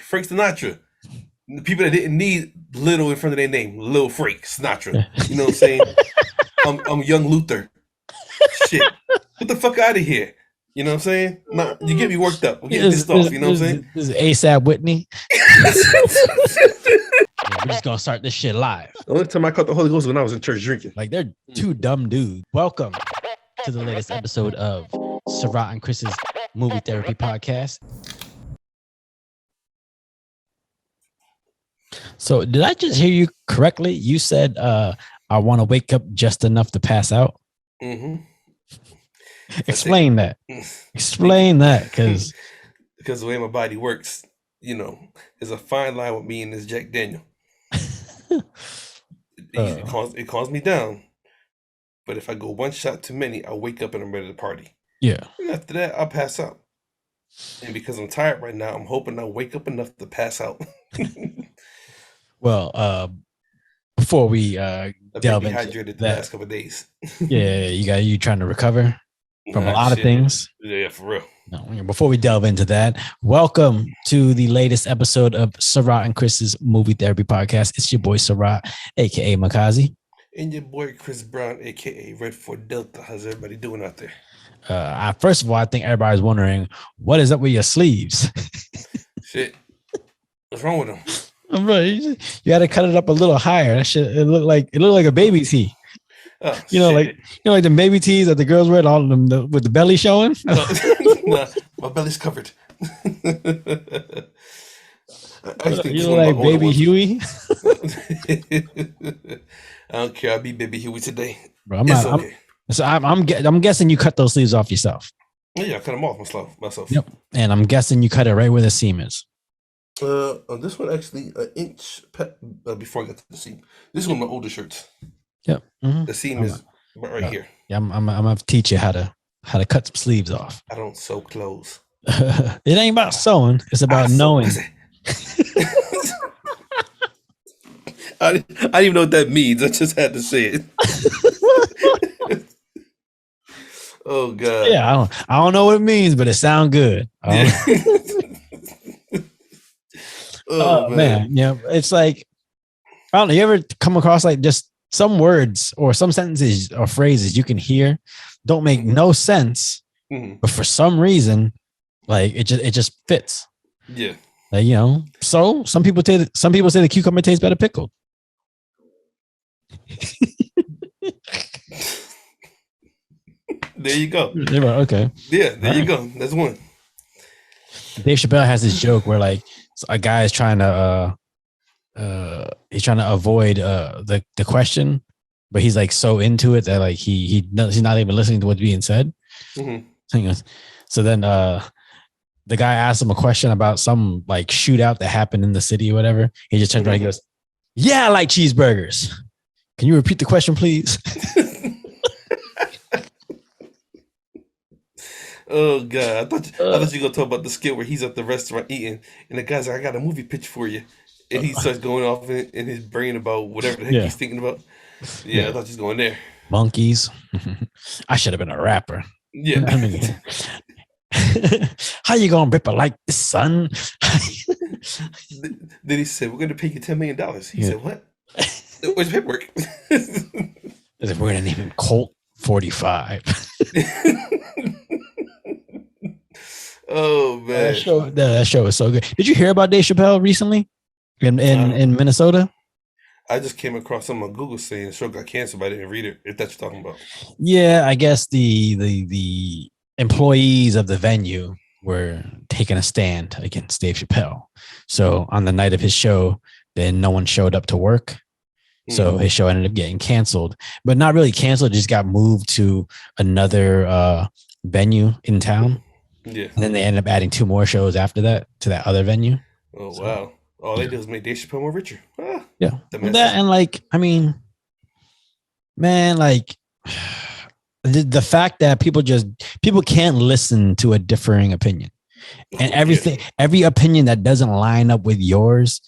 Frank Sinatra. The people that didn't need little in front of their name, Lil Frank Sinatra. You know what I'm saying? I'm young Luther. Shit. Get the fuck out of here. You know what I'm saying? Nah, you get me worked up. I'm getting pissed off. You know what I'm saying? This is ASAP Whitney. We're just gonna start this shit live. The only time I caught the Holy Ghost was when I was in church drinking. Like, they're two dumb dudes. Welcome to the latest episode of Sarath and Chris's Movie Therapy Podcast. So did I just hear you correctly? You said I want to wake up just enough to pass out. Mm-hmm. Explain that. Explain that, because the way my body works, you know, there's a fine line with me and this Jack Daniel. It calms me down, but if I go one shot too many, I wake up and I'm ready to party. Yeah. And after that, I'll pass out. And because I'm tired right now, I'm hoping I'll wake up enough to pass out. Well, before we delve into hydrated the that, last couple of days. Yeah, you trying to recover from a lot of things. Yeah, for real. No, before we delve into that, welcome to the latest episode of Sarath and Chris's Movie Therapy Podcast. It's your boy Sarath, aka Makazi, and your boy Chris Brown, aka Red Fort Delta. How's everybody doing out there? First of all, I think everybody's wondering what is up with your sleeves. Shit, what's wrong with them? Right, you got to cut it up a little higher. That shit, it looked like a baby tee. Oh, like the baby tees that the girls wear, all of them with the belly showing. Nah, my belly's covered. You look like Baby Huey. I don't care. I'll be Baby Huey today. Bro, I'm guessing you cut those sleeves off yourself. Yeah, I cut them off myself. Yep. And I'm guessing you cut it right where the seam is. On this one, actually, an inch before I got to the seam. This is one of my older shirts. Yep. Mm-hmm. The seam is right here. Yeah, I'm gonna teach you how to cut some sleeves off. I don't sew clothes. It ain't about sewing. It's about knowing. I didn't even know what that means. I just had to say it. Oh God. Yeah, I don't know what it means, but it sounds good. Oh man. Yeah, it's like, I don't know. You ever come across like just some words or some sentences or phrases you can hear don't make no sense, but for some reason, like it just fits. Yeah. Like, so some people say the cucumber tastes better pickled. There you go. Okay. Yeah, there you go. That's one. Dave Chappelle has this joke where like a guy is trying to avoid the question, but he's like so into it that like he's not even listening to what's being said. Mm-hmm. So then the guy asked him a question about some like shootout that happened in the city or whatever. He just turns around and goes, "Yeah, I like cheeseburgers. Can you repeat the question, please?" Oh God! I thought you were gonna talk about the skit where he's at the restaurant eating, and the guy's like, "I got a movie pitch for you," and he starts going off in his brain about whatever the heck he's thinking about. Yeah, I thought he was going there. Monkeys. I should have been a rapper. Yeah. I mean, how you gonna rip it like this, son? Then he said, "We're gonna pay you $10 million." He said, "What? Where's the paperwork?" We're gonna name him Colt 45. Oh man, that show is so good. Did you hear about Dave Chappelle recently in Minnesota? I just came across something on Google saying the show got canceled, but I didn't read it. If that's what you're talking about. Yeah, I guess the employees of the venue were taking a stand against Dave Chappelle. So on the night of his show, then no one showed up to work. So his show ended up getting canceled, but not really canceled. It just got moved to another venue in town. Yeah. And then they ended up adding 2 more shows after that to that other venue. Oh, wow. All they do is make Dave Chappelle more richer. Yeah. That, and like, I mean, man, like the fact that people can't listen to a differing opinion, and every opinion that doesn't line up with yours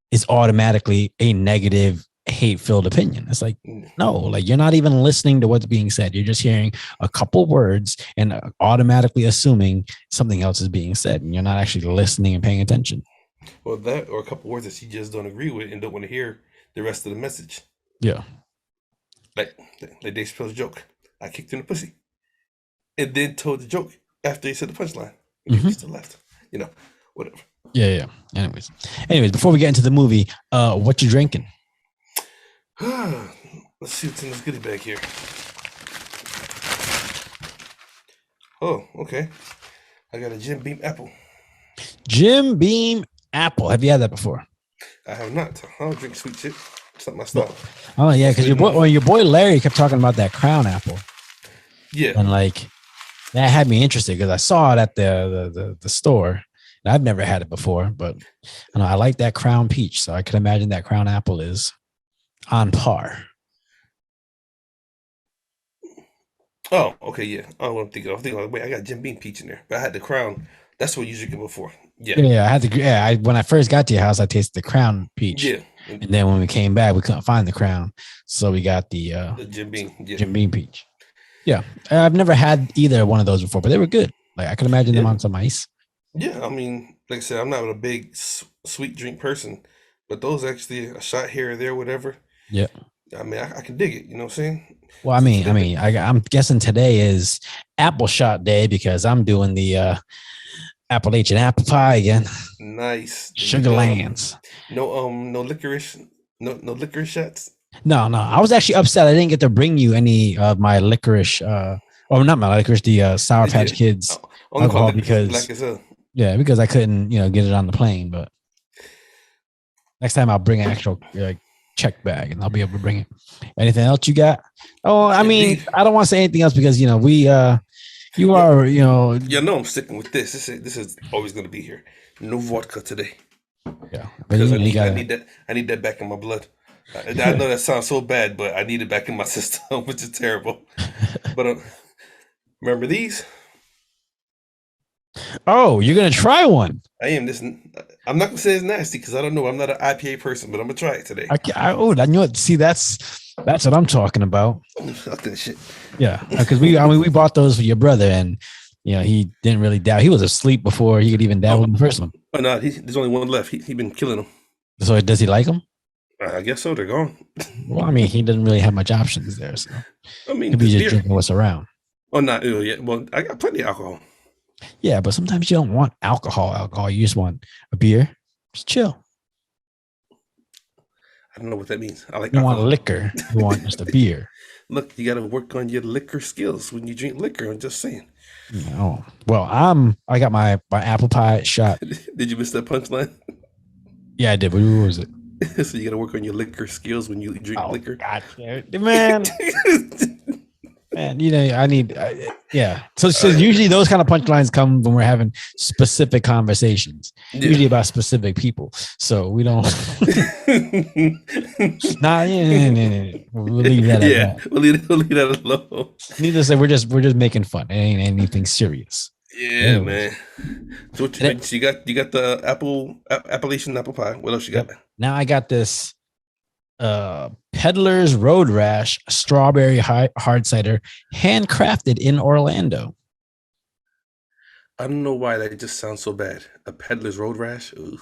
is automatically a negative, hate-filled opinion. It's like, no, like you're not even listening to what's being said. You're just hearing a couple words and automatically assuming something else is being said, and you're not actually listening and paying attention. Well, that or a couple words that she just don't agree with and don't want to hear the rest of the message. Yeah. Like, like Dave Chappelle's joke. I kicked her in the pussy. And then told the joke after he said the punchline. And people still left. You know, whatever. Yeah. Anyways, before we get into the movie, what you drinking? Let's see what's in this goodie bag here. Oh, okay. I got a Jim Beam apple. Jim Beam apple. Have you had that before? I have not. I don't drink sweet shit. It's not my style. Oh yeah, because your boy Larry kept talking about that crown apple. Yeah. And like that had me interested because I saw it at the store. And I've never had it before, but I like that crown peach, so I could imagine that crown apple is on par. Oh, okay, yeah. Oh, I'm thinking, wait, I got Jim Beam peach in there, but I had the crown. That's what you drinking before. Yeah. Yeah, I had the when I first got to your house, I tasted the crown peach. Yeah. And then when we came back, we couldn't find the crown, so we got the Jim Beam. Yeah. Jim Beam peach. Yeah, I've never had either one of those before, but they were good. Like I could imagine them on some ice. Yeah, I mean, like I said, I'm not a big sweet drink person, but those actually a shot here or there, whatever. Yeah. I mean, I can dig it. You know what I'm saying? Well, I'm guessing today is apple shot day because I'm doing the apple H and apple pie again. Nice. Sugar Lands. No licorice. No licorice shots. No. I was actually upset. I didn't get to bring you any of my licorice. Not my licorice. The Sour Patch Kids alcohol because black as hell. Yeah, because I couldn't, get it on the plane. But next time I'll bring an actual check bag and I'll be able to bring it. Anything else you got? Oh, I mean, I don't want to say anything else because we you are no, I'm sticking with this. This is always going to be here. No vodka today. Yeah, because I need that back in my blood. I know that sounds so bad, but I need it back in my system, which is terrible. But remember these? Oh, you're gonna try one? I am. I'm not gonna say it's nasty because I don't know. I'm not an IPA person, but I'm gonna try it today. I knew it. See, that's what I'm talking about. Fuck that shit. Yeah, because we bought those for your brother, and he didn't really doubt. He was asleep before he could even dabble in the first one. Oh no, there's only one left. He been killing them. So does he like them? I guess so. They're gone. Well, I mean, he doesn't really have much options there. So I mean, maybe he's just drinking what's around. Oh, not yeah. Well, I got plenty of alcohol. Yeah, but sometimes you don't want alcohol. You just want a beer. Just chill. I don't know what that means. I like. You want liquor. You want just a beer. Look, you got to work on your liquor skills when you drink liquor. I'm just saying. No. Well, I got my apple pie shot. Did you miss that punchline? Yeah, I did. What was it? So you got to work on your liquor skills when you drink liquor. God, man. Man, I need, yeah. So usually those kind of punchlines come when we're having specific conversations, usually about specific people. So we don't. Nah, we'll leave that. Yeah, we'll leave that alone. Needless to say, we're just making fun. It ain't anything serious. Yeah, man. So what you got? You got the Appalachian apple pie. What else you got? Now I got this. Peddler's Road Rash strawberry hard cider, handcrafted in Orlando. I don't know why that just sounds so bad. A Peddler's Road Rash. Ooh.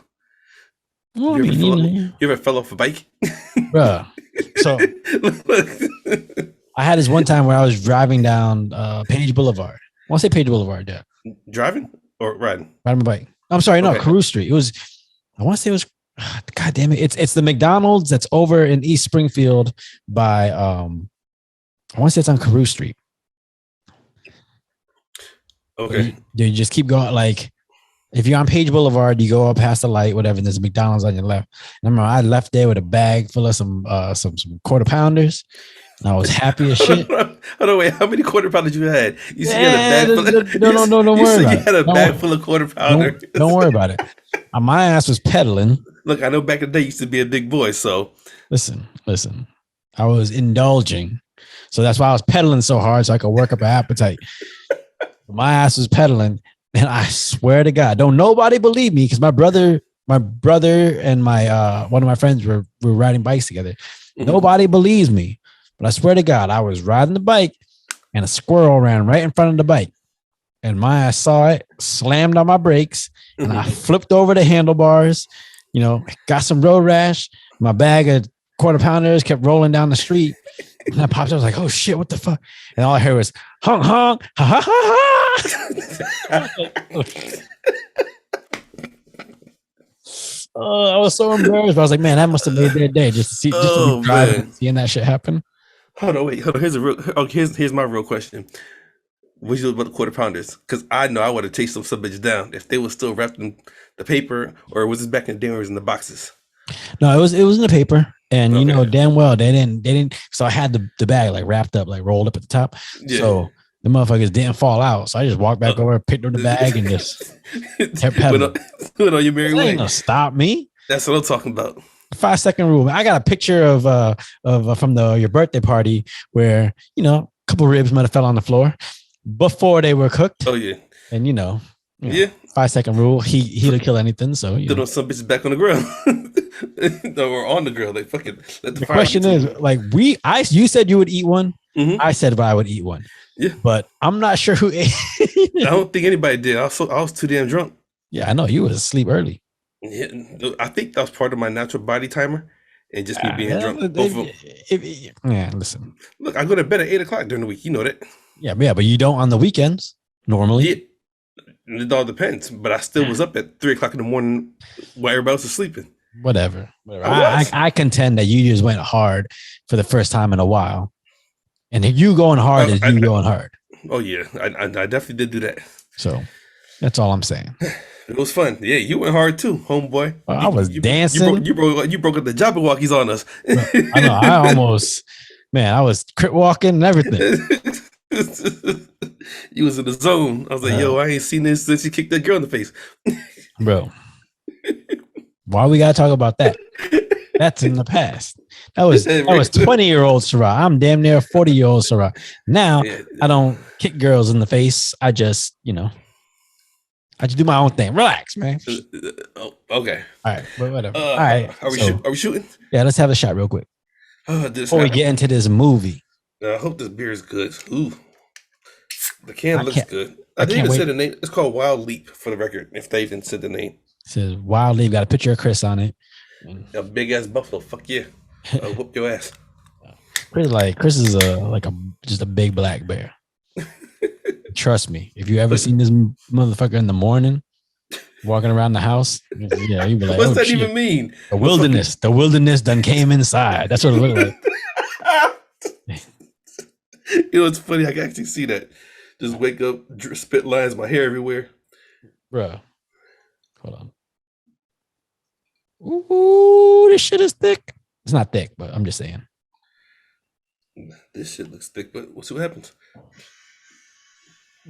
Well, you ever fell off a bike? Bruh. So I had this one time where I was driving down Page Boulevard. I want to say Page Boulevard, yeah. Driving or riding? Riding my bike. I'm sorry, no, Carew Street. I want to say it was, God damn it. It's the McDonald's that's over in East Springfield by, I want to say it's on Carew Street. Okay. You just keep going. Like, if you're on Page Boulevard, you go up past the light, whatever, and there's a McDonald's on your left. And I remember I left there with a bag full of some quarter pounders. And I was happy as shit. Hold on, wait. How many quarter pounders you had? You said you had a bag full of, no, don't worry about it. You had a bag full of quarter pounders. Don't worry about it. My ass was pedaling. Look, I know back in the day you used to be a big boy, so. Listen. I was indulging. So that's why I was pedaling so hard so I could work up an appetite. My ass was pedaling. And I swear to God, don't nobody believe me because my brother and my one of my friends were riding bikes together. Mm-hmm. Nobody believes me. But I swear to God, I was riding the bike and a squirrel ran right in front of the bike. and my ass saw it, slammed on my brakes, and I flipped over the handlebars. You know, got some road rash. My bag of quarter pounders kept rolling down the street. And I popped up, I was like, oh shit, what the fuck? And all I heard was honk honk, ha ha ha ha. Oh, I was so embarrassed. I was like, man, that must have made their day just to see, just to be driving and seeing that shit happen. Hold on, wait, hold on. Here's my real question. What you do about the quarter pounders? Because I know I would have chased some bitch down if they were still wrapped in the paper, or was this back in the day when it was in the boxes? No, it was in the paper, and you know damn well they didn't. So I had the bag like wrapped up, like rolled up at the top. Yeah. So the motherfuckers didn't fall out. So I just walked back over, picked up the bag, and just kept pedaling. Went on your merry way. Ain't gonna stop me. That's what I'm talking about. 5-second rule. I got a picture of from your birthday party where you know a couple ribs might have fell on the floor before they were cooked. Oh yeah, and you know yeah. 5-second rule. He'd kill anything. So you know some bitches back on the grill. Or on the grill. They fucking let the question is like you said you would eat one. Mm-hmm. I said I would eat one. Yeah, but I'm not sure who ate. I don't think anybody did. I was too damn drunk. Yeah, I know you was asleep early. Yeah, I think that was part of my natural body timer, and just me being drunk. Yeah, listen. Look, I go to bed at 8:00 during the week. You know that. Yeah, but you don't on the weekends normally. Yeah, it all depends. But I still was up at 3:00 in the morning while everybody else was sleeping. Whatever. I contend that you just went hard for the first time in a while, and if you going hard is you going hard. Oh yeah, I definitely did do that. So that's all I'm saying. It was fun. Yeah, you went hard too, homeboy. I was dancing. You broke up the Jabberwockies on us. I know. I was crit walking and everything. You was in the zone. I was like, yo, I ain't seen this since you kicked that girl in the face. Bro, why we gotta talk about that? That's in the past. That was 20-year-old Sarath. I'm damn near 40-year-old Sarath. Now I don't kick girls in the face. I just, I just do my own thing. Relax, man. Okay. All right. But whatever. All right. Are we shooting? Yeah, let's have a shot real quick. Before we get into this movie. I hope this beer is good. Ooh. The can looks good. I didn't even say the name. It's called Wild Leap for the record, if they even said the name. It says Wild Leap. Got a picture of Chris on it. A big ass buffalo. Fuck yeah. I'll whoop your ass. Chris is just a big black bear. Trust me, if you ever seen this motherfucker in the morning walking around the house, yeah, you'd be like, what's that even mean? The wilderness done came inside. That's what it looked like. You know, it's funny. I can actually see that. Just wake up, spit lines, my hair everywhere. Bro, hold on. Ooh, this shit is thick. It's not thick, but I'm just saying. This shit looks thick, but we'll see what happens.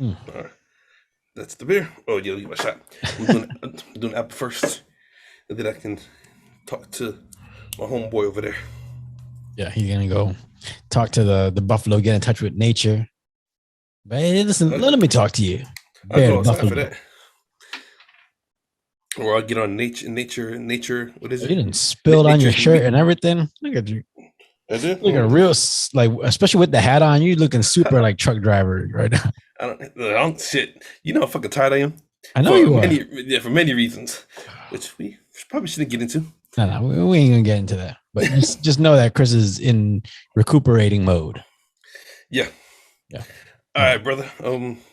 All right. That's the beer. Oh, yeah, give it a shot. I'm doing apple first. And then I can talk to my homeboy over there. Yeah, he's going to go talk to the buffalo, get in touch with nature. But hey, listen, let me talk to you. I'll go outside for that. Or I'll get on nature. What is it? You didn't spill on your shirt and everything. Look at you. Looking real, like, especially with the hat on, you looking super like truck driver right now. I don't shit. You know how fucking tired I am. I know you are. For many reasons, which we probably shouldn't get into. No, we ain't gonna get into that. But just know that Chris is in recuperating mode. Yeah. All right, brother.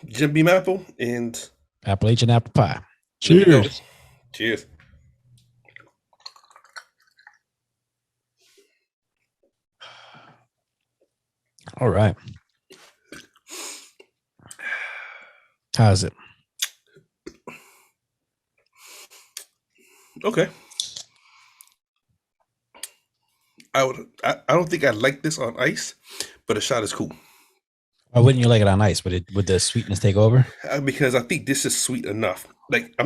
Jim Beam apple and apple H and apple pie. Cheers. Cheers. All right. How's it? Okay. I don't think I'd like this on ice, but a shot is cool. Why wouldn't you like it on ice? Would the sweetness take over? Because I think this is sweet enough. Like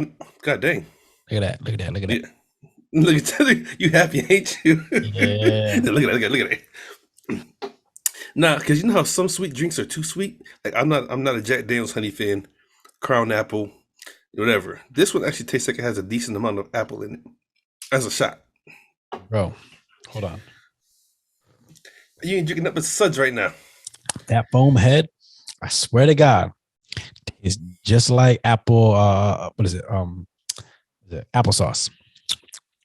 god dang. Look at that. Yeah. Look at that. You happy, ain't you? Yeah. Look at it. Nah, because you know how some sweet drinks are too sweet. Like I'm not a Jack Daniel's honey fan, Crown Apple, whatever. This one actually tastes like it has a decent amount of apple in it as a shot. Bro, hold on. You ain't drinking up with suds right now. That foam head, I swear to God, tastes just like apple. What is it? Applesauce.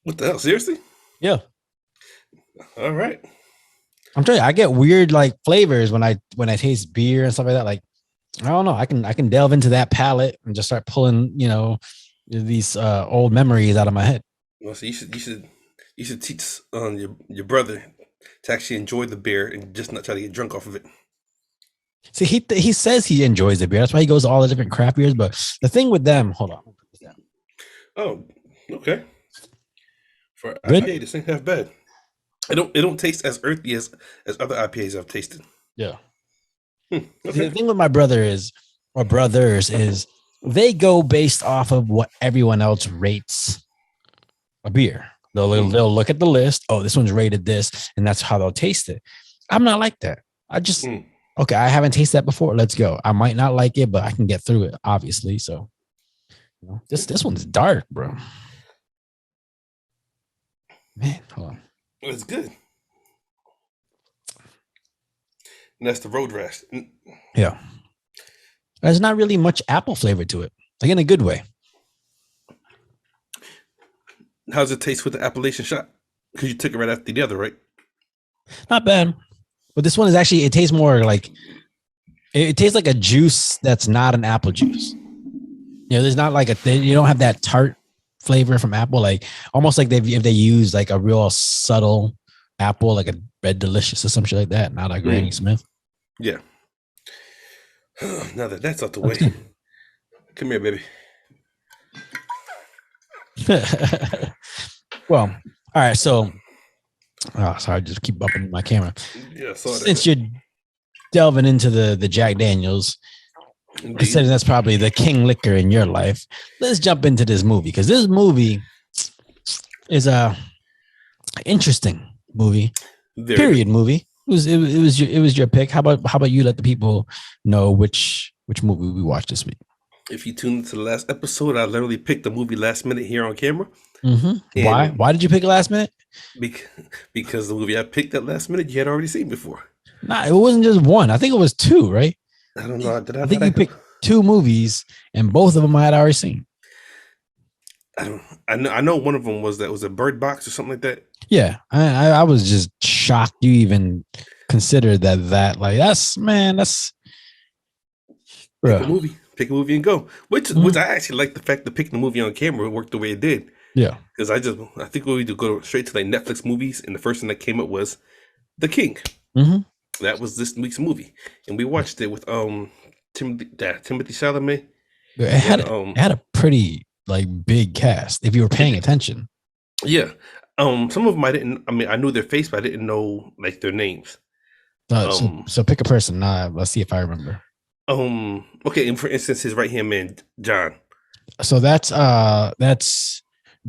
What the hell? Seriously? Yeah. All right. I'm telling you, I get weird like flavors when I taste beer and stuff like that. Like, I don't know. I can delve into that palate and just start pulling, these old memories out of my head. Well, so you should teach your brother to actually enjoy the beer and just not try to get drunk off of it. See, he says he enjoys the beer. That's why he goes to all the different craft beers. But the thing with them, hold on. Oh, okay. For Good? IPA, this ain't half bad. It don't taste as earthy as other IPAs I've tasted. Yeah. Okay. The thing with my brothers is they go based off of what everyone else rates a beer. They'll look at the list. Oh, this one's rated this, and that's how they'll taste it. I'm not like that. I just okay. I haven't tasted that before. Let's go. I might not like it, but I can get through it. Obviously, so this one's dark, bro. Man, hold on. It's good. And that's the road rash. Yeah. There's not really much apple flavor to it, like in a good way. How's it taste with the Appalachian shot? Because you took it right after the other, right? Not bad. But this one is actually, it tastes more like, it tastes like a juice that's not an apple juice. There's not like you don't have that tart flavor from apple, like almost like if they use like a real subtle apple, like a Red Delicious or some shit like that, not a Granny Smith. Yeah. Now that's out the way. Come here, baby. Well, all right. So, sorry, just keep bumping my camera. Yeah, I saw that. Since you're delving into the Jack Daniels, considering that's probably the king liquor in your life, let's jump into this movie, because this movie is a interesting movie. Period movie. It was your pick. How about you let the people know which movie we watched this week? If you tuned into the last episode, I literally picked the movie last minute here on camera. Mm-hmm. Why? Why did you pick it last minute? Because the movie I picked at last minute you had already seen before. Nah, it wasn't just one. I think it was two, right? I don't know. I think you picked two movies, and both of them I had already seen. I know one of them was a Bird Box or something like that. Yeah, I was just shocked you even considered that. Like that's pick a movie and go. Which I actually like the fact that picking the movie on camera worked the way it did. Yeah, because I think we would go straight to like Netflix movies, and the first thing that came up was The King. Mm-hmm. That was this week's movie, and we watched it with Timothy Chalamet. It had a pretty like big cast if you were paying attention. Yeah. Some of them I knew their face, but I didn't know like their names. So pick a person. Let's see if I remember. Okay, and for instance, his right hand man, John. So that's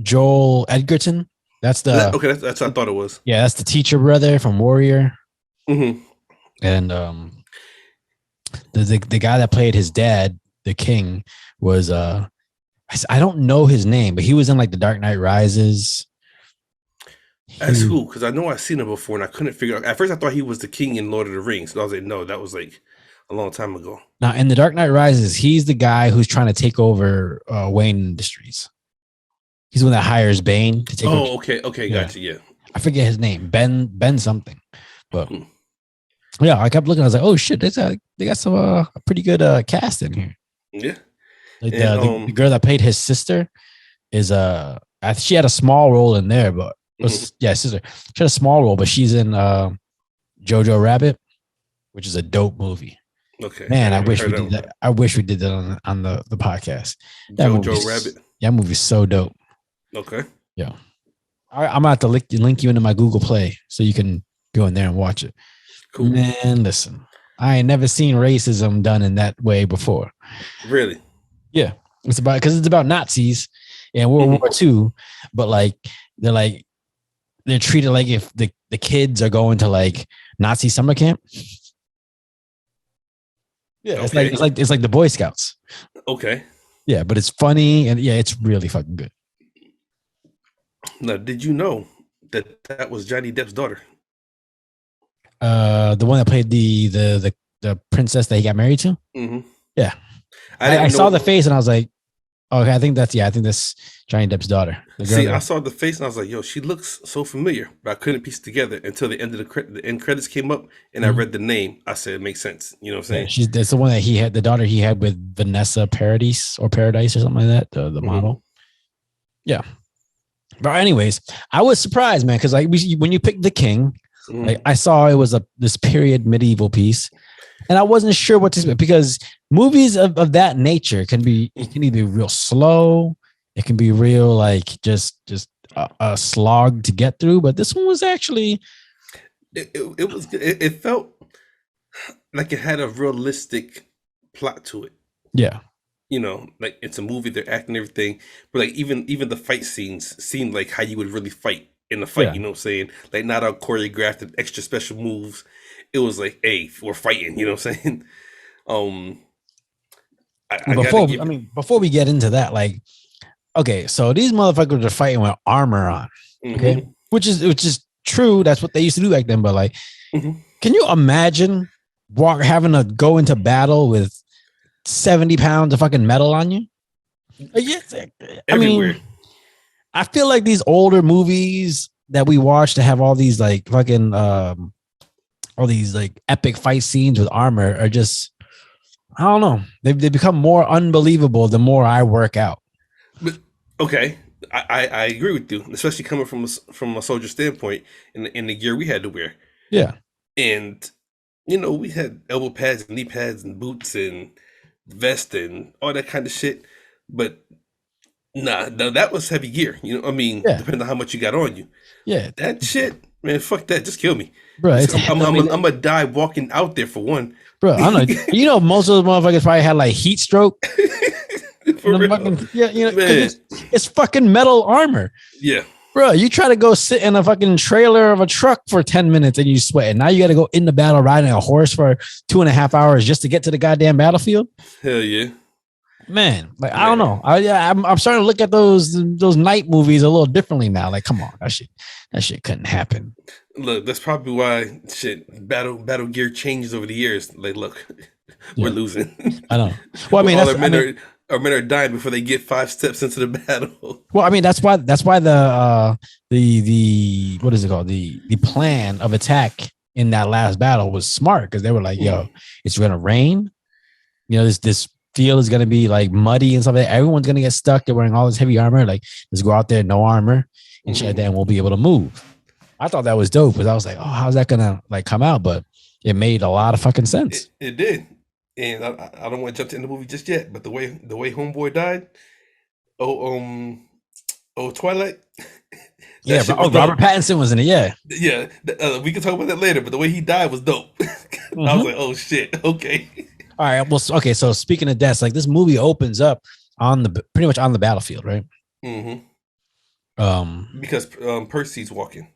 Joel Edgerton. That's that's what I thought it was. Yeah, that's the teacher brother from Warrior. Mm-hmm. And the guy that played his dad, the king, was I don't know his name, but he was in like The Dark Knight Rises. That's who? Because I know I've seen him before, and I couldn't figure out. At first, I thought he was the king in Lord of the Rings. So I was like, no, that was like a long time ago. Now, in The Dark Knight Rises, he's the guy who's trying to take over Wayne Industries. He's the one that hires Bane to take over. Oh, okay, gotcha. Yeah, I forget his name, Ben something, but yeah, I kept looking. I was like, oh shit, they got some a pretty good cast in here. Yeah, like the girl that played his sister is she had a small role in there, but sister. She had a small role, but she's in Jojo Rabbit, which is a dope movie. Okay, man, I wish we did that. I wish we did that on the podcast. Jojo Rabbit. That movie's so dope. Okay. Yeah. I'm gonna have to link you into my Google Play so you can go in there and watch it. Cool. Man, listen, I ain't never seen racism done in that way before. Really? Yeah. It's about Nazis and World War II, but like they're treated like if the kids are going to like Nazi summer camp. Yeah, okay. it's like the Boy Scouts. Okay. Yeah, but it's funny and yeah, it's really fucking good. Now, did you know that was Johnny Depp's daughter? The one that played the princess that he got married to? Mm-hmm. Yeah. I saw the face and I was like, okay, I think that's Johnny Depp's daughter. See, I saw the face and I was like, yo, she looks so familiar, but I couldn't piece it together until the end of the end credits came up and I read the name. I said, it makes sense. You know what I'm saying? That's the one that he had, the daughter he had with Vanessa Paradis or something like that, the model. Yeah. But anyways, I was surprised, man, because like when you picked The King, like I saw it was this period medieval piece. And I wasn't sure what to expect because movies of that nature can either be real slow, it can be real like just a slog to get through. But this one was actually it was good. It felt like it had a realistic plot to it. Yeah. You know, like it's a movie, they're acting everything, but like even the fight scenes seemed like how you would really fight in a fight. You know what I'm saying? Like not all choreographed and extra special moves. It was like, hey, we're fighting. You know what I'm saying? Before we get into that, like, okay, so these motherfuckers are fighting with armor on, okay, which is true. That's what they used to do back then. But like, can you imagine having to go into battle with 70 pounds of fucking metal on you? I mean, I feel like these older movies that we watch to have all these like fucking all these like epic fight scenes with armor are just, I don't know. They become more unbelievable the more I work out. But okay, I agree with you, especially coming from a soldier standpoint in the gear we had to wear. Yeah, and you know we had elbow pads and knee pads and boots and vest and all that kind of shit. But nah, that was heavy gear. You know, I mean, depending on how much you got on you. Yeah, that shit, man. Fuck that. Just kill me. Bro, I'm gonna die walking out there for one. Bro, I don't know. You know, most of those motherfuckers probably had like heat stroke. Fucking, it's fucking metal armor. Yeah. Bro, you try to go sit in a fucking trailer of a truck for 10 minutes and you sweat. Now you got to go in the battle riding a horse for 2.5 hours just to get to the goddamn battlefield. Hell yeah. Man, like, I don't know. I'm starting to look at those night movies a little differently now. Like, come on, that shit couldn't happen. Look, that's probably why battle gear changes over the years. Like, look, we're losing. I know. Well, I mean, our men are dying before they get 5 steps into the battle. Well, I mean, that's why the what is it called? The plan of attack in that last battle was smart because they were like, yo, it's gonna rain. You know, this field is gonna be like muddy and stuff like that. Everyone's gonna get stuck. They're wearing all this heavy armor. Like, let's go out there, no armor and shit like that, and we'll be able to move. I thought that was dope because I was like, oh, how's that gonna like come out? But it made a lot of fucking sense. It did. And I don't want to jump into the movie just yet, but the way Homeboy died, Twilight. Yeah, Robert Pattinson was in it. Yeah, we can talk about that later. But the way he died was dope. I was like, oh shit, okay. All right, well, okay. So speaking of deaths, like this movie opens up pretty much on the battlefield, right? Because Percy's walking.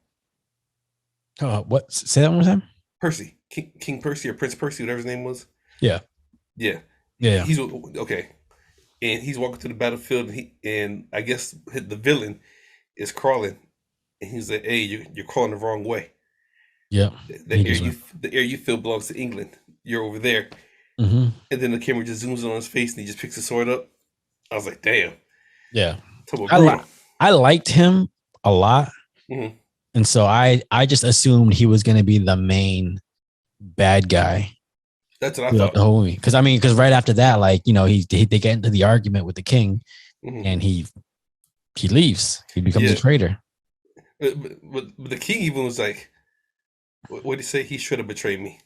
What? Say that one more time. Percy, King Percy or Prince Percy, whatever his name was. Yeah. He's okay, and he's walking through the battlefield, and I guess the villain is crawling, and he's like, "Hey, you're crawling the wrong way. Yeah, the air you feel belongs to England. You're over there." And then the camera just zooms in on his face, and he just picks the sword up. I was like, "Damn." Yeah, I liked him a lot, and so I just assumed he was going to be the main bad guy. That's what I thought. The whole movie, because right after that, like, you know, they get into the argument with the king, and he leaves. He becomes a traitor. But the king even was like, "What did he say? He should have betrayed me.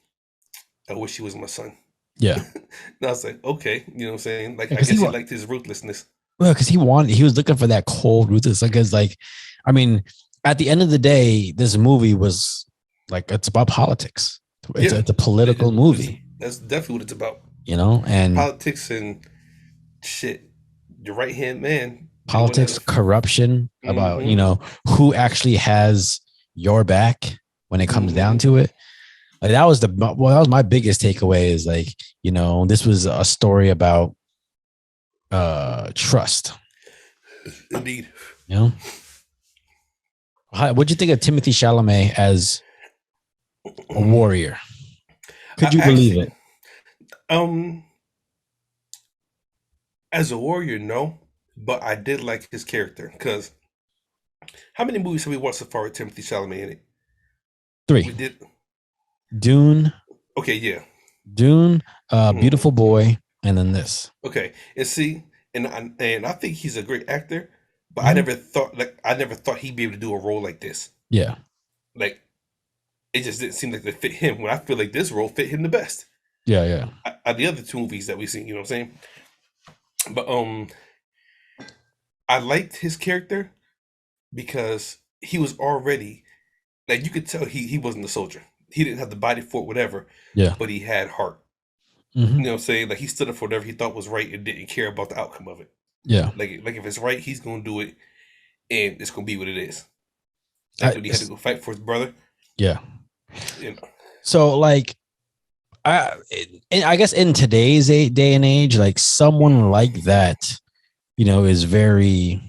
I wish he was my son." Yeah. And I was like, okay, you know what I'm saying? Like, I guess he liked his ruthlessness. Well, because he was looking for that cold ruthless. Because, like, I mean, at the end of the day, this movie was like, it's about politics. It's a political movie. That's definitely what it's about. You know, and politics and shit. Your right hand man. Politics, corruption, about, you know, who actually has your back when it comes down to it. Like, that was my biggest takeaway is, like, you know, this was a story about trust. Indeed. You know, what'd you think of Timothy Chalamet as a warrior? Could you believe it? As a warrior, no, but I did like his character because how many movies have we watched so far with Timothy Chalamet in it? 3. We did. Dune, Okay, yeah. Dune, Mhm. Beautiful Boy, and then this. Okay, and see, and I think he's a great actor, but Mhm. I never thought he'd be able to do a role like this. Yeah, Like it just didn't seem like it fit him. When I feel like this role fit him the best. yeah, yeah, The other two movies that we've seen, you know what I'm saying? But I liked his character because he was already like you could tell he wasn't a soldier. He didn't have the body for it, whatever, yeah. but he had heart. Hmm. You know what I'm saying? Like he stood up for whatever he thought was right and didn't care about the outcome of it. Yeah. Like if it's right, he's gonna do it, and it's gonna be what it is. Like I, when he had to go fight for his brother, yeah. you know. So like, I guess in today's day and age, like someone like that, is very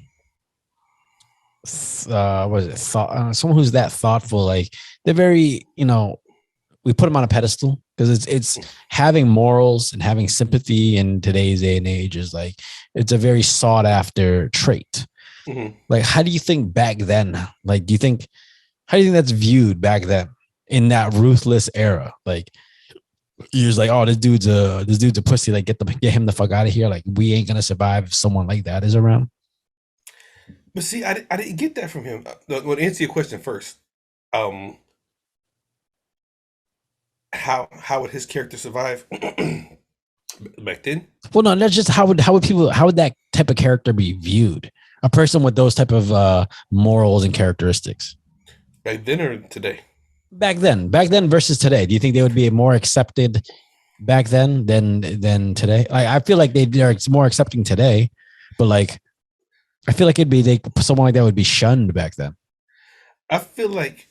what is it thought someone who's that thoughtful, like they're very, we put them on a pedestal because it's having morals and having sympathy in today's day and age is like it's a very sought after trait. Mhm. Like how do you think back then, like how do you think that's viewed back then in that ruthless era? Like you're just like, oh, this dude's a pussy, like get him the fuck out of here, like we ain't gonna survive if someone like that is around. But see, I didn't get that from him. Well, to answer your question first, um, how would his character survive back then? Well, no, that's just how would that type of character be viewed? A person with those type of morals and characteristics. Back then or today? Back then versus today. Do you think they would be more accepted back then than today? I feel like they're more accepting today, but like I feel like someone like that would be shunned back then. I feel like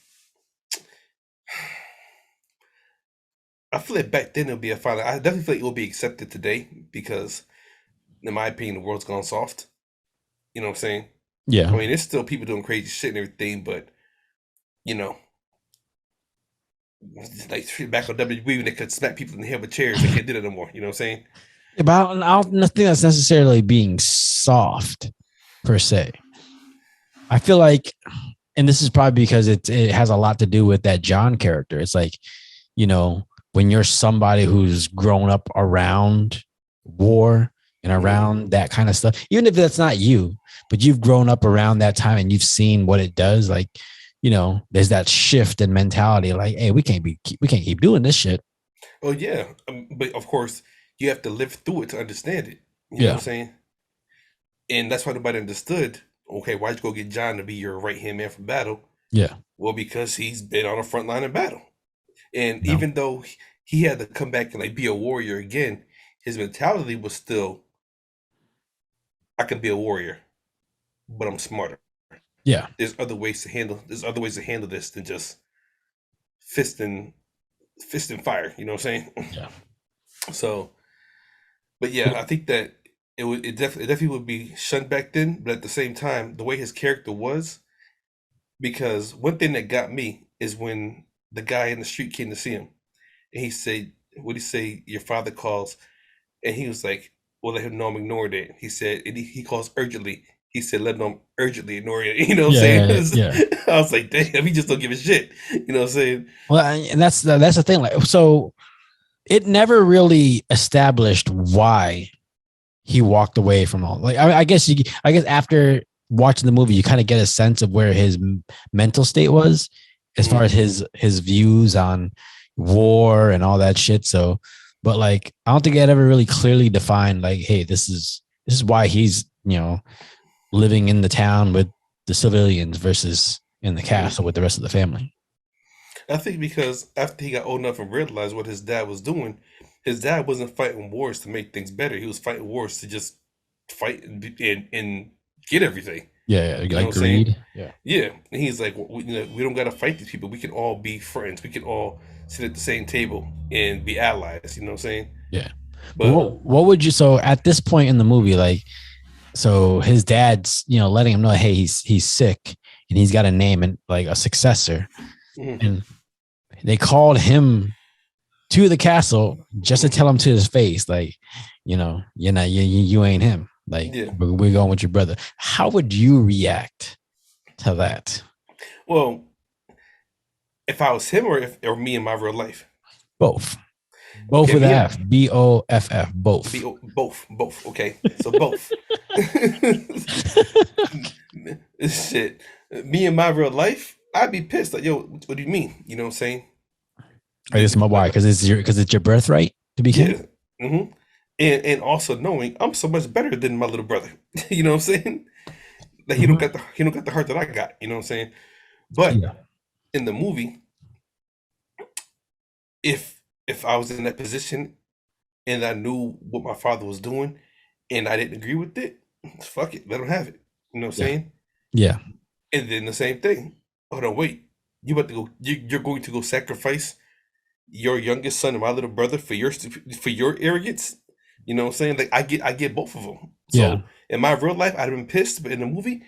I feel like back then it would be a fine. I definitely feel like it will be accepted today because, in my opinion, the world's gone soft. You know what I'm saying? I Yeah. mean, there's still people doing crazy shit and everything, but you know, like back on WWE when they could smack people in the head with chairs, they can't do that no more. You know what I'm saying? Yeah, but I don't think that's necessarily being soft per se. I feel like, and this is probably because it has a lot to do with that John character. It's like, when you're somebody who's grown up around war and around that kind of stuff, even if that's not you, but you've grown up around that time and you've seen what it does, like, there's that shift in mentality. Like, hey, we can't keep doing this shit. Oh yeah, but of course you have to live through it to understand it. You know what I'm Yeah. saying? And that's why nobody understood. Okay, why'd you go get John to be your right hand man for battle? Yeah. Well, because he's been on the front line of battle, and No. even though he had to come back and like be a warrior again, his mentality was still, I can be a warrior, but I'm smarter. Yeah. There's other ways to handle this than just fist and fire. You know what I'm saying? Yeah. So, but yeah, I think that it definitely would be shunned back then. But at the same time, the way his character was, because one thing that got me is when the guy in the street came to see him, and he said, "What did he say? Your father calls," and he was like, "Well, let him know I'm ignoring it." He said, and he calls urgently. He said, "Let him know I'm urgently ignoring it." You know what Yeah. I'm Yeah. saying? Yeah. I was like, "Damn, he just don't give a shit." You know what I'm saying? Well, and that's the thing. Like, so it never really established why he walked away from all. Like, I guess after watching the movie, you kind of get a sense of where his mental state was, as far Mhm. as his views on war and all that shit. So, but like, I don't think it ever really clearly defined, like, hey, this is why he's living in the town with the civilians versus in the Mhm. castle with the rest of the family. I think because after he got old enough and realized what his dad was doing, his dad wasn't fighting wars to make things better. He was fighting wars to just fight and get everything. Yeah, yeah, You know like what I'm saying? greed. Yeah, Yeah. And he's like, we don't got to fight these people. We can all be friends. We can all sit at the same table and be allies. You know what I'm saying? yeah. But But what would you? So at this point in the movie, like, so his dad's letting him know, hey, he's sick and he's got a name and like a successor, mhm. and they called him to the castle just to tell him to his face, like, you know, you're not, you ain't him. Like, Yeah. we're going with your brother. How would you react to that? Well, if I was him or me in my real life. Both. Both Okay, with me F. BOFF. Both. both. Okay, so both. Shit, me in my real life, I'd be pissed. Like, yo, what do you mean? You know what I'm saying? I guess my why? Because it's your birthright to be king. Yeah. Mm-hmm. And also knowing I'm so much better than my little brother. You know what I'm saying? Like he Mhm. don't got the heart that I got. You know what I'm saying? But Yeah. in the movie, if I was in that position and I knew what my father was doing and I didn't agree with it, fuck it, let him have it. You know what I'm Yeah. saying? Yeah. And then the same thing. Hold on, wait. You about to go? You're going to go sacrifice your youngest son and my little brother for for your arrogance? You know what I'm saying? Like I get both of them. Yeah. So in my real life, I'd have been pissed, but in the movie,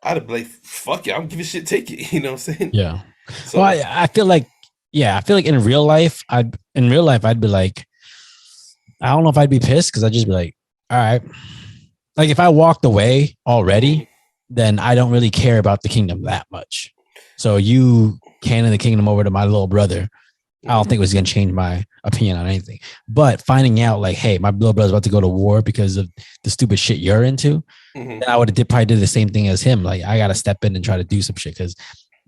I'd have been like, "Fuck it, I don't give a shit, take it." You know what I'm saying? Yeah. Well, So I feel like, yeah, I feel like in real life, I'd be like, I don't know if I'd be pissed because I'd just be like, all right. Like if I walked away already, then I don't really care about the kingdom that much. So you handing the kingdom over to my little brother, I don't think it was going to change my opinion on anything. But finding out like, hey, my little brother's about to go to war because of the stupid shit you're into, mhm. then I would have probably did the same thing as him. Like I got to step in and try to do some shit because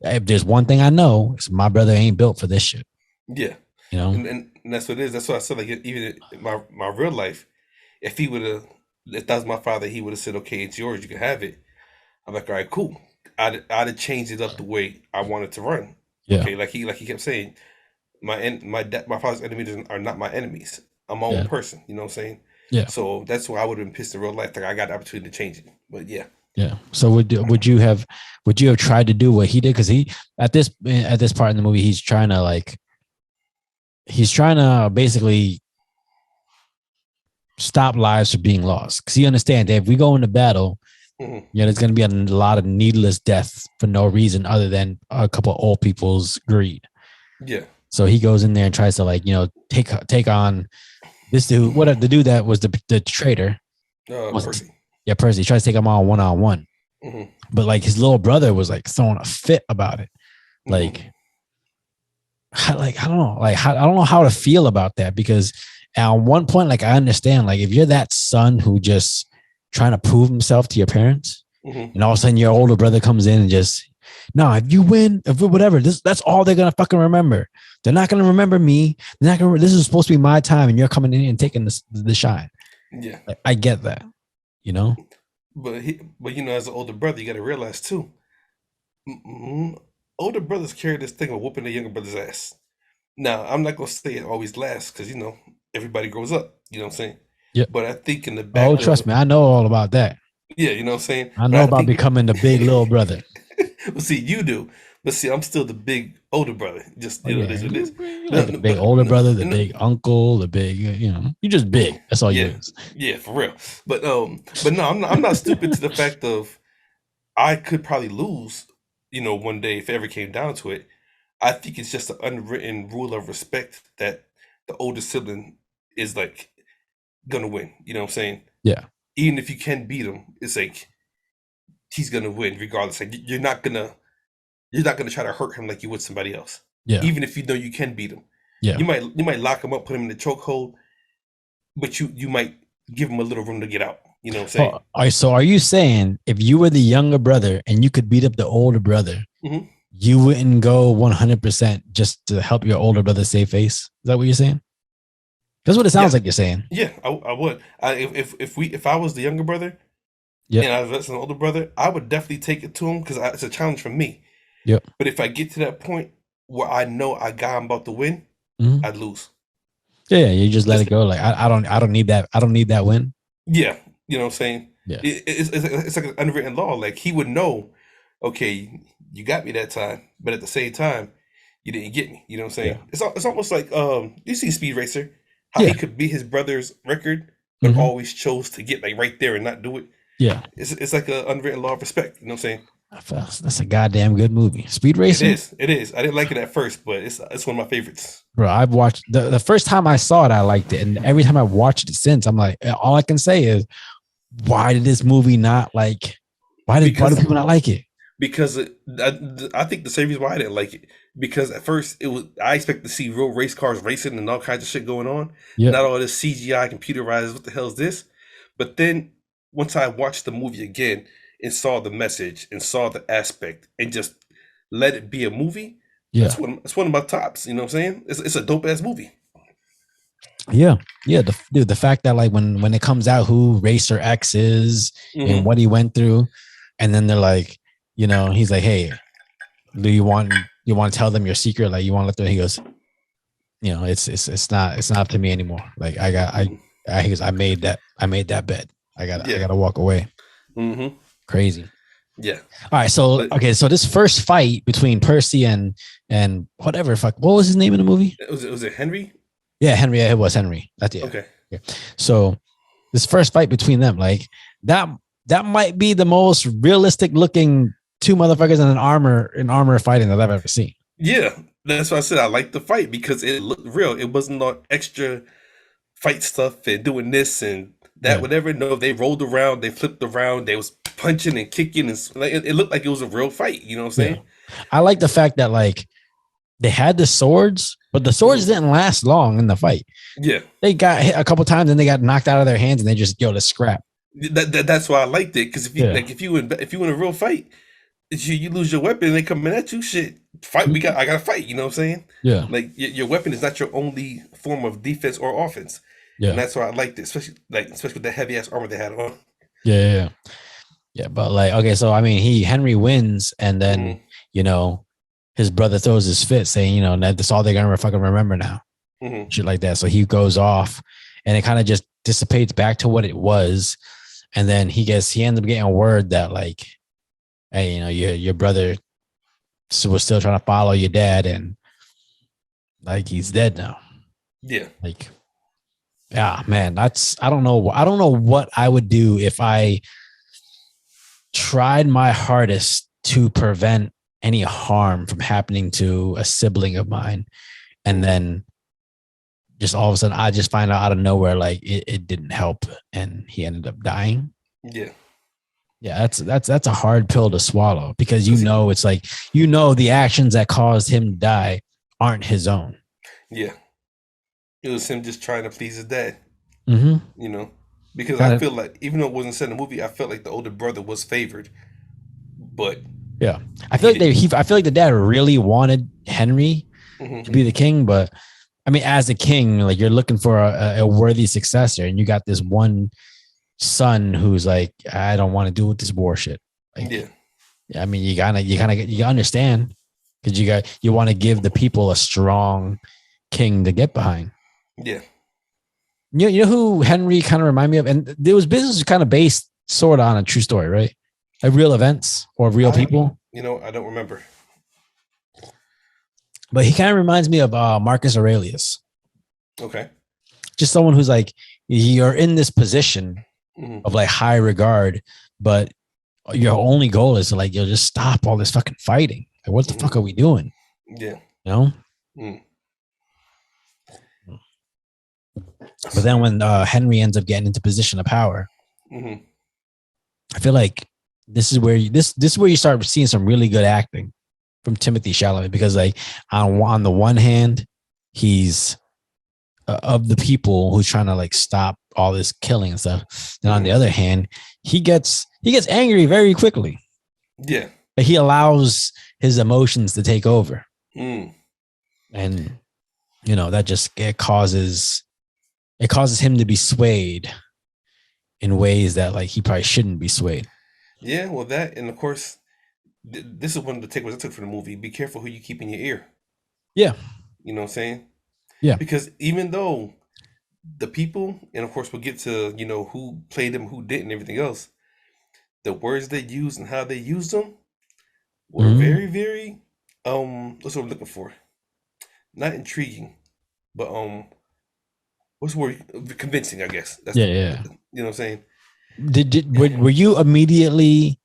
if there's one thing I know, it's my brother ain't built for this shit. Yeah, You know? and that's what it is. That's what I said. Like even in my real life, if he would have, if that was my father, he would have said, "Okay, it's yours. You can have it." I'm like, "All right, cool." I'd have changed it up the way I wanted to run. Yeah. Okay, like he kept saying, my father's enemies are not my enemies. I'm my own Yeah. person. You know what I'm saying? Yeah. So that's why I would have been pissed in real life. Like I got the opportunity to change it. But yeah, Yeah. So would you have tried to do what he did? Because he at this part in the movie, he's trying to basically stop lives from being lost. Because he understands that if we go into battle, hmm there's going to be a lot of needless deaths for no reason other than a couple of old people's greed. yeah, So he goes in there and tries to take on this dude. What the dude that was the traitor? Percy. Yeah, Percy. He tries to take him on one. hmm But like his little brother was like throwing a fit about it. hmm Like, I don't know. I don't know how to feel about that because at one point, like I understand, like if you're that son who just trying to prove himself to your parents, hmm and all of a sudden your older brother comes in and just, no, if you win, if whatever, that's all they're gonna fucking remember. They're not gonna remember me. They're not gonna. This is supposed to be my time, and you're coming in and taking the shine. Yeah, Like, I get that, you know. but as an older brother, you got to realize too. mm Older brothers carry this thing of whooping their younger brother's ass. Now, I'm not gonna say it always lasts because everybody grows up. You know what I'm saying? Yep. But I think in the Oh, back trust of me, I know all about that. yeah, you know what I'm saying. I But know I about think becoming the big little brother. well, see, you do, but see, I'm still the big older brother. Just Oh it yeah, is what it is. you No, like the no, big but older no, brother, the no, big uncle, the big you just big. That's all you yeah, is. yeah, for real. But no, I'm not stupid to the fact of I could probably lose. One day if it ever came down to it. I think it's just an unwritten rule of respect that the older sibling is like gonna win. You know what I'm saying? Yeah, Even if you can beat him, it's like he's gonna win regardless. Like you're not gonna try to hurt him like you would somebody else. yeah, Even if you know you can beat him. yeah. You might lock him up, put him in the chokehold, but you might give him a little room to get out. You know what I'm Oh, saying? all right, so are you saying if you were the younger brother and you could beat up the older brother, hmm you wouldn't go 100% just to help your older brother save face? Is that what you're saying? That's what it sounds Yeah, like you're saying. yeah, I would. If I was the younger brother Yep, and I was an older brother, I would definitely take it to him because it's a challenge for me. yep. But if I get to that point where I know I'm about to win, Mhm. I'd lose. Yeah, yeah, you just let Just it go. Like I don't need that. I don't need that win. yeah, you know what I'm saying. Yeah, It's like an unwritten law. Like he would know, okay, you got me that time, but at the same time, you didn't get me. You know what I'm yeah, saying? It's almost like you see Speed Racer, how he yeah. could beat his brother's record, but Hmm. always chose to get like right there and not do it. Yeah. It's like an unwritten law of respect. You know what I'm saying? That's a goddamn good movie. Speed It Racer, is. It is. I didn't like it at first, but it's one of my favorites. bro. I've watched the first time I saw it, I liked it, and every time I watched it since, I'm like, all I can say is, why did this movie not like? Why do Because people not like it? I think the same reason why I didn't like it, because at first I expected to see real race cars racing and all kinds of shit going on, Yeah, not all this CGI computerized. What the hell is this? But then once I watched the movie again and saw the message and saw the aspect and just let it be a movie, yeah, that's one of my tops. You know what I'm saying? It's a dope ass movie. yeah, yeah. The fact that like when it comes out who Racer X is and Hmm. what he went through, and then they're like, he's like, hey, do you want to tell them your secret? Like you want to let them? He goes, it's not up to me anymore. Like he goes, I made that bed. I Yeah. gotta walk away. Hmm. Crazy. Yeah. All right, so But okay, so this first fight between Percy and whatever fuck, what was his name in the movie? was it Henry? Yeah, Henry. Yeah, it was Henry. That's yeah. Okay. Yeah. So this first fight between them, like that that might be the most realistic looking two motherfuckers in armor fighting that I've ever seen. Yeah, that's why I said I liked the fight because it looked real. It wasn't all extra fight stuff and doing this and that, Yeah, whatever. No, they rolled around, they flipped around, they was punching and kicking, and like it looked like it was a real fight. You know what I'm yeah. saying? I like the fact that like they had the swords, but the swords Mhm. didn't last long in the fight. Yeah, They got hit a couple times and they got knocked out of their hands and they just let's scrap. that's why I liked it because Yeah. if you in a real fight, you lose your weapon and they coming at you, shit. Fight, I gotta fight. You know what I'm saying? Yeah. Like your weapon is not your only form of defense or offense, and Yeah. that's why I liked it, especially with the heavy ass armor they had on. Yeah. Yeah. But like, okay, so I mean Henry wins and then, Hmm. you know, his brother throws his fit saying, that's all they're gonna fucking remember now. Hmm. Shit like that. So he goes off and it kind of just dissipates back to what it was. And then he ends up getting word that like, hey, your brother was still trying to follow your dad and like he's dead now. Yeah. Like, yeah, man, I don't know. I don't know what I would do if I tried my hardest to prevent any harm from happening to a sibling of mine. And then just all of a sudden I just find out of nowhere, like it didn't help and he ended up dying. Yeah. Yeah, that's a hard pill to swallow because Cause it's like, the actions that caused him to die aren't his own. yeah, it was him just trying to please his dad. Mm-hmm. You know, because I Kind of, feel like even though it wasn't said in the movie, I felt like the older brother was favored, but yeah. I feel he like did. I feel like the dad really wanted Henry to Hmm. be the king, but I mean, as a king, like you're looking for a worthy successor, and you got this one son who's like, I don't want to do with this war shit. Like, Yeah. I mean, you understand because you want to give the people a strong king to get behind. Yeah. You know who Henry kind of remind me of, and there was business kind of based sort of on a true story, right? Like real events or real I people. I don't remember. But he kind of reminds me of Marcus Aurelius, Okay. just someone who's like, you're in this position Hmm. of like high regard, but your only goal is to like, you'll just stop all this fucking fighting. Like, what the Hmm. fuck are we doing? Yeah. You know? Mm. But then when Henry ends up getting into position of power, Hmm. I feel like this is where this is where you start seeing some really good acting from Timothy Chalamet because like on the one hand, he's of the people who's trying to like stop all this killing and stuff. Then on the Hmm. other hand, he gets angry very quickly. Yeah. But he allows his emotions to take over. Mm. And that just it causes him to be swayed in ways that like he probably shouldn't be swayed. Yeah. Well, that and of course, this is one of the takeaways I took from the movie. Be careful who you keep in your ear. Yeah. You know what I'm saying? Yeah. Because even though the people, and of course we'll get to who played them, who didn't, everything else. The words they used and how they used them were Mm-hmm. very, very what's what I'm looking for? Not intriguing, but what's the word? Convincing, I guess. That's Yeah. the Yeah. you know what I'm saying? Were you immediately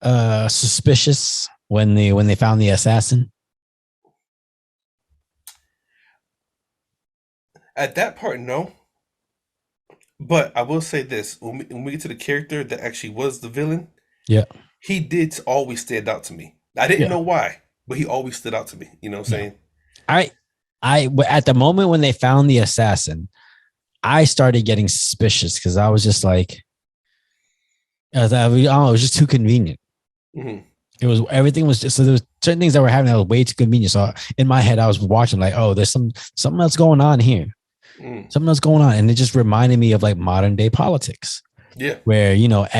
suspicious when they found the assassin? At that part, no. But I will say this: when we get to the character that actually was the villain, Yeah. he did always stand out to me. I didn't Yeah. know why, but he always stood out to me. You know what I'm saying? I at the moment when they found the assassin, I started getting suspicious because I was just like, I don't know, it was just too convenient. Mm-hmm. It was everything was just so there was certain things that were happening that was way too convenient. So in my head, I was watching like, oh, there's something else going on here. Something else going on. And it just reminded me of like modern day politics. Yeah. Where,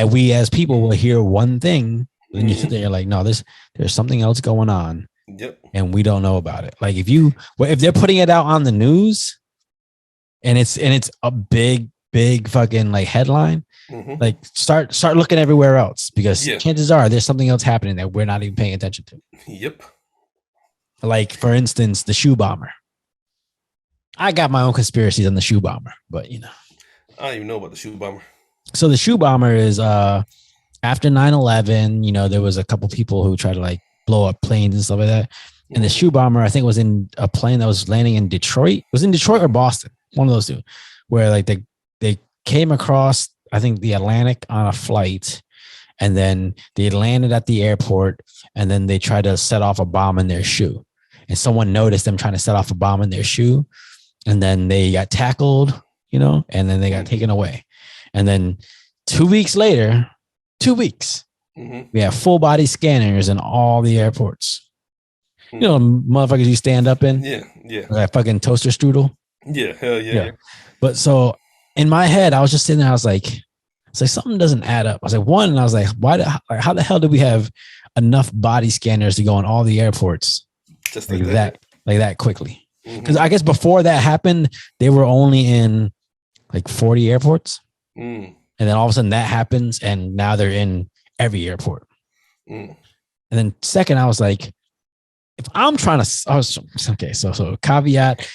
we as people will hear one thing, and you sit there, you're like, no, there's something else going on. Yep. And we don't know about it. Like if they're putting it out on the news and it's a big fucking like headline, like start looking everywhere else because chances are there's something else happening that we're not even paying attention to. Yep. Like for instance, the shoe bomber. I got my own conspiracies on the shoe bomber, but I don't even know about the shoe bomber. So the shoe bomber is after 9/11, there was a couple people who tried to like blow up planes and stuff like that. And the shoe bomber, I think, was in a plane that was landing in Detroit. It was in Detroit or Boston, one of those two, where like they came across, I think, the Atlantic on a flight, and then they landed at the airport, and then they tried to set off a bomb in their shoe. And someone noticed them trying to set off a bomb in their shoe, and then they got tackled, and then they got taken away. And then 2 weeks later, 2 weeks, we have full body scanners in all the airports. Motherfuckers you stand up in. Yeah. That fucking toaster strudel. Yeah, hell yeah. But so in my head, I was just sitting there. I was like, something doesn't add up. I was like, one, and I was like, how the hell did we have enough body scanners to go on all the airports just like that quickly? Because I guess before that happened, they were only in like 40 airports. And then all of a sudden that happens, and now they're in every airport. And then second, I was like, if I'm trying to, so caveat,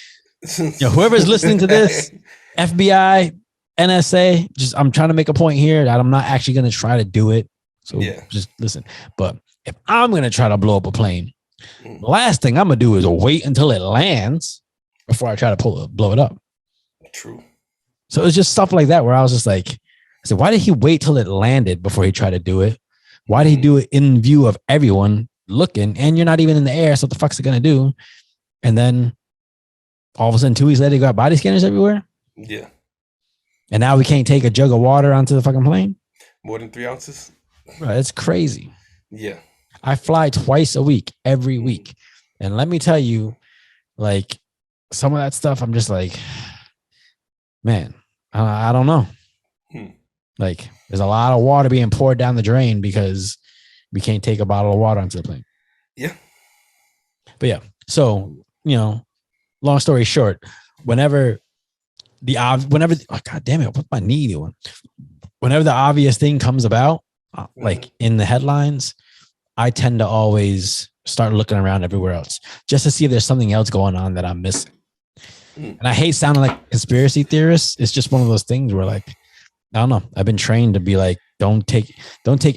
whoever's listening to this, FBI, NSA, I'm trying to make a point here that I'm not actually going to try to do it. So just listen. But if I'm going to try to blow up a plane, the last thing I'm going to do is wait until it lands before I try to blow it up. True. So it's just stuff like that where I was just like, I said, why did he wait till it landed before he tried to do it? Why did he do it in view of everyone looking, and you're not even in the air? So what the fuck's it going to do? And then all of a sudden, 2 weeks later, you got body scanners everywhere. Yeah. And now we can't take a jug of water onto the fucking plane. More than 3 ounces. Right, it's crazy. Yeah. I fly twice a week, every week. And let me tell you, like some of that stuff, I'm just like, man, I don't know. Like there's a lot of water being poured down the drain because we can't take a bottle of water onto the plane. Yeah. But yeah, so, long story short, whenever oh, God damn it, what's my knee doing? Whenever the obvious thing comes about, like in the headlines, I tend to always start looking around everywhere else just to see if there's something else going on that I'm missing. And I hate sounding like a conspiracy theorist. It's just one of those things where like, I don't know. I've been trained to be like, don't take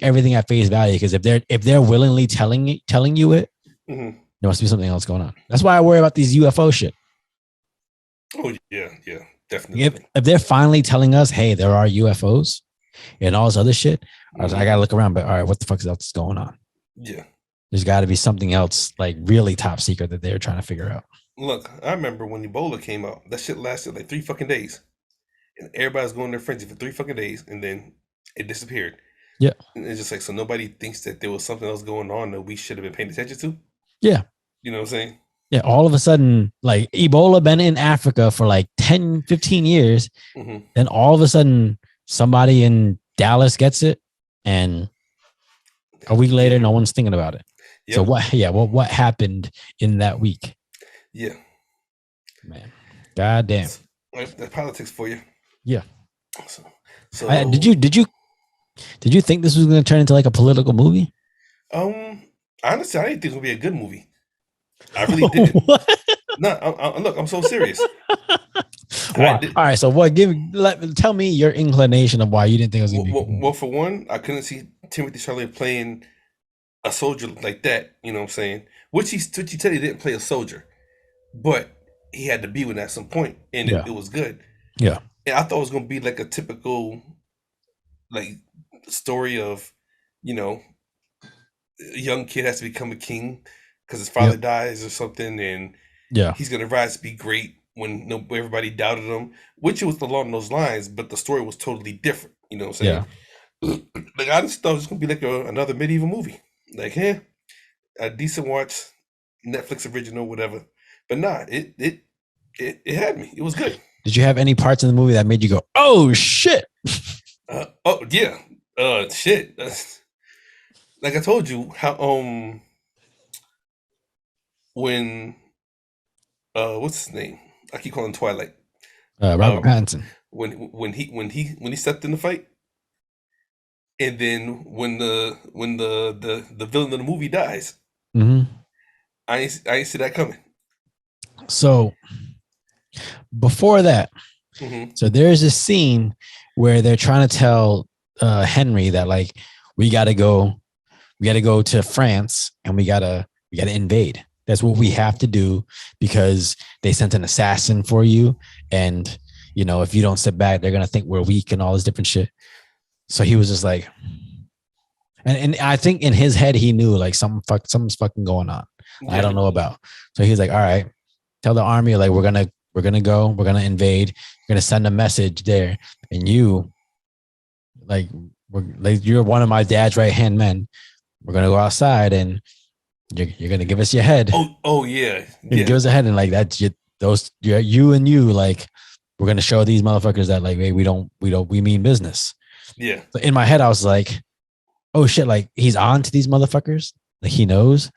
everything at face value, because if they're willingly telling you it, there must be something else going on. That's why I worry about these UFO shit. Oh yeah, definitely. If they're finally telling us, hey, there are UFOs and all this other shit, I gotta look around. But all right, what the fuck else is going on? Yeah, there's got to be something else like really top secret that they're trying to figure out. Look, I remember when Ebola came out. That shit lasted like 3 fucking days. And everybody's going their frenzy for 3 fucking days, and then it disappeared. Yeah. And it's just like, so nobody thinks that there was something else going on that we should have been paying attention to? Yeah. You know what I'm saying? Yeah. All of a sudden, like Ebola been in Africa for like 10, 15 years. Then all of a sudden, somebody in Dallas gets it, and a week later, no one's thinking about it. Yep. So what happened in that week? Yeah. Man. God damn. That's politics for you. Yeah. So did you think this was going to turn into like a political movie? Honestly, I didn't think it would be a good movie. I really didn't. No, look, I'm so serious. All right, so tell me your inclination of why you didn't think it was going to be. Well, for one, I couldn't see Timothy Chalamet playing a soldier like that, you know what I'm saying? Which he said he didn't play a soldier, but he had to be one at some point, and Yeah. it was good. Yeah. And I thought it was gonna be like a typical like story of, you know, a young kid has to become a king because his father Yep. dies or something, and Yeah. he's gonna rise to be great when everybody doubted him, which it was along those lines, but the story was totally different. You know what I'm saying? Yeah. Like I just thought it was gonna be like another medieval movie, like a decent watch, Netflix original, whatever. But nah, it had me. It was good. Did you have any parts in the movie that made you go, "Oh shit"? Oh yeah, shit. Like I told you, how when what's his name? I keep calling him Twilight. Robert Um, Pattinson. when he stepped in the fight, and then when the villain of the movie dies, Hmm. I ain't see that coming. So before that, Hmm. so there's a scene where they're trying to tell Henry that like we got to go, to France and we gotta invade. That's what we have to do because they sent an assassin for you, and if you don't sit back, they're gonna think we're weak and all this different shit. So he was just like, and I think in his head he knew like something's fucking going on. I Yeah, don't know about. So he's like, all right, tell the army like we're gonna go, we're gonna invade, we're gonna send a message there, and you like you're one of my dad's right hand men. We're gonna go outside and you're gonna give us your head. oh yeah, You're gonna give yeah, us a head and like that's you and you like we're gonna show these motherfuckers that like hey, we mean business. yeah, So in my head I was like, oh shit, like he's on to these motherfuckers, like he knows.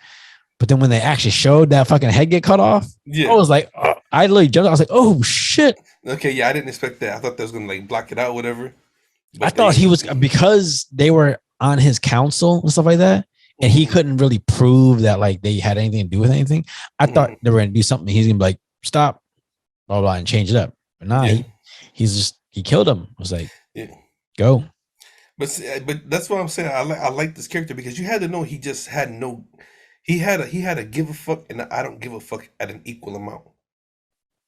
But then when they actually showed that fucking head get cut off, I yeah. was like, oh, I literally jumped. I was like, oh shit. Okay, yeah, I didn't expect that. I thought that was gonna like block it out, whatever. I But thought they, he was because they were on his council and stuff like that, and he mhm, couldn't really prove that like they had anything to do with anything. I thought mhm, they were gonna do something. He's gonna be like, stop, blah blah, and change it up. But nah, yeah, he killed him. I was like, yeah. go. But that's what I'm saying. I like this character because you had to know he just had no. He had a give a fuck and a I don't give a fuck at an equal amount.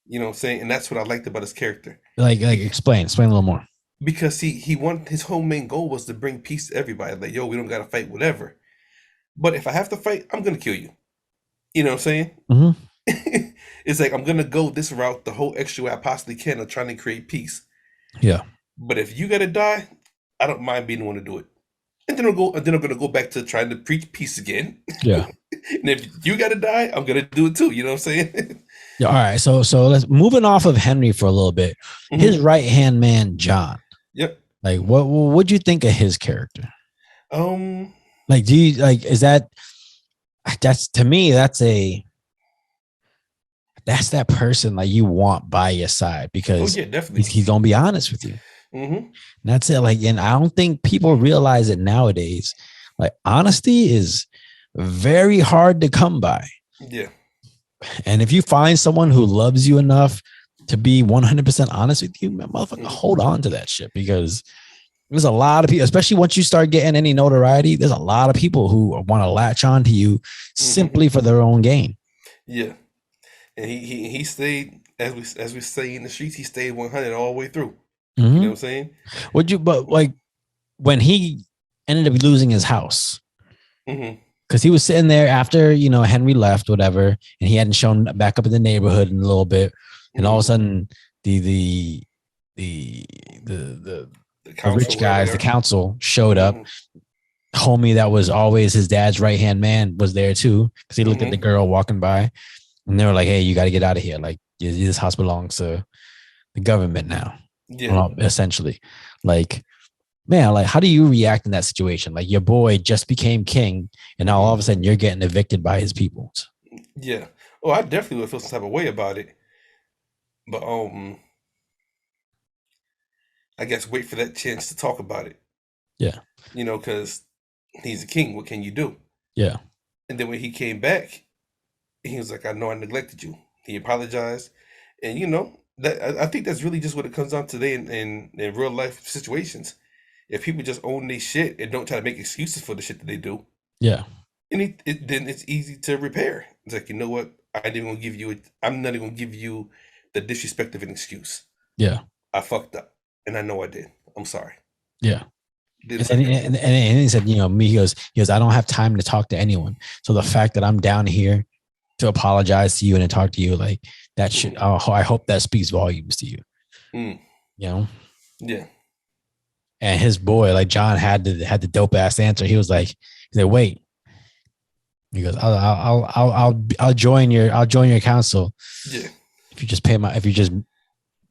You know what I'm saying? And that's what I liked about his character. Like Be- explain a little more. Because he wanted his whole main goal was to bring peace to everybody. Like, yo, we don't gotta fight, whatever. But if I have to fight, I'm gonna kill you. You know what I'm saying? Mm-hmm. It's like I'm gonna go this route the whole extra way I possibly can of trying to create peace. Yeah, But if you gotta die, I don't mind being the one to do it. And then I'm gonna go back to trying to preach peace again. yeah, And if you gotta die, I'm gonna do it too. You know what I'm saying? yeah. All right, so let's moving off of Henry for a little bit. His Hmm. right hand man, John. Yep. Like, what'd you think of his character? Um. Like, do you like? Is that's to me? That's that person like you want by your side Oh because yeah, definitely. he's gonna be honest with you. Hmm. And that's it. Like, and I don't think people realize it nowadays. Like, honesty is very hard to come by. Yeah. And if you find someone who loves you enough to be 100% honest with you, man, motherfucker, Hmm. hold on to that shit because there's a lot of people, especially once you start getting any notoriety, there's a lot of people who want to latch on to you Hmm. simply for their own gain. Yeah. And he stayed as we say in the streets. He stayed 100 all the way through. You know Mm-hmm. what I'm saying? But like when he ended up losing his house, Hmm. because he was sitting there after Henry left, whatever, and he hadn't shown back up in the neighborhood in a little bit, and all of Hmm. a sudden the the the the The the council, rich wherever they guys, the are. council showed up. Hmm. Homie that was always his dad's right hand man was there too because he looked at the Hmm. girl walking by, and they were like, "Hey, you got to get out of here! Like this house belongs to the government now." Yeah. Well, essentially, like man, like how do you react in that situation? Like your boy just became king, and now all Hmm. of a sudden you're getting evicted by his people. Yeah. Oh, I definitely would feel some type of way about it. But I guess wait for that chance to talk about it. Yeah, Because he's a king. What can you do? yeah, And then when he came back, he was like, "I know I neglected you." He apologized, and that I think that's really just what it comes down to today in real life situations. If people just own their shit and don't try to make excuses for the shit that they do, yeah. And then it's easy to repair. It's like, you know what? I'm not even gonna give you the disrespect of an excuse. Yeah. I fucked up, and I know I did. I'm sorry. Yeah. Did And he said, he goes, I don't have time to talk to anyone. So the fact that I'm down here to apologize to you and to talk to you, like that should, I hope that speaks volumes to you. Mm. You know? Yeah. And his boy, like John, had the dope ass answer. He said, wait. He goes, I'll join your council. Yeah. If you just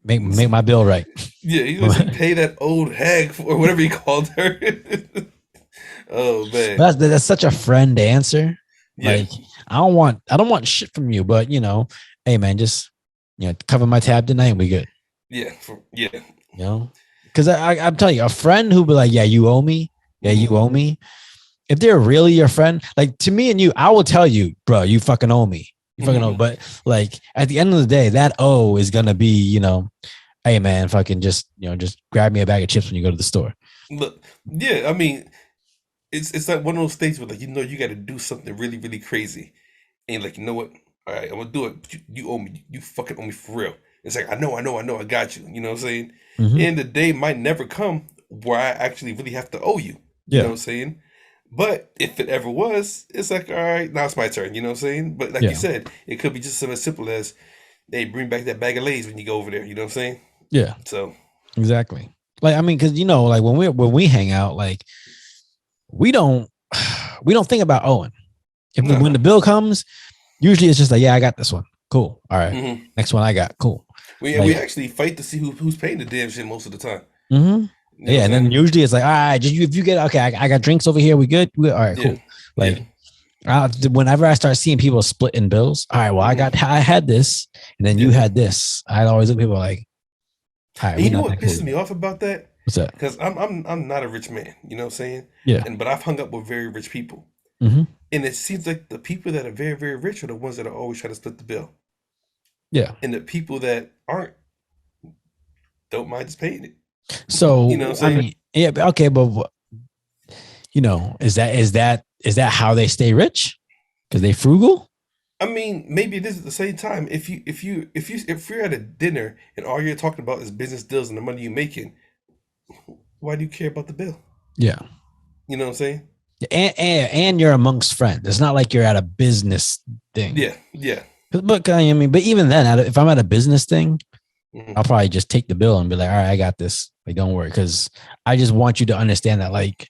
make my bill right. Yeah, he was pay that old hag or whatever he called her. Oh man, that's such a friend answer. Yeah. Like I don't want shit from you, but hey man, just cover my tab tonight and we good. Yeah, because I'm telling you, a friend who be like, yeah, you owe me, you owe me. If they're really your friend, like to me and you, I will tell you, bro, you fucking owe me. You fucking owe. But like at the end of the day, that owe is gonna be, hey man, fucking just grab me a bag of chips when you go to the store. Look, yeah, I mean, it's like one of those things where like you got to do something really really crazy, and like you know what, all right, I'm gonna do it. You owe me. You fucking owe me for real. It's like I know, I got you. You know what I'm saying? And the day might never come where I actually really have to owe you. You know what I'm saying? But if it ever was, it's like, all right, now it's my turn. You know what I'm saying? But like you said, it could be just something as simple as, hey, bring back that bag of Lay's when you go over there. You know what I'm saying? Yeah. So exactly. Like I mean, because like when we hang out, like we don't think about owing. When the bill comes, usually it's just like, yeah, I got this one. Cool. All right. Next one I got. Cool. We actually fight to see who's paying the damn shit most of the time. Yeah, and then usually it's like, all right, if you get okay, I got drinks over here. We good? All right, cool. Like, whenever I start seeing people splitting bills, all right, well, I had this, and then you had this. I'd always look at people like, all right. You know what pisses me off about that? What's that? Because I'm not a rich man. You know what I'm saying? Yeah. But I've hung up with very rich people, and it seems like the people that are very very rich are the ones that are always trying to split the bill. Yeah. And the people that aren't don't mind just paying it. So you know what I'm saying? I mean, yeah, okay, but is that how they stay rich? Because they frugal? I mean, maybe it is at the same time. If you're at a dinner and all you're talking about is business deals and the money you're making, why do you care about the bill? Yeah. You know what I'm saying? And you're amongst friends. It's not like you're at a business thing. Yeah. But I mean, but even then, if I'm at a business thing, I'll probably just take the bill and be like, all right, I got this. Like, don't worry. Because I just want you to understand that, like,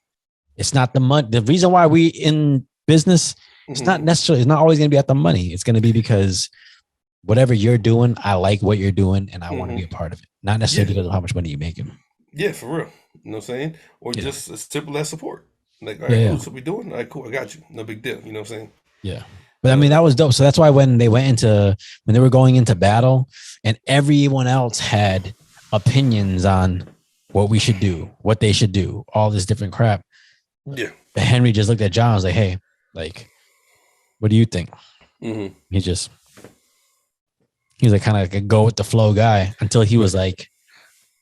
it's not the money. The reason why we in business, it's not always going to be at the money. It's going to be because whatever you're doing, I like what you're doing and I want to be a part of it. Not necessarily because of how much money you're making. Yeah, for real. You know what I'm saying? Or just as simple as support. Like, all right, cool, so we doing? All right, cool, I got you. No big deal. You know what I'm saying? Yeah. But I mean, that was dope. So that's why when they were going into battle and everyone else had opinions on what we should do, what they should do, all this different crap. Yeah. Henry just looked at John and was like, hey, like, what do you think? He's like kind of like a go with the flow guy until he was like,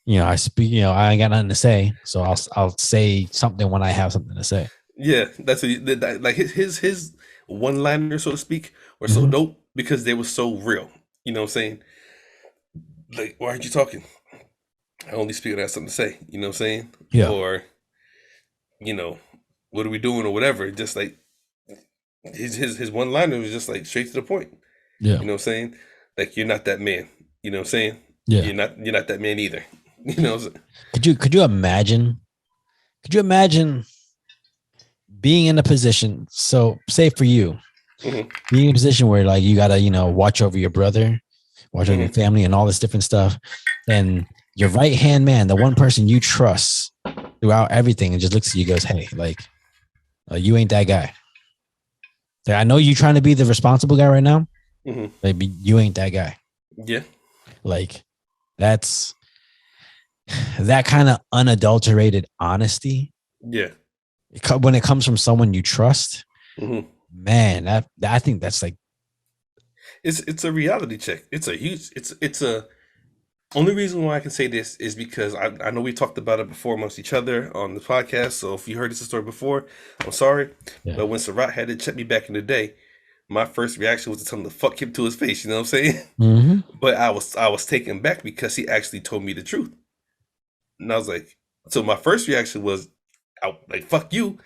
I speak, I ain't got nothing to say. So I'll say something when I have something to say. Yeah. That's what like his one-liner, so to speak, were so dope because they were so real. You know what I'm saying? Like, why aren't you talking? I only speak when I have something to say. You know what I'm saying? Yeah. Or, what are we doing or whatever? Just like his one-liner was just like straight to the point. Yeah. You know what I'm saying? Like, you're not that man. You know what I'm saying? Yeah. You're not that man either. You know what I'm saying? Could you imagine being in a position, so say for you, being in a position where like you gotta, watch over your brother, watch over your family and all this different stuff. And your right hand man, the one person you trust throughout everything, and just looks at you and goes, hey, like, you ain't that guy. Like, I know you trying to be the responsible guy right now. Maybe you ain't that guy. Yeah. Like that's that kind of unadulterated honesty. Yeah. When it comes from someone you trust, man, that I think that's like it's a reality check. It's a huge it's a Only reason why I can say this is because I know we talked about it before amongst each other on the podcast. So if you heard this story before, I'm sorry. Yeah. But when Sarath had to check me back in the day, my first reaction was to tell him to fuck him to his face. You know what I'm saying? Mm-hmm. But I was taken back because he actually told me the truth, and I was like, so my first reaction was, like fuck you.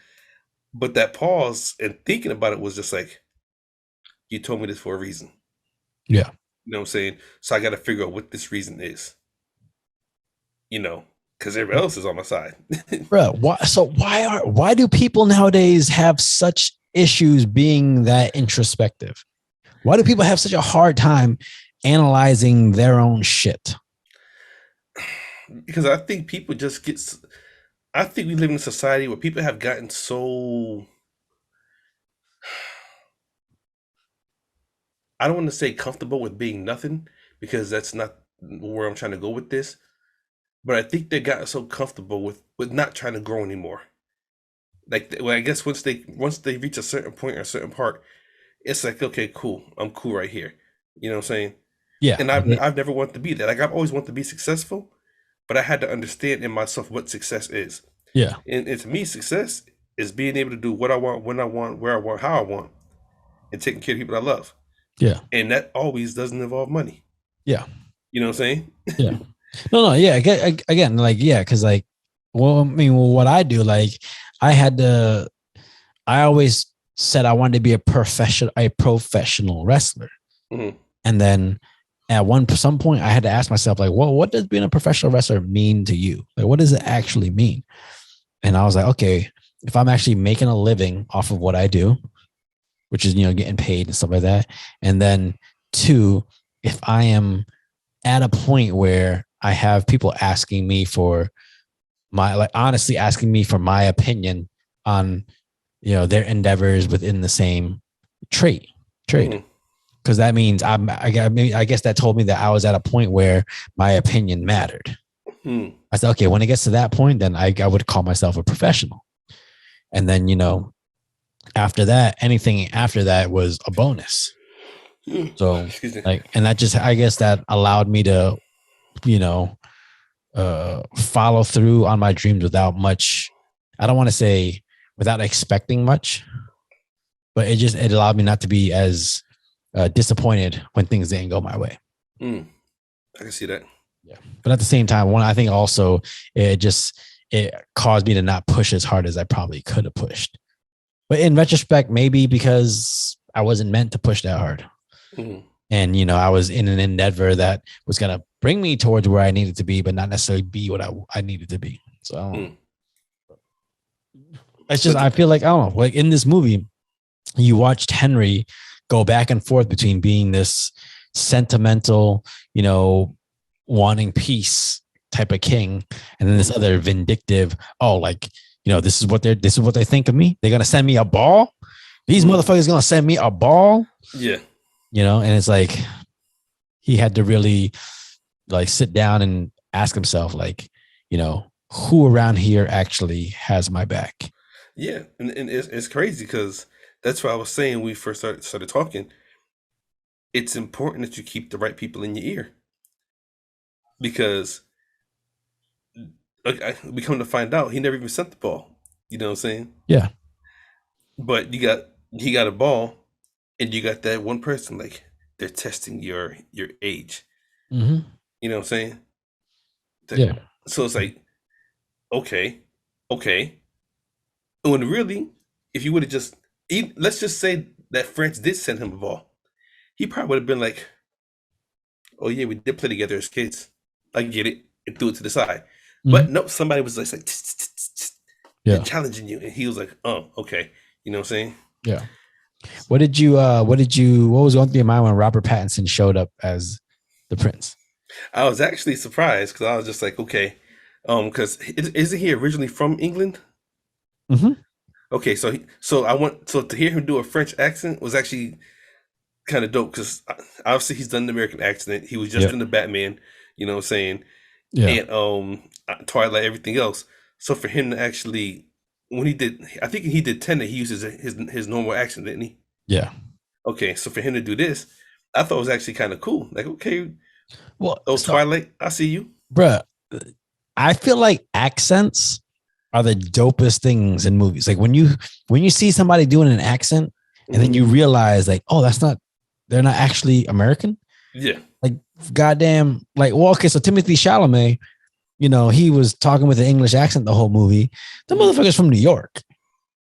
But that pause and thinking about it was just like, you told me this for a reason. Yeah. You know what I'm saying? So I got to figure out what this reason is. You know, because everybody else is on my side. Bro, why do people nowadays have such issues being that introspective? Why do people have such a hard time analyzing their own shit? Because I think people just get. I think we live in a society where people have gotten so. I don't want to say comfortable with being nothing because that's not where I'm trying to go with this. But I think they got so comfortable with not trying to grow anymore. Like, well, I guess once they reach a certain point or a certain part, it's like, okay, cool, I'm cool right here. You know what I'm saying? Yeah. And I've never wanted to be that. Like, I've always wanted to be successful, but I had to understand in myself what success is. Yeah. And to me, success is being able to do what I want, when I want, where I want, how I want, and taking care of people I love. Yeah. And that always doesn't involve money. Yeah. You know what I'm saying? Yeah. No, yeah. Again, like, yeah, because like, well, I mean, what I do, like, I always said I wanted to be a professional wrestler. Mm-hmm. And then at some point I had to ask myself, like, well, what does being a professional wrestler mean to you? Like, what does it actually mean? And I was like, okay, if I'm actually making a living off of what I do, which is, getting paid and stuff like that. And then 2, if I am at a point where I have people asking me for honestly asking me for my opinion on, their endeavors within the same trade. Mm-hmm. Because that means I guess that told me that I was at a point where my opinion mattered. Mm-hmm. I said, okay, when it gets to that point, then I would call myself a professional. And then, after that, anything after that was a bonus. So like, and that just, I guess that allowed me to, follow through on my dreams without much. I don't want to say without expecting much, but it allowed me not to be as disappointed when things didn't go my way. I can see that. Yeah, but at the same time, I think also it caused me to not push as hard as I probably could have pushed. But in retrospect, maybe because I wasn't meant to push that hard. Mm-hmm. And, I was in an endeavor that was going to bring me towards where I needed to be, but not necessarily be what I needed to be. So it's just, I feel like, I don't know, like in this movie, you watched Henry go back and forth between being this sentimental, wanting peace type of king, and then this other vindictive, this is what they think of me. They're going to send me a ball. These motherfuckers going to send me a ball. Yeah. And it's like, he had to really like sit down and ask himself, like, who around here actually has my back? Yeah. And it's crazy because that's what I was saying when we first started talking. It's important that you keep the right people in your ear, because we come to find out he never even sent the ball. You know what I'm saying? Yeah. But he got a ball, and you got that one person, like, they're testing your age. Mm-hmm. You know what I'm saying? Yeah. So it's like, okay. When really, if you would have just, let's just say that France did send him a ball, he probably would have been like, oh yeah, we did play together as kids. I get it, and threw it to the side. Mm-hmm. But no, somebody was like, challenging you, and he was like, oh, okay. You know what I'm saying? Yeah. What was going through your mind when Robert Pattinson showed up as the prince? I was actually surprised because I was just like, okay, because isn't he originally from England? Mm-hmm. Okay, so to hear him do a French accent was actually kind of dope, because obviously he's done the American accent. He was just in the Batman, you know what I'm saying? Yeah. And Twilight, everything else. So for him to actually, when he did, I think he did Tenet, he uses his normal accent, didn't he? Yeah. Okay, so for him to do this, I thought it was actually kind of cool. Like, okay, Well, Oh, so, Twilight, I see you. bruh, I feel like accents are the dopest things in movies. Like when you see somebody doing an accent and then you realize like, oh, they're not actually American. Yeah. Like goddamn, like well, okay, so Timothy Chalamet, he was talking with an English accent the whole movie. The motherfucker's from New York.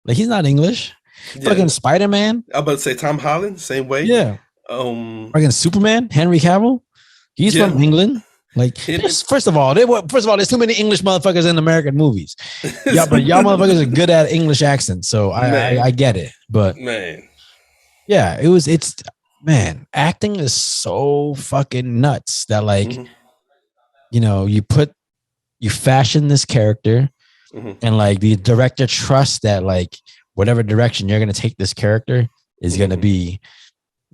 Like he's not English. Yeah. Fucking Spider-Man. I'm about to say Tom Holland, same way. Yeah. Fucking Superman, Henry Cavill. He's from England. Like, first of all, there's too many English motherfuckers in American movies. Yeah, but y'all motherfuckers are good at English accents, so I get it. But man, yeah, man, acting is so fucking nuts that like, you fashion this character, and like the director trusts that like whatever direction you're gonna take this character is gonna be,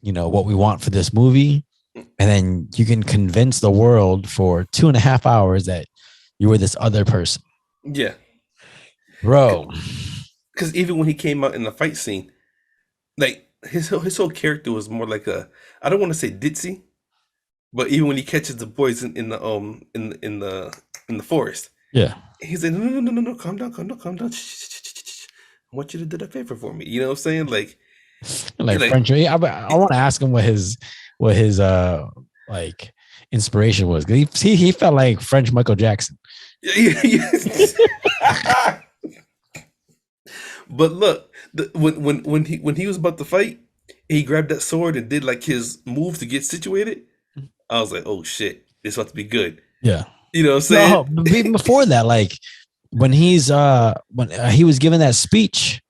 what we want for this movie. And then you can convince the world for 2.5 hours that you were this other person. Yeah. Bro. Because even when he came out in the fight scene, like his whole character was more like I don't want to say ditzy, but even when he catches the boys in the forest, yeah, he's like, no, calm down. I want you to do that favor for me. You know what I'm saying? Like French. I want to ask him what his like inspiration was. He felt like French Michael Jackson. But look, when he was about to fight, he grabbed that sword and did like his move to get situated. I was like, oh shit, this about to be good. Yeah, you know what I'm saying? No, even before that, like when he was giving that speech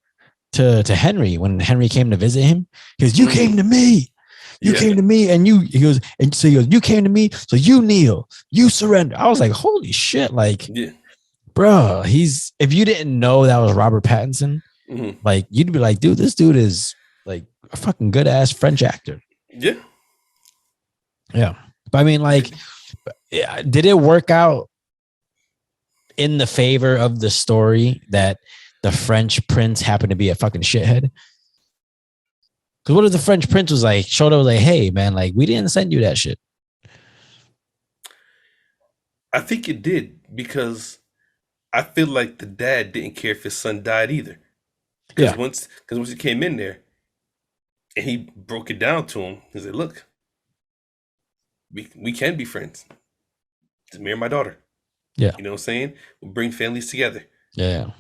to Henry when Henry came to visit him, because you came to me. You came to me and he goes, you came to me, so you kneel, you surrender. I was like, holy shit, like, bro, if you didn't know that was Robert Pattinson, like, you'd be like, dude, this dude is like a fucking good ass French actor. Yeah. Yeah. But I mean, like, did it work out in the favor of the story that the French prince happened to be a fucking shithead? Because what if the French prince was like, showed up like, hey, man, like, we didn't send you that shit? I think it did, because I feel like the dad didn't care if his son died either. Because once he came in there and he broke it down to him, he said, look, we can be friends. It's me and my daughter. Yeah. You know what I'm saying? We'll bring families together. Yeah.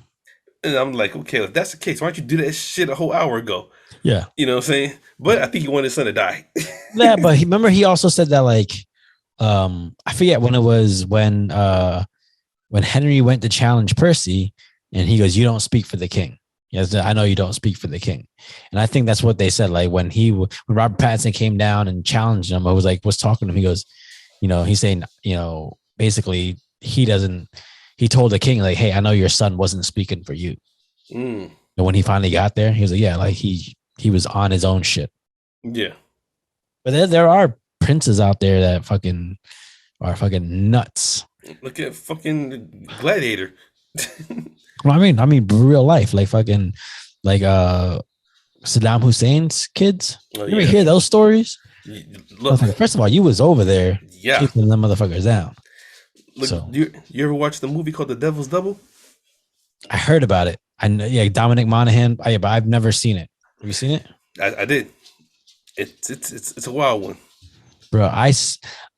And I'm like, okay, if that's the case, why don't you do that shit a whole hour ago? Yeah. You know what I'm saying? But I think he wanted his son to die. Yeah, but remember he also said that, like, I forget when it was when Henry went to challenge Percy and he goes, you don't speak for the king. Yes, I know you don't speak for the king. And I think that's what they said. Like when Robert Pattinson came down and challenged him, I was talking to him. He goes, he's saying, basically he told the king, like, hey, I know your son wasn't speaking for you. And when he finally got there, he was like, yeah, like he was on his own shit. Yeah. But there are princes out there that fucking are fucking nuts. Look at fucking Gladiator. Well, I mean, real life, like fucking, like Saddam Hussein's kids. You ever hear those stories? Look, first of all, you was over there, keeping them motherfuckers down. Look, so, you ever watch the movie called The Devil's Double? I heard about it. I know, Dominic Monaghan. But I've never seen it. Have you seen it? I did. It's a wild one, bro.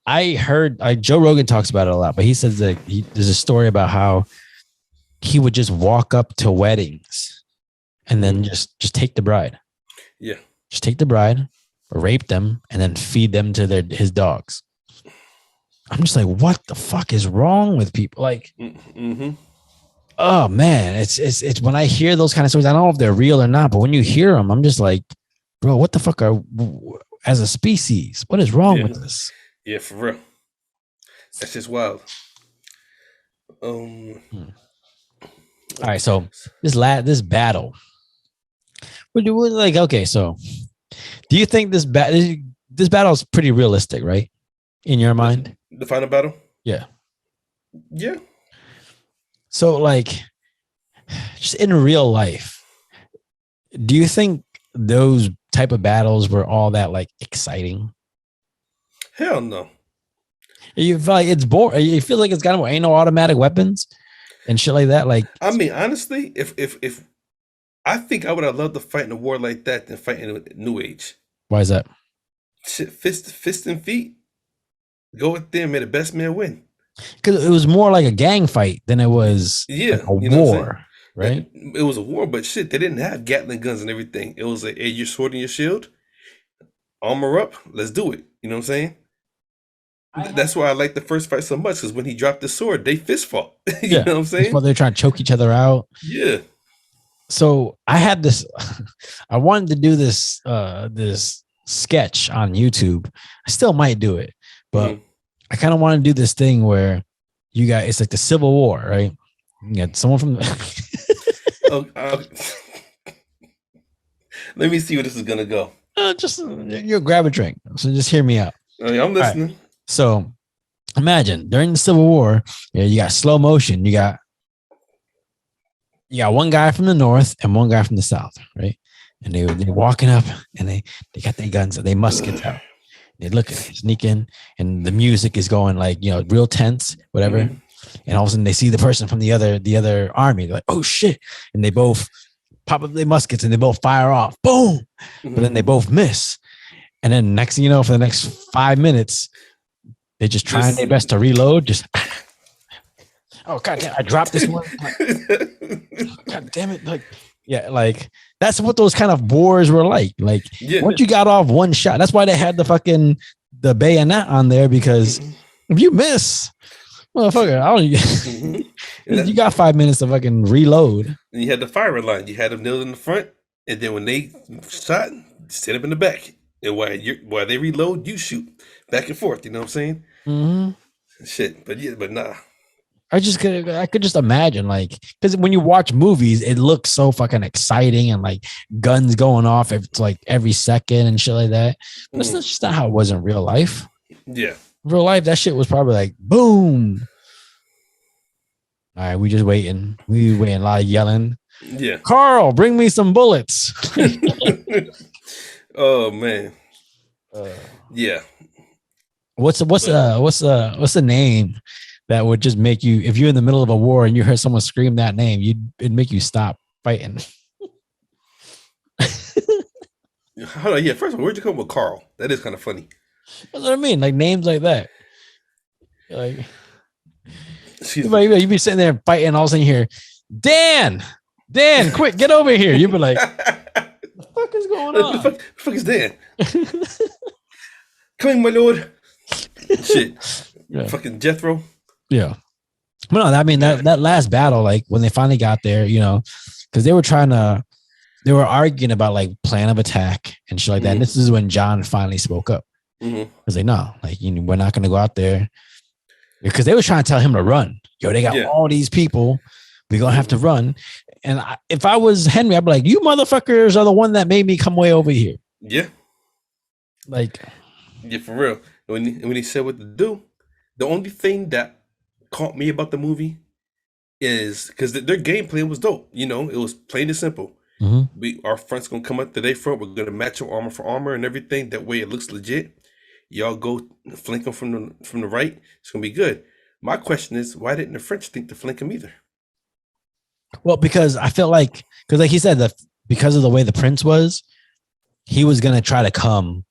I heard Joe Rogan talks about it a lot, but he says that there's a story about how he would just walk up to weddings and then just take the bride. Yeah. Just take the bride, rape them, and then feed them to his dogs. I'm just like, what the fuck is wrong with people? Like, oh man, it's when I hear those kind of stories, I don't know if they're real or not, but when you hear them, I'm just like, bro, what the fuck as a species, what is wrong with this? Yeah, for real. That's just wild. All right, so this battle. Like, okay, so do you think this battle is pretty realistic, right? In your mind? The final battle? Yeah. Yeah. So, like, just in real life, do you think those type of battles were all that, like, exciting? Hell no. You feel like it's boring. You feel like it's got ain't no automatic weapons and shit like that. Like, I mean, honestly, if I think I would have loved to fight in a war like that than fight in a New Age. why is that? Shit, fist and feet. Go with them, may the best man win. Because it was more like a gang fight than it was like a You know what I'm saying? war, right? It was a war, but shit, they didn't have Gatling guns and everything. It was hey, your sword and your shield, armor up, let's do it. You know what I'm saying? That's why I like the first fight so much, because when he dropped the sword, they fist fought. You know what I'm saying? They're trying to choke each other out. Yeah. So I had this. I wanted to do this this sketch on YouTube. I still might do it, but I kind of want to do this thing where you got it's like the Civil War, right? You got someone from. Let me see where this is gonna go. Just you grab a drink. So just hear me out. I'm listening. Right. So imagine during the Civil War, you got slow motion. You got one guy from the north and one guy from the south, right? And they're walking up and they got their guns, they muskets out. They look at sneaking, and the music is going like real tense, whatever. And all of a sudden they see the person from the other army. They're like, oh shit! And they both pop up their muskets and they both fire off. Boom! But then they both miss. And then next thing you know, for the next 5 minutes, they're just trying their best to reload. Just oh god damn! I dropped this one. God damn it! Like that's what those kind of wars were like. Like once you got off one shot, that's why they had the bayonet on there, because if you miss, motherfucker, you got 5 minutes to fucking reload. And you had the firing line. You had them nailed in the front, and then when they shot, set up in the back. And while they reload, you shoot back and forth. You know what I'm saying? Shit, but nah. I could just imagine, like, because when you watch movies, it looks so fucking exciting and like guns going off like every second and shit like that. But that's just not how it was in real life. Yeah, real life, that shit was probably like boom. All right, we just waiting. We waiting, a lot of yelling. Yeah, Carl, bring me some bullets. Oh man. Yeah. What's the name that would just make you, if you're in the middle of a war and you heard someone scream that name, it'd make you stop fighting? Hold on, yeah. First of all, where'd you come with Carl? That is kind of funny. That's what I mean. Like names like that. Like you be sitting there fighting, and all of a sudden you hear, Dan, quick, get over here. You'd be like, what the fuck is going on? The fuck is Dan? Coming, my lord. Shit. Yeah. Fucking Jethro. Yeah. But no, I mean that last battle, like when they finally got there, because they were arguing about like plan of attack and shit like that. And this is when John finally spoke up. Because they know, like, we're not going to go out there, because they were trying to tell him to run. They got all these people. We're going to have to run. And if I was Henry, I'd be like, you motherfuckers are the one that made me come way over here. Yeah. Like, yeah, for real. When he said what to do, the only thing that caught me about the movie is because their game plan was dope. It was plain and simple. Our front's gonna come up to their front. We're gonna match up armor for armor and everything. That way, it looks legit. Y'all go flank them from the right. It's gonna be good. My question is, why didn't the French think to flank him either? Well, because I felt like he said that because of the way the prince was, he was gonna try to come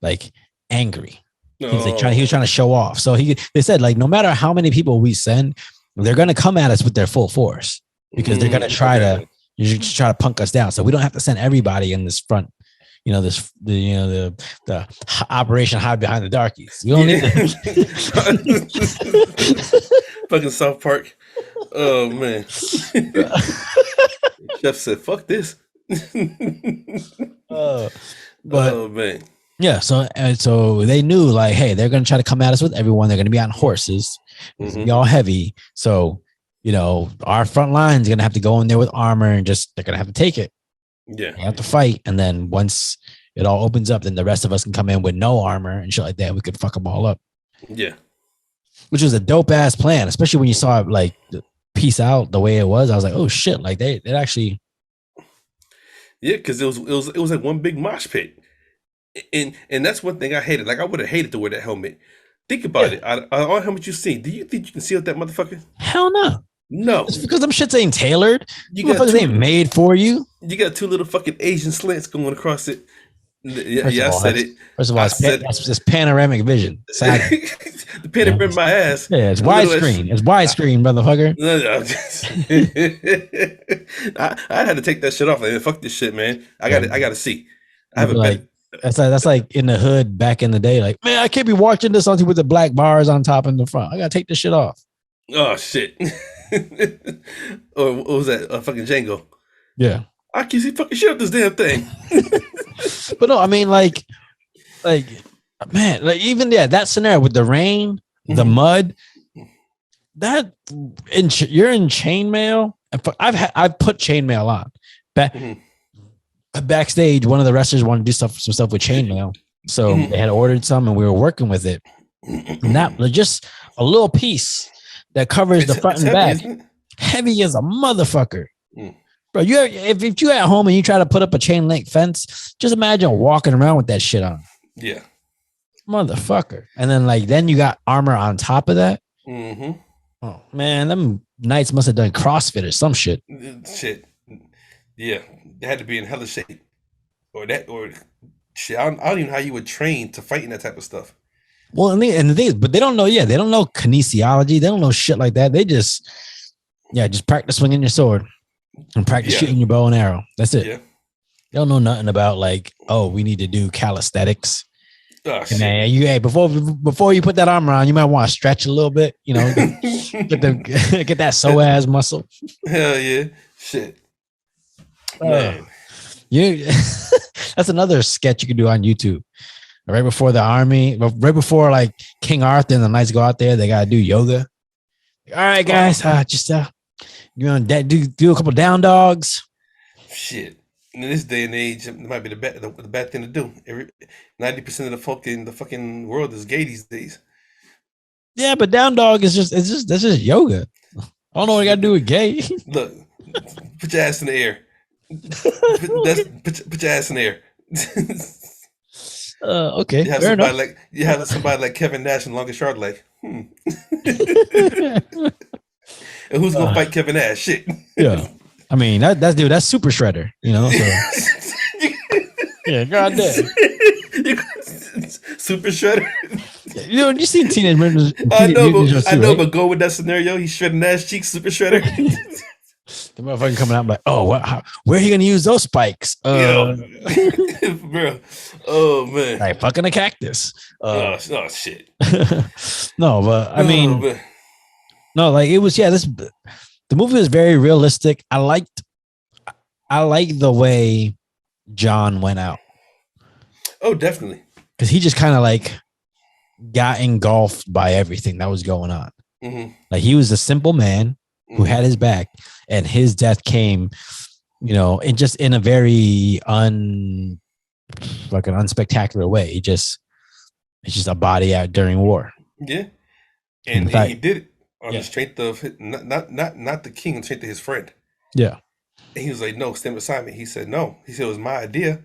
like angry. He was trying to show off. So they said, like, no matter how many people we send, they're gonna come at us with their full force, because they're gonna try to punk us down. So we don't have to send everybody in this front. The Operation Hide Behind the Darkies. You don't need fucking South Park. Oh man. Chef said, "Fuck this." But oh man. Yeah, so they knew, like, hey, they're gonna try to come at us with everyone. They're gonna be on horses. It's gonna be all heavy. So our front line's gonna have to go in there with armor, and they're gonna have to take it. Yeah, they have to fight, and then once it all opens up, then the rest of us can come in with no armor and shit like that. We could fuck them all up. Yeah, which was a dope ass plan, especially when you saw it like piece out the way it was. I was like, oh shit, like they actually. Yeah, because it was like one big mosh pit, and that's one thing I hated. Like, I would have hated to wear that helmet, Think about it. Out of all how much you seen, do you think you can seal that motherfucker? Hell no. No. It's because them shits ain't tailored. You got Motherfuckers ain't made for you. You got two little fucking Asian slants going across it. Yeah, First of all, I said it. First of all, it's panoramic vision. The panoramic my ass. Yeah, it's widescreen. It's widescreen, motherfucker. I had to take that shit off. Like, fuck this shit, man. I got to see. I have a like that's like in the hood back in the day. Like, man, I can't be watching this on with the black bars on top and the front. I gotta take this shit off. Oh shit. Or what was that? Fucking Django. Yeah. I can't see fucking shit up this damn thing. But no, I mean, like, man, like even that scenario with the rain, the mud, that you're in chainmail. I've put chainmail on. Backstage, one of the wrestlers wanted to do some stuff with chainmail, so they had ordered some, and we were working with it. And that was just a little piece that covers the front and back. Heavy as a motherfucker. Bro, if you're at home and you try to put up a chain link fence, just imagine walking around with that shit on. Yeah. Motherfucker. And then you got armor on top of that. Oh man, them knights must have done CrossFit or some shit. Shit. Yeah. They had to be in hella shape. Or shit. I don't even know how you would train to fight in that type of stuff. Well, and the thing is, but they don't know, they don't know kinesiology. They don't know shit like that. They just practice swinging your sword. And practice shooting your bow and arrow. That's it. Yeah. They don't know nothing about like, oh, we need to do calisthenics. Oh, and man, before you put that armor on, you might want to stretch a little bit. You know, get that psoas muscle. Hell yeah, shit. Man. That's another sketch you can do on YouTube. Right before the army, right before like King Arthur and the knights go out there, they gotta do yoga. All right, guys, you want to do a couple down dogs? Shit. In this day and age, it might be the bad thing to do. 90% of the folk in the fucking world is gay these days. Yeah, but down dog is that's just yoga. I don't know what you got to do with gay. Look, put your ass in the air. Put your ass in the air. Okay. You have somebody like Kevin Nash and longest short leg. And who's gonna fight Kevin Nash? Shit. Yeah. I mean that's super shredder, you know. So. Yeah, goddamn. Super shredder. You know, you seen Teenage Mutant Ninja I know, right? but go with that scenario. He's shredding Nash cheeks, super shredder. The motherfucker coming out like, oh, where are you gonna use those spikes? Bro. Oh man. Like fucking a cactus. Oh shit. No, but I mean, no, like it was. Yeah, the movie was very realistic. I liked the way John went out. Oh, definitely. Because he just kind of like got engulfed by everything that was going on. Like he was a simple man who had his back, and his death came, you know, in a very unspectacular way. It's just a body out during war. Yeah, and he did it on the strength of not the king, on the strength of his friend. Yeah, and he was like, "No, stand beside me." He said, "No." He said, "It was my idea.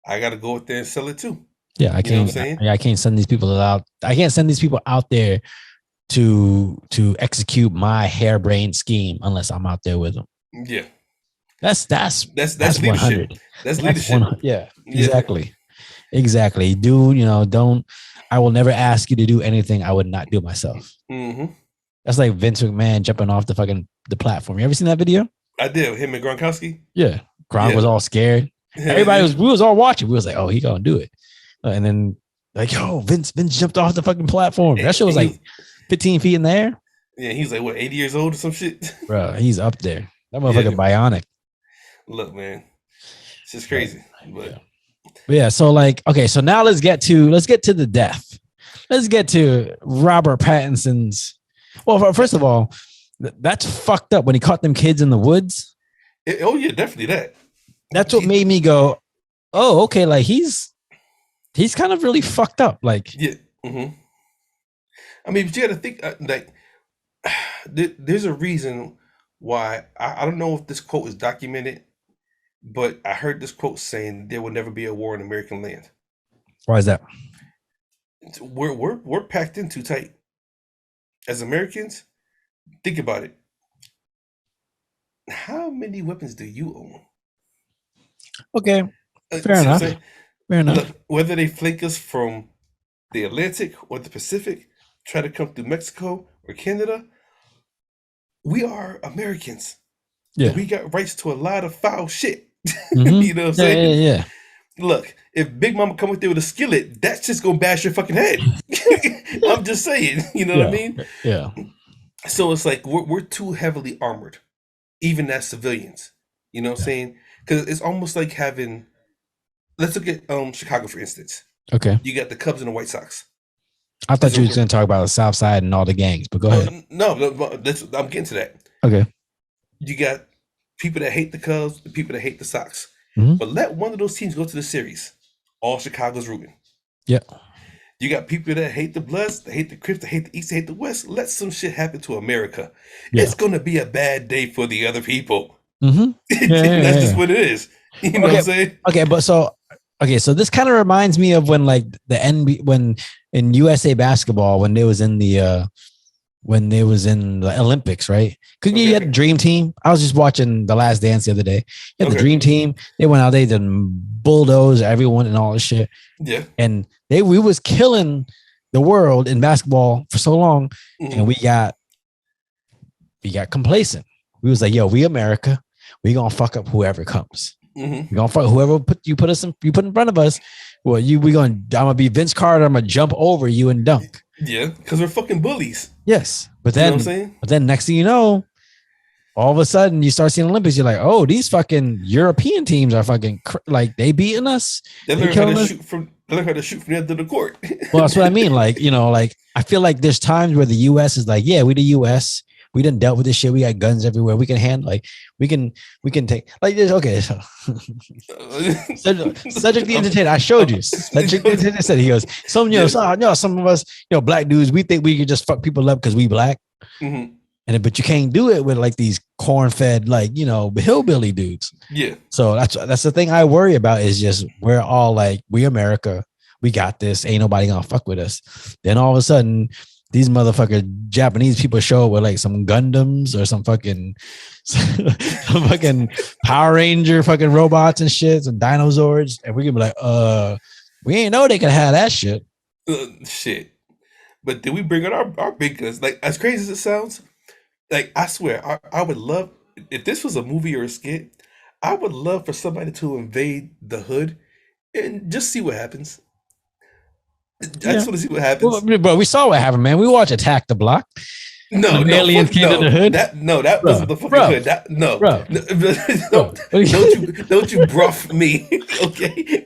I got to go out there and sell it too." Yeah, I can't. I can't send these people out. I can't send these people out there to execute my harebrained scheme unless I'm out there with them. Yeah, that's leadership. 100. That's leadership. Yeah, exactly. Don't. I will never ask you to do anything I would not do myself. That's like Vince McMahon jumping off the platform. You ever seen that video? I did. Him and Gronkowski. Yeah, Gronk was all scared. We was all watching. We was like, oh, he gonna do it. And then like, yo, Vince jumped off the fucking platform. That shit was like 15 feet in the air. Yeah, he's like, what, 80 years old or some shit? Bro, he's up there. That motherfucker bionic. Look, man. It's just crazy. But yeah, so like, okay, so now let's get to the death. Let's get to Robert Pattinson's. Well, first of all, that's fucked up when he caught them kids in the woods. Oh yeah, definitely that. That's what made me go, oh, okay, like he's kind of really fucked up. Like, yeah. I mean, but you got to think like there's a reason why I don't know if this quote is documented, but I heard this quote saying there will never be a war in American land. Why is that? we're packed in too tight. As Americans, think about it. How many weapons do you own? Okay, fair See what I'm enough. saying? Fair enough. Look, whether they flank us from the Atlantic or the Pacific, try to come through Mexico or Canada, we are Americans. And Yeah. we got rights to a lot of foul shit. Mm-hmm. You know what I'm Yeah, saying? yeah. Look, if Big Mama come up there with a skillet, that's just gonna bash your fucking head. I'm just saying, you know what I Yeah. mean? Yeah. So it's like we're too heavily armored, even as civilians. You know what I'm Yeah. saying? Because it's almost like having. Let's look at Chicago for instance. Okay. You got the Cubs and the White Sox. I thought you was going to talk about the South Side and all the gangs, but go ahead. No, I'm getting to that. Okay. You got people that hate the Cubs, the people that hate the Sox. Mm-hmm. But let one of those teams go to the series. All Chicago's rooting. Yeah. You got people that hate the Bloods, they hate the Crips, they hate the East, they hate the West. Let some shit happen to America. Yeah. It's going to be a bad day for the other people. Mm-hmm. That's just what it is. You know what I'm saying? Okay, but so this kind of reminds me of when like the NBA, when in USA basketball, when they was in the Olympics, right? Because you had the Dream Team. I was just watching The Last Dance the other day. You had the Dream Team. They went out, they did bulldoze everyone and all this shit. Yeah. And we was killing the world in basketball for so long, and we got complacent. We was like, yo, we America. We gonna fuck up whoever comes. We gonna fuck whoever you put in front of us. Well, I'm gonna be Vince Carter. I'm gonna jump over you and dunk. Yeah, because we're fucking bullies. Yes, but then, you know what I'm saying? But then next thing you know, all of a sudden you start seeing Olympics. You're like, oh, these fucking European teams are fucking like they beating us. They learn how to shoot from the end of the court. Well, that's what I mean. Like, you know, like I feel like there's times where the U.S. is like, yeah, we the U.S. We done dealt with this shit. We got guns everywhere. We can handle, like, we can take, like, this. Okay. So, Cedric the Entertainer, I showed you. Cedric the Entertainer said, he goes, some of us, black dudes, we think we can just fuck people up because we black. But you can't do it with like these corn-fed, like, hillbilly dudes. Yeah. So that's the thing I worry about is just we're all like, we America, we got this. Ain't nobody gonna fuck with us. Then all of a sudden, these motherfucking Japanese people show up with like some Gundams or some fucking Power Ranger fucking robots and shit, some dinosaurs, and we can be like, we ain't know they could have that shit. Shit. But then we bring out our big guns. Like, as crazy as it sounds, like, I swear, I would love, if this was a movie or a skit, I would love for somebody to invade the hood and just see what happens. I just want to see what happens. Well, bro, we saw what happened, man. We watched Attack the Block. Aliens came to the hood. That wasn't the fucking hood. Don't you bruff me, okay?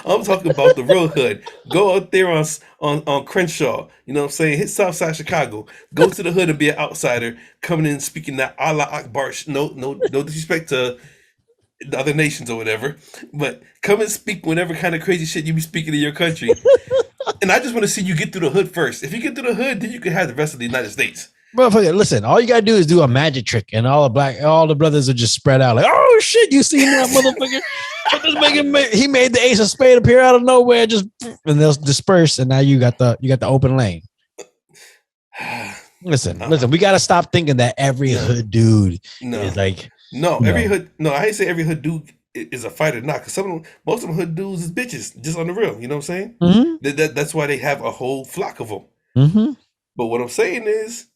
I'm talking about the real hood. Go out there on Crenshaw. You know what I'm saying? Hit Southside Chicago. Go to the hood and be an outsider coming in speaking that Allah Akbar. No disrespect to the other nations or whatever, but come and speak whatever kind of crazy shit you be speaking in your country. And I just want to see you get through the hood first. If you get through the hood, then you can have the rest of the United States. Motherfucker, listen, all you gotta do is do a magic trick, and all the brothers are just spread out like, oh shit, you seen that motherfucker? He made the ace of spade appear out of nowhere, and they'll disperse, and now you got the open lane. Listen, we gotta stop thinking that every hood dude is like every hood. No, I ain't say every hood dude is a fighter, not because most of them hood dudes is bitches, just on the real. You know what I'm saying? That's why they have a whole flock of them. But what I'm saying is,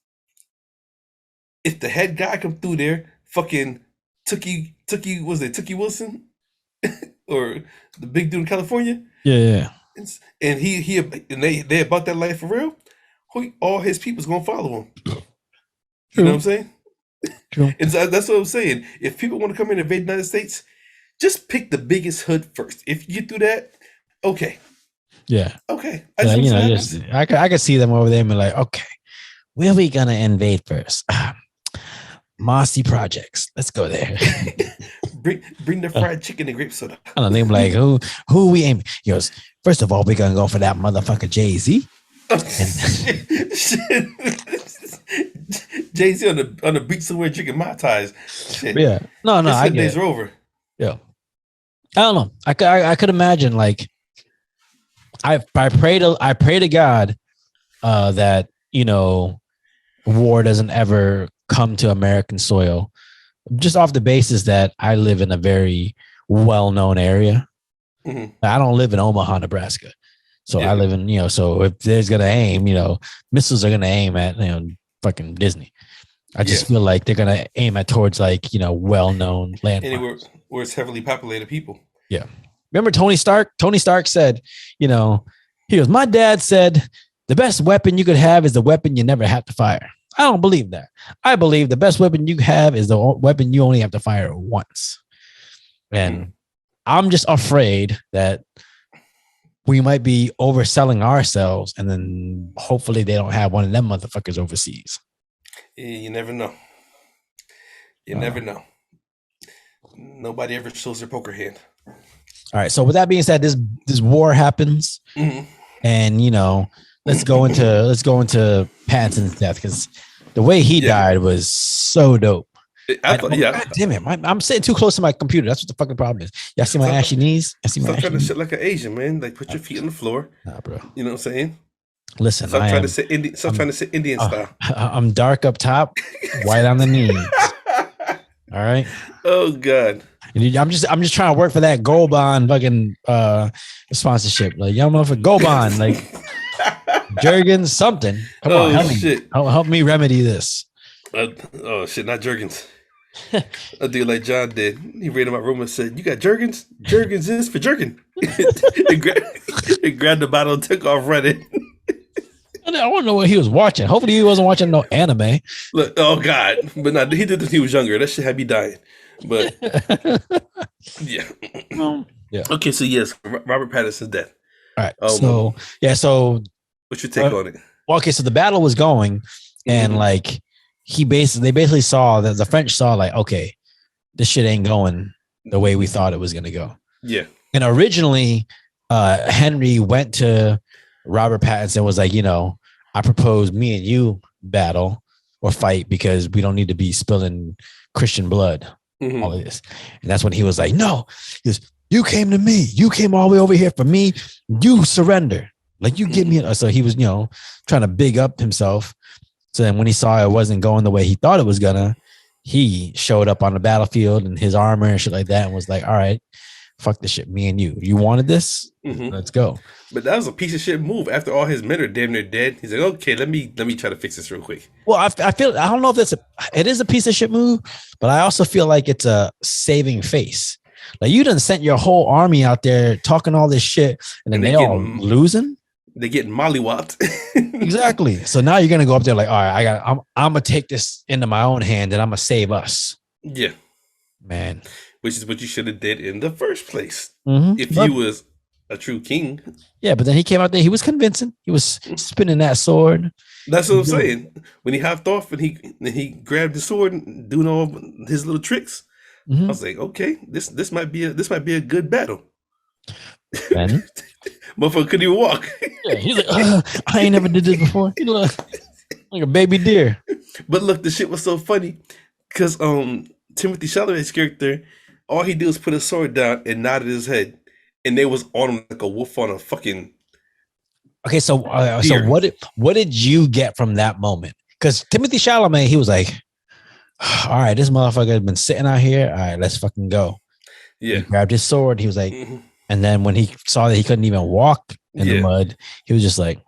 if the head guy come through there, fucking Tookie Wilson, or the big dude in California, yeah, and they about that life for real, all his people's gonna follow him. You know what I'm saying? True. And so that's what I'm saying. If people want to come in and invade the United States, just pick the biggest hood first. If you get through that, okay. Yeah. Okay. I could see them over there and be like, okay, where are we gonna invade first? Mossy Projects. Let's go there. bring the fried chicken and grape soda. I don't think like who we aiming. He goes, first of all, we're gonna go for that motherfucker Jay-Z. Jay-Z on the beach somewhere drinking Mai Tais. Shit. Yeah. No, I get days it. are over. Yeah. I don't know. I could imagine like I pray to God that, you know, war doesn't ever come to American soil, just off the basis that I live in a very well-known area. Mm-hmm. I don't live in Omaha, Nebraska. So I live in, you know, so if there's going to aim, you know, missiles are going to aim at, you know, fucking Disney. I just feel like they're going to aim at towards like, you know, well-known landmarks. Anywhere where it's heavily populated people. Yeah. Remember Tony Stark? Tony Stark said, you know, he goes, my dad said the best weapon you could have is the weapon you never have to fire. I don't believe that. I believe the best weapon you have is the weapon you only have to fire once. And I'm just afraid that we might be overselling ourselves, and then hopefully they don't have one of them motherfuckers overseas. You never know. You never know. Nobody ever shows their poker hand. All right. So with that being said, this war happens, and you know, let's go into Pattinson's death, because the way he died was so dope. God damn it! I'm sitting too close to my computer. That's what the fucking problem is. Y'all see my ashy knees? I see my. Stop trying to shit like an Asian, man. Like, put your feet on the floor. Nah, bro. You know what I'm saying? Listen, stop trying to sit Indian style. I'm dark up top, white on the knees. All right. Oh God. I'm just trying to work for that Gold Bond fucking sponsorship. Like, y'all motherfucker, Gold Bond, like Jergens something. Come on, help me remedy this. Oh shit, not Jergens. A dude like John did. He ran in my room and said, "You got Jergens? Jergens is for jerkin." He grabbed the bottle and took off running. I don't know what he was watching. Hopefully he wasn't watching no anime. Look, oh God. But no, he did this when he was younger. That shit had me dying. But yeah. Yeah. Okay, so yes, Robert Pattinson's death. All right. So what's your take on it? Well, okay, so the battle was going, and like they basically saw that the French saw like, okay, this shit ain't going the way we thought it was gonna go. Yeah. And originally, Henry went to Robert Pattinson, was like, you know, I propose me and you battle or fight because we don't need to be spilling Christian blood. All of this. And that's when he was like, no, he goes, you came to me. You came all the way over here for me. You surrender. Like, you give me it. So he was, you know, trying to big up himself. So then when he saw it wasn't going the way he thought it was gonna, he showed up on the battlefield in his armor and shit like that and was like, all right, fuck this shit. Me and you wanted this? Let's go. But that was a piece of shit move. After all his men are damn near dead, he's like, okay, let me try to fix this real quick. Well, I don't know if it is a piece of shit move, but I also feel like it's a saving face. Like, you done sent your whole army out there talking all this shit, and then they all losing. They're getting mollywopped. Exactly. So now you're gonna go up there like, all right, I'm gonna take this into my own hand and I'm gonna save us. Yeah, man. Which is what you should have did in the first place if you was a true king. Yeah, but then he came out there. He was convincing. He was spinning that sword. That's what I'm saying. When he hopped off and he grabbed the sword and doing all his little tricks, I was like, okay, this might be a good battle. Motherfucker couldn't even walk. Yeah, he's like, I ain't never did this before. He looked like a baby deer. But look, the shit was so funny because Timothy Chalamet's character, all he did was put his sword down and nodded his head, and they was on him like a wolf on a fucking. Okay, so what did you get from that moment? Because Timothy Chalamet, he was like, all right, this motherfucker has been sitting out here. All right, let's fucking go. Yeah. He grabbed his sword. He was like, and then when he saw that he couldn't even walk in the mud, he was just like,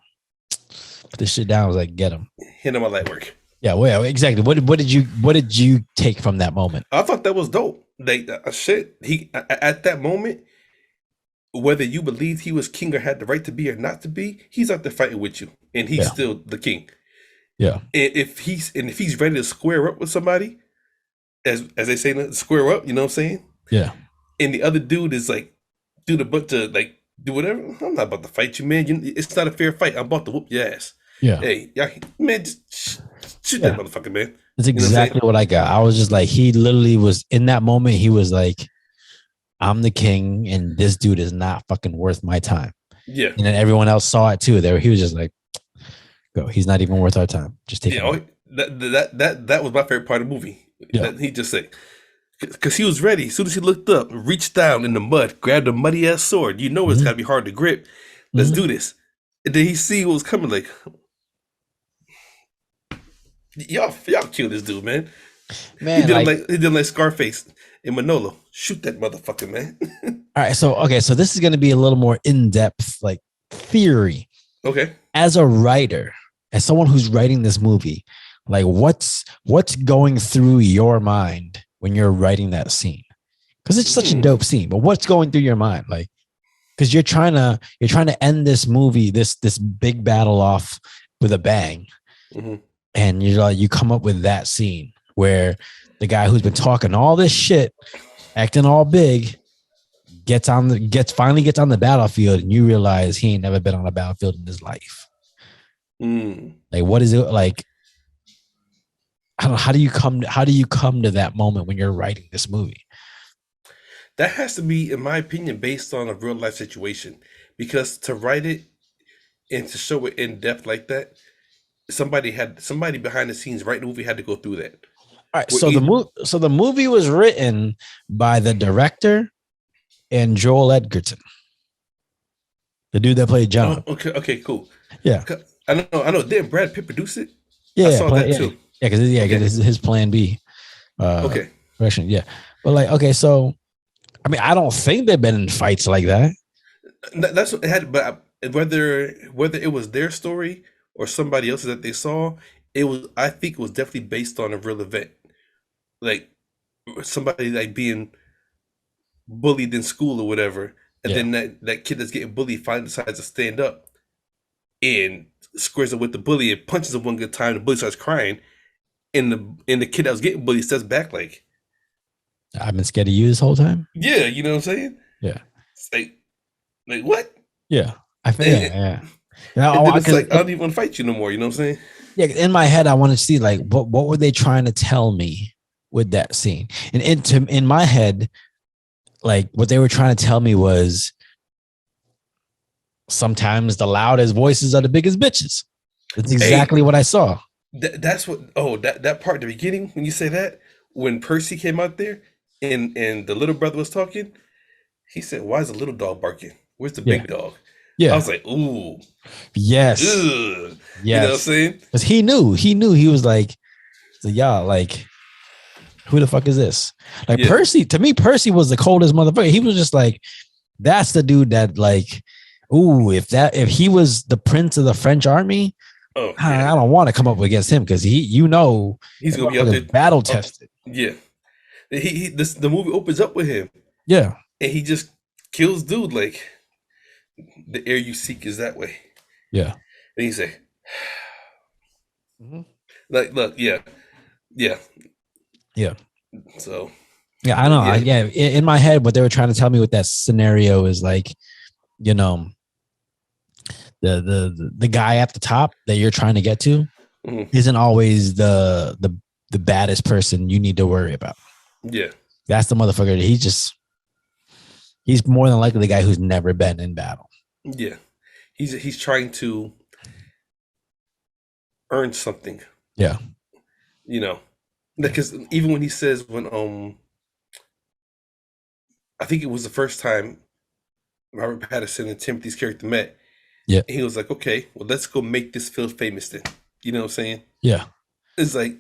put this shit down. I was like, get him. Hit him on light work. Yeah, well, exactly. What did you take from that moment? I thought that was dope. Like, shit, he at that moment, whether you believed he was king or had the right to be or not to be, he's out there fighting with you, and he's still the king. Yeah. And if he's ready to square up with somebody, as they say, square up, you know what I'm saying? Yeah. And the other dude is like, do whatever. I'm not about to fight you, man. It's not a fair fight. I'm about to whoop your ass. Yeah. Hey, man, just shoot that motherfucker, man. That's exactly what I got. I was just like, he literally was in that moment. He was like, I'm the king, and this dude is not fucking worth my time. Yeah. And then everyone else saw it too. He was just like, go. He's not even worth our time. Just take it. That was my favorite part of the movie. Yeah. He just said, because he was ready. As soon as he looked up, reached down in the mud, grabbed a muddy ass sword. You know it's got to be hard to grip. Let's do this. And then he see what was coming. Like, y'all kill this dude, man. Man, He did like Scarface in Manolo. Shoot that motherfucker, man. all right, so this is going to be a little more in depth, like theory. Okay. As a writer, as someone who's writing this movie, like what's going through your mind when you're writing that scene? Because it's such a dope scene. But what's going through your mind, like? Because you're trying to end this movie, this big battle off with a bang, and you come up with that scene where the guy who's been talking all this shit, acting all big, finally gets on the battlefield, and you realize he ain't never been on a battlefield in his life. Like, what is it like? I don't know, how do you come to that moment when you're writing this movie? That has to be, in my opinion, based on a real life situation. Because to write it and to show it in depth like that, somebody behind the scenes writing the movie had to go through that. All right, so the movie was written by the director and Joel Edgerton, the dude that played John. Oh, okay, cool. Yeah, I know. Didn't Brad Pitt produce it? Yeah, I saw that too. Yeah, because this is his Plan B. Okay. Direction. Yeah, but like, okay, so I mean, I don't think they've been in fights like that. That's what it had. But whether it was their story or somebody else's that they saw, I think it was definitely based on a real event, like somebody like being bullied in school or whatever, and then that kid that's getting bullied finally decides to stand up and squares up with the bully and punches him one good time. The bully starts crying, and the kid that was getting bullied steps back like, I've been scared of you this whole time. Yeah, you know what I'm saying? Yeah. It's like what? Yeah. I think yeah. It's like, I don't even want to fight you no more, you know what I'm saying? Yeah, in my head I want to see like what were they trying to tell me with that scene? And in my head, like what they were trying to tell me was sometimes the loudest voices are the biggest bitches. That's exactly what I saw. That's what that part at the beginning when you say that, when Percy came out there and the little brother was talking, he said, "Why is the little dog barking? Where's the big dog?" Yeah. I was like, "Ooh. Yes. Ugh. Yes. You know what I'm saying? Because he knew was like, y'all, like, who the fuck is this? Like Percy, to me, Percy was the coldest motherfucker. He was just like, that's the dude that like, ooh, if he was the prince of the French army, I don't want to come up against him because he's gonna be out there battle tested. Yeah. The movie opens up with him. Yeah. And he just kills dude like, the air you seek is that way. Yeah. And he say, like, look, yeah. So, yeah, I know. In my head, what they were trying to tell me with that scenario is like, you know, the guy at the top that you're trying to get to isn't always the baddest person you need to worry about. Yeah. That's the motherfucker. He's more than likely the guy who's never been in battle. Yeah. He's trying to earn something. Yeah. You know, because even when he says, when I think it was the first time Robert Pattinson and Timothy's character met. Yeah. He was like, okay, well, let's go make this feel famous then. You know what I'm saying? Yeah. It's like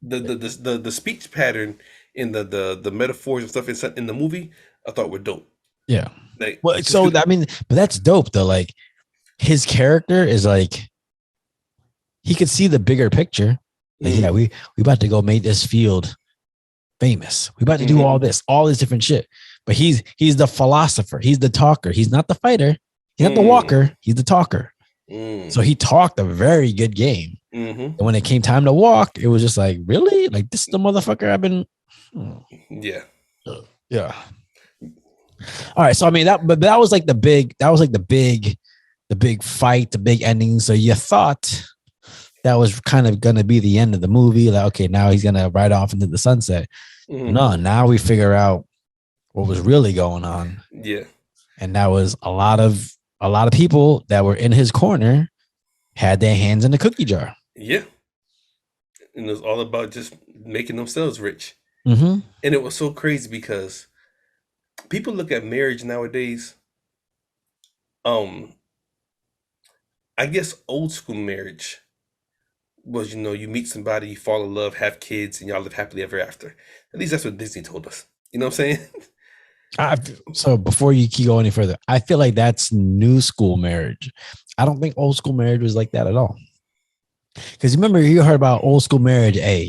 the speech pattern in the metaphors and stuff in the movie, I thought were dope. Yeah. Like, well, so I mean, but that's dope though. Like his character is like, he could see the bigger picture. Like, yeah, we about to go make this field famous. We about to do all this different shit. But he's the philosopher. He's the talker. He's not the fighter. He's not the walker. He's the talker. So he talked a very good game. And when it came time to walk, it was just like, really? Like, this is the motherfucker I've been. Yeah. Yeah. All right. So, I mean, that was like the big fight, the big ending. So you thought that was kind of going to be the end of the movie. Like, okay, now he's going to ride off into the sunset. No, now we figure out what was really going on. Yeah. And that was a lot of people that were in his corner had their hands in the cookie jar. Yeah. And it was all about just making themselves rich. And it was so crazy because people look at marriage nowadays I guess old school marriage was, you meet somebody, you fall in love, have kids, and y'all live happily ever after. At least that's what Disney told us. You know what I'm saying? So before you keep going any further, I feel like that's new school marriage. I don't think old school marriage was like that at all. Because remember, you heard about old school marriage. Hey,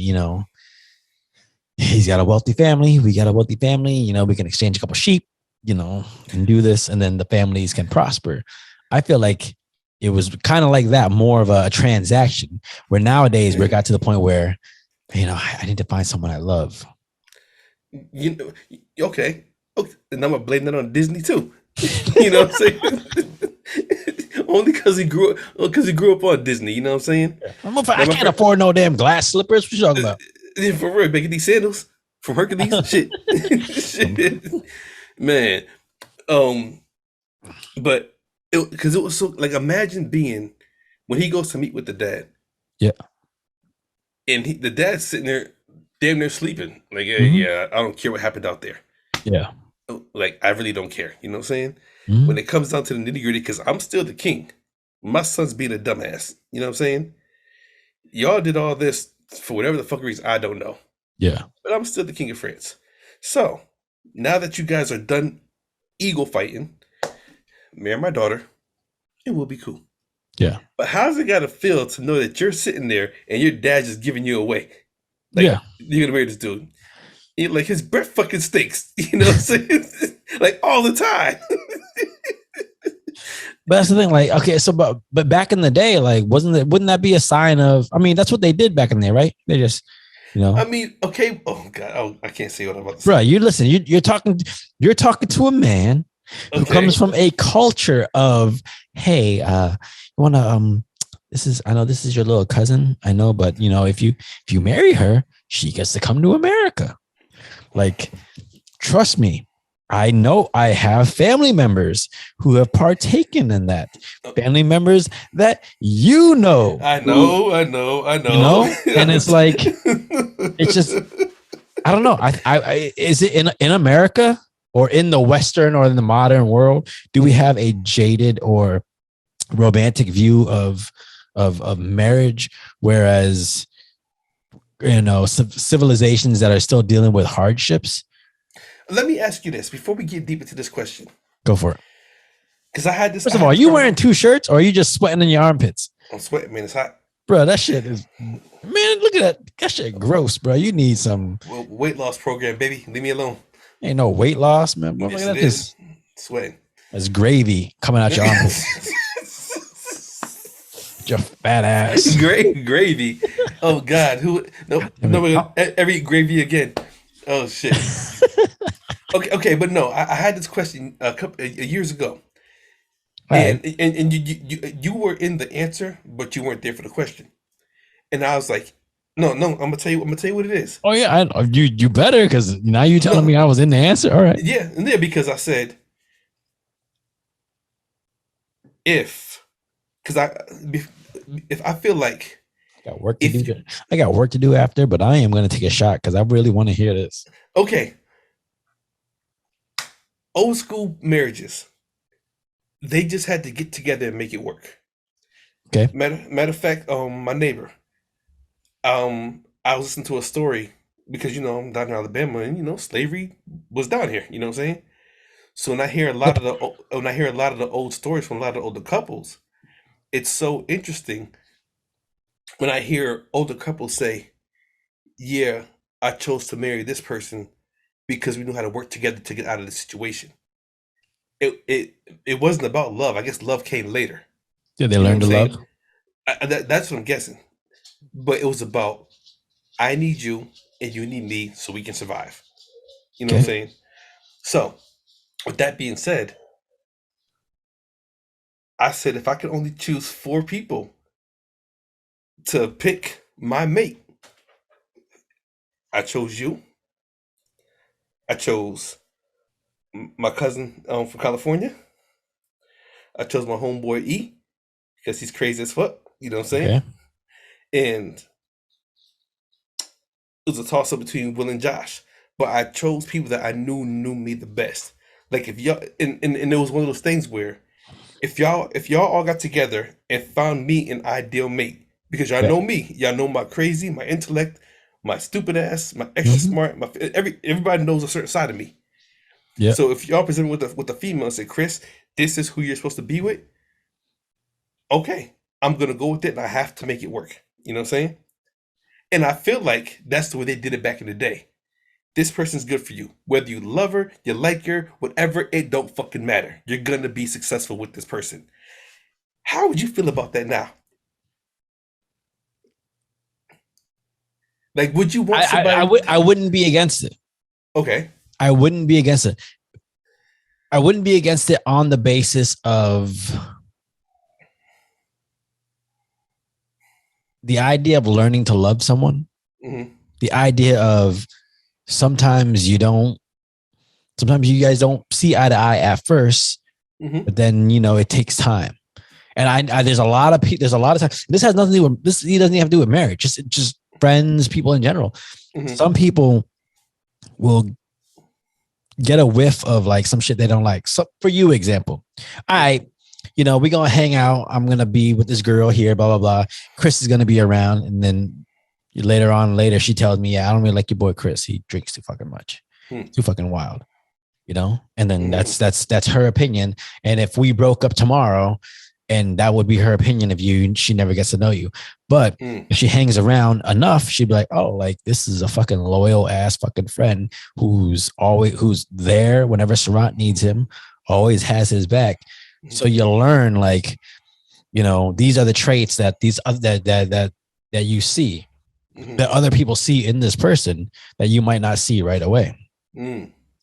he's got a wealthy family. We got a wealthy family. We can exchange a couple sheep, and do this, and then the families can prosper. I feel like it was kind of like that, more of a transaction. Where nowadays we got to the point where, I need to find someone I love. Okay. And I'm gonna blame that on Disney too. You know what I'm saying? Only because he grew up on Disney. You know what I'm saying? I can't afford no damn glass slippers. What you talking about? For real, making these sandals from Hercules, shit, shit, man. But because it was so like, imagine being when he goes to meet with the dad. Yeah. And the dad's sitting there, damn near sleeping. Like, yeah, I don't care what happened out there. Yeah. Like, I really don't care. You know what I'm saying? Mm-hmm. When it comes down to the nitty gritty, because I'm still the king. My son's being a dumbass. You know what I'm saying? Y'all did all this for whatever the fuck reason, I don't know. Yeah. But I'm still the king of France. So, now that you guys are done eagle fighting, marry my daughter, it will be cool. Yeah. But how's it gotta feel to know that you're sitting there and your dad's just giving you away? Like, yeah. You're gonna marry this dude. Like, his breath fucking stinks. You know what I'm saying? Like, all the time. But that's the thing, like, okay, so but back in the day, like, wouldn't that be a sign of, I mean, that's what they did back in there, right? They just, I mean, okay. Oh God, I can't say what I'm about to say. Bro, you listen, you're talking to a man who comes from a culture of, hey, you wanna I know this is your little cousin, I know, but if you marry her, she gets to come to America. Like, trust me, I know I have family members who have partaken in that. Family members that I know. And it's like, it's just, I don't know. I is it in America or in the Western or in the modern world? Do we have a jaded or romantic view of marriage, whereas civilizations that are still dealing with hardships? Let me ask you this before we get deep into this question. Go for it. Because I had this. First of all, are you wearing 2 shirts or are you just sweating in your armpits? I'm sweating, man. It's hot. Bro, that shit is, man, look at that. That shit gross, bro. You need some weight loss program, baby. Leave me alone. Ain't no weight loss, man. Bro, yes, look at this. Sweating. That's gravy coming out your armpits. Your fat ass. Gravy. Oh God. No, ever eat gravy again. Oh shit. Okay, but no, I had this question a couple years ago, and you were in the answer, but you weren't there for the question, and I was like, no, I'm gonna tell you what it is. Oh yeah, you better, because now you telling me I was in the answer. All right. Yeah, because I said if I feel like I got work to do. I got work to do after, but I am going to take a shot because I really want to hear this. Okay. Old school marriages, they just had to get together and make it work. Okay. Matter of fact, my neighbor, I was listening to a story because I'm down in Alabama and slavery was down here. You know what I'm saying? So when I hear a lot of the old stories from a lot of the older couples, it's so interesting when I hear older couples say, "Yeah, I chose to marry this person because we knew how to work together to get out of the situation." It wasn't about love. I guess love came later. Did they learn to love? That's what I'm guessing. But it was about, I need you and you need me so we can survive. You know what I'm saying? So, with that being said, I said if I could only choose 4 people to pick my mate, I chose you. I chose my cousin from California. I chose my homeboy E because he's crazy as fuck. You know what I'm saying? Okay. And it was a toss up between Will and Josh, but I chose people that I knew me the best. Like if y'all, and it was one of those things where if y'all all got together and found me an ideal mate, because y'all Yeah. know me, y'all know my crazy, my intellect, my stupid ass, my extra Mhm. smart, everybody knows a certain side of me. Yeah. So if y'all present with a female and say, Chris, this is who you're supposed to be with, okay, I'm gonna go with it, and I have to make it work. You know what I'm saying? And I feel like that's the way they did it back in the day. This person's good for you. Whether you love her, you like her, whatever, it don't fucking matter. You're gonna be successful with this person. How would you feel about that now? Like, would you want somebody? I wouldn't be against it. Okay. I wouldn't be against it. I wouldn't be against it on the basis of the idea of learning to love someone. Mm-hmm. The idea of sometimes you guys don't see eye to eye at first, Mm-hmm. but then it takes time. And I there's a lot of times. This has nothing to do with this. He doesn't even have to do with marriage. Just friends, people in general. Mm-hmm. Some people will get a whiff of like some shit they don't like. So for you, example, we gonna hang out. I'm gonna be with this girl here, blah blah blah. Chris is gonna be around, and then later she tells me, yeah, I don't really like your boy Chris. He drinks too fucking much, too fucking wild, And then that's her opinion. And if we broke up tomorrow, and that would be her opinion of you, she never gets to know you. But if she hangs around enough, she'd be like, oh, like this is a fucking loyal ass fucking friend who's there whenever Sarath needs him, always has his back. So you learn like, these are the traits that that you see, that other people see in this person that you might not see right away.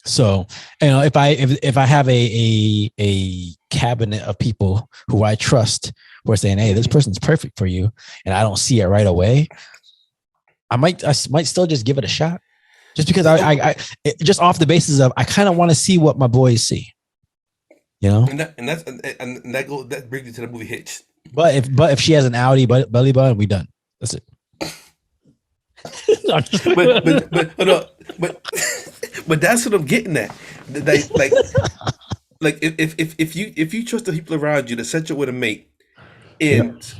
So, if I have a cabinet of people who I trust who are saying, hey, this person's perfect for you, and I don't see it right away, I might still just give it a shot, just because I just off the basis of I kind of want to see what my boys see, And that brings you to the movie Hitch. But if she has an Audi belly button, we done. That's it. but that's what I'm getting at. Like if you trust the people around you to set you with a mate, and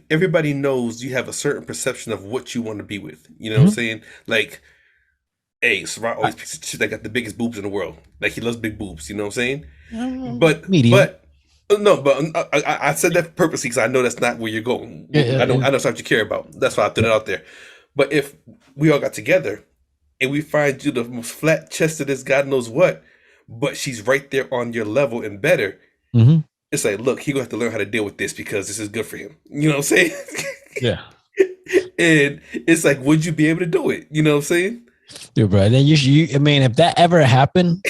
everybody knows you have a certain perception of what you want to be with. You know what I'm saying? Like, hey, Sarath always picks the chick that got the biggest boobs in the world. Like he loves big boobs. You know what I'm saying? But I said that purposely because I know that's not where you're going. I know it's not what you care about. That's why I threw it out there. But if we all got together and we find you the most flat chestedest God knows what, but she's right there on your level and better, it's like, look, he gonna have to learn how to deal with this because this is good for him. You know what I'm saying? Yeah. And it's like, would you be able to do it? You know what I'm saying? Dude, bro. Then if that ever happened,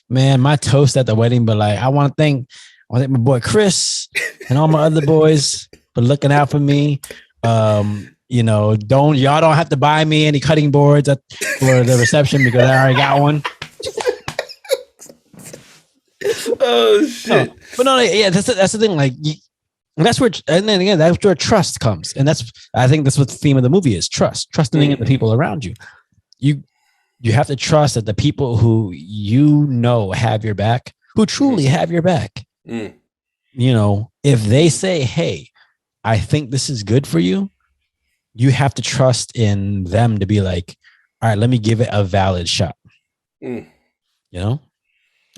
man, my toast at the wedding, but like I want to thank my boy Chris and all my other boys for looking out for me. Y'all don't have to buy me any cutting boards for the reception because I already got one. Oh shit! No, but no, yeah, that's the thing. Like, that's where, and then again, that's where trust comes, and I think that's what the theme of the movie is: trusting in the people around you. You have to trust that the people who have your back, who truly have your back. If they say, "Hey, I think this is good for you," you have to trust in them to be like, "All right, let me give it a valid shot."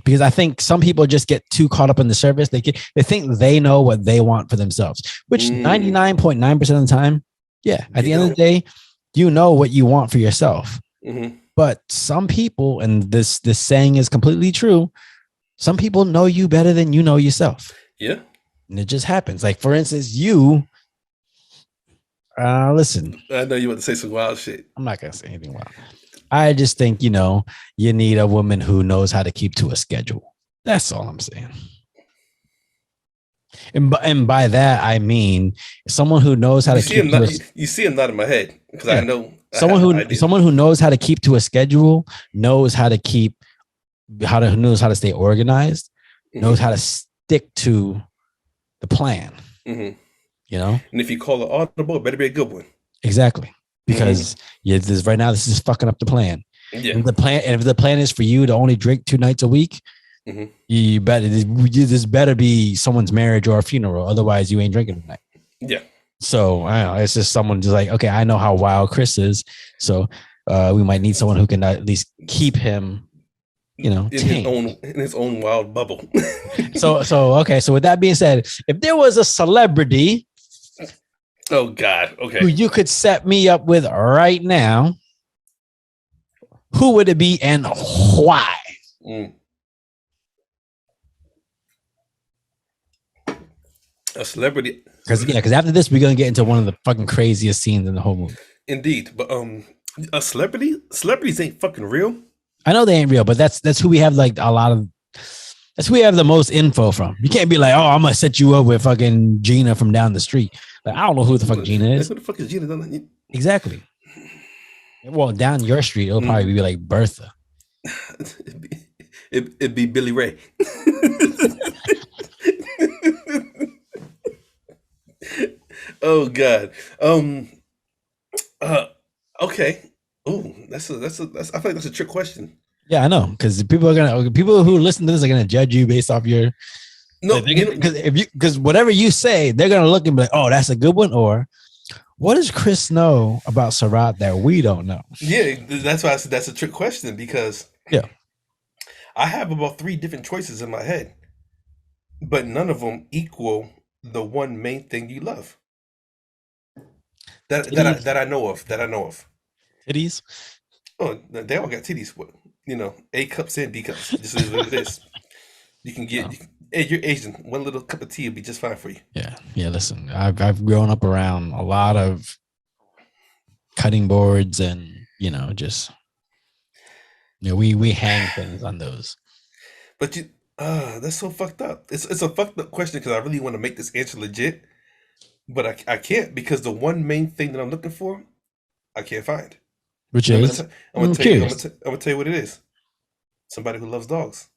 Because I think some people just get too caught up in the service. They think they know what they want for themselves, which 99.9% of the time, yeah. At the end of the day, you know what you want for yourself. But some people, and this saying is completely true, some people know you better than you know yourself. Yeah. And it just happens. Like, for instance, you, listen. I know you want to say some wild shit. I'm not going to say anything wild. I just think, you need a woman who knows how to keep to a schedule. That's all I'm saying. And by that, I mean someone who knows how to keep to you see him not in my head because I know someone who knows how to keep to a schedule, knows how to stay organized, knows how to stick to the plan. And if you call it audible, it better be a good one. Exactly. Because right now this is fucking up the plan. Yeah. And if the plan is for you to only drink 2 nights a week, Mm-hmm. You better this better be someone's marriage or a funeral. Otherwise, you ain't drinking tonight. Yeah. So I don't know. It's just someone just like, okay, I know how wild Chris is, so we might need someone who can at least keep him, tame. in his own wild bubble. So okay. So with that being said, if there was a celebrity, oh God, okay, who you could set me up with right now, who would it be and why? A celebrity. Because after this, we're gonna get into one of the fucking craziest scenes in the whole movie. Indeed, but a celebrity. Celebrities ain't fucking real. I know they ain't real, but that's who we have like a lot of. That's who we have the most info from. You can't be like, oh, I'm gonna set you up with fucking Gina from down the street. Like, I don't know who the fuck Gina is. Who the fuck is Gina? Exactly. Well, down your street, it'll probably be like Bertha. It'd be Billy Ray. Oh God. Okay. Oh, that's I feel like that's a trick question. Yeah, I know, because people who listen to this are gonna judge you based off your. No, because whatever you say, they're gonna look and be like, "Oh, that's a good one," or "What does Chris know about Sarath that we don't know?" Yeah, that's why I said that's a trick question, because I have about 3 different choices in my head, but none of them equal the one main thing you love. That I know of. Titties. Oh, they all got titties. A cups and B cups. This is what it is. You can get. Hey, you're Asian. One little cup of tea will be just fine for you. Yeah. Listen, I've grown up around a lot of cutting boards, and just we hang things on those. But that's so fucked up. It's a fucked up question, because I really want to make this answer legit, but I can't, because the one main thing that I'm looking for, I can't find. Which is, I'm gonna tell you what it is. Somebody who loves dogs.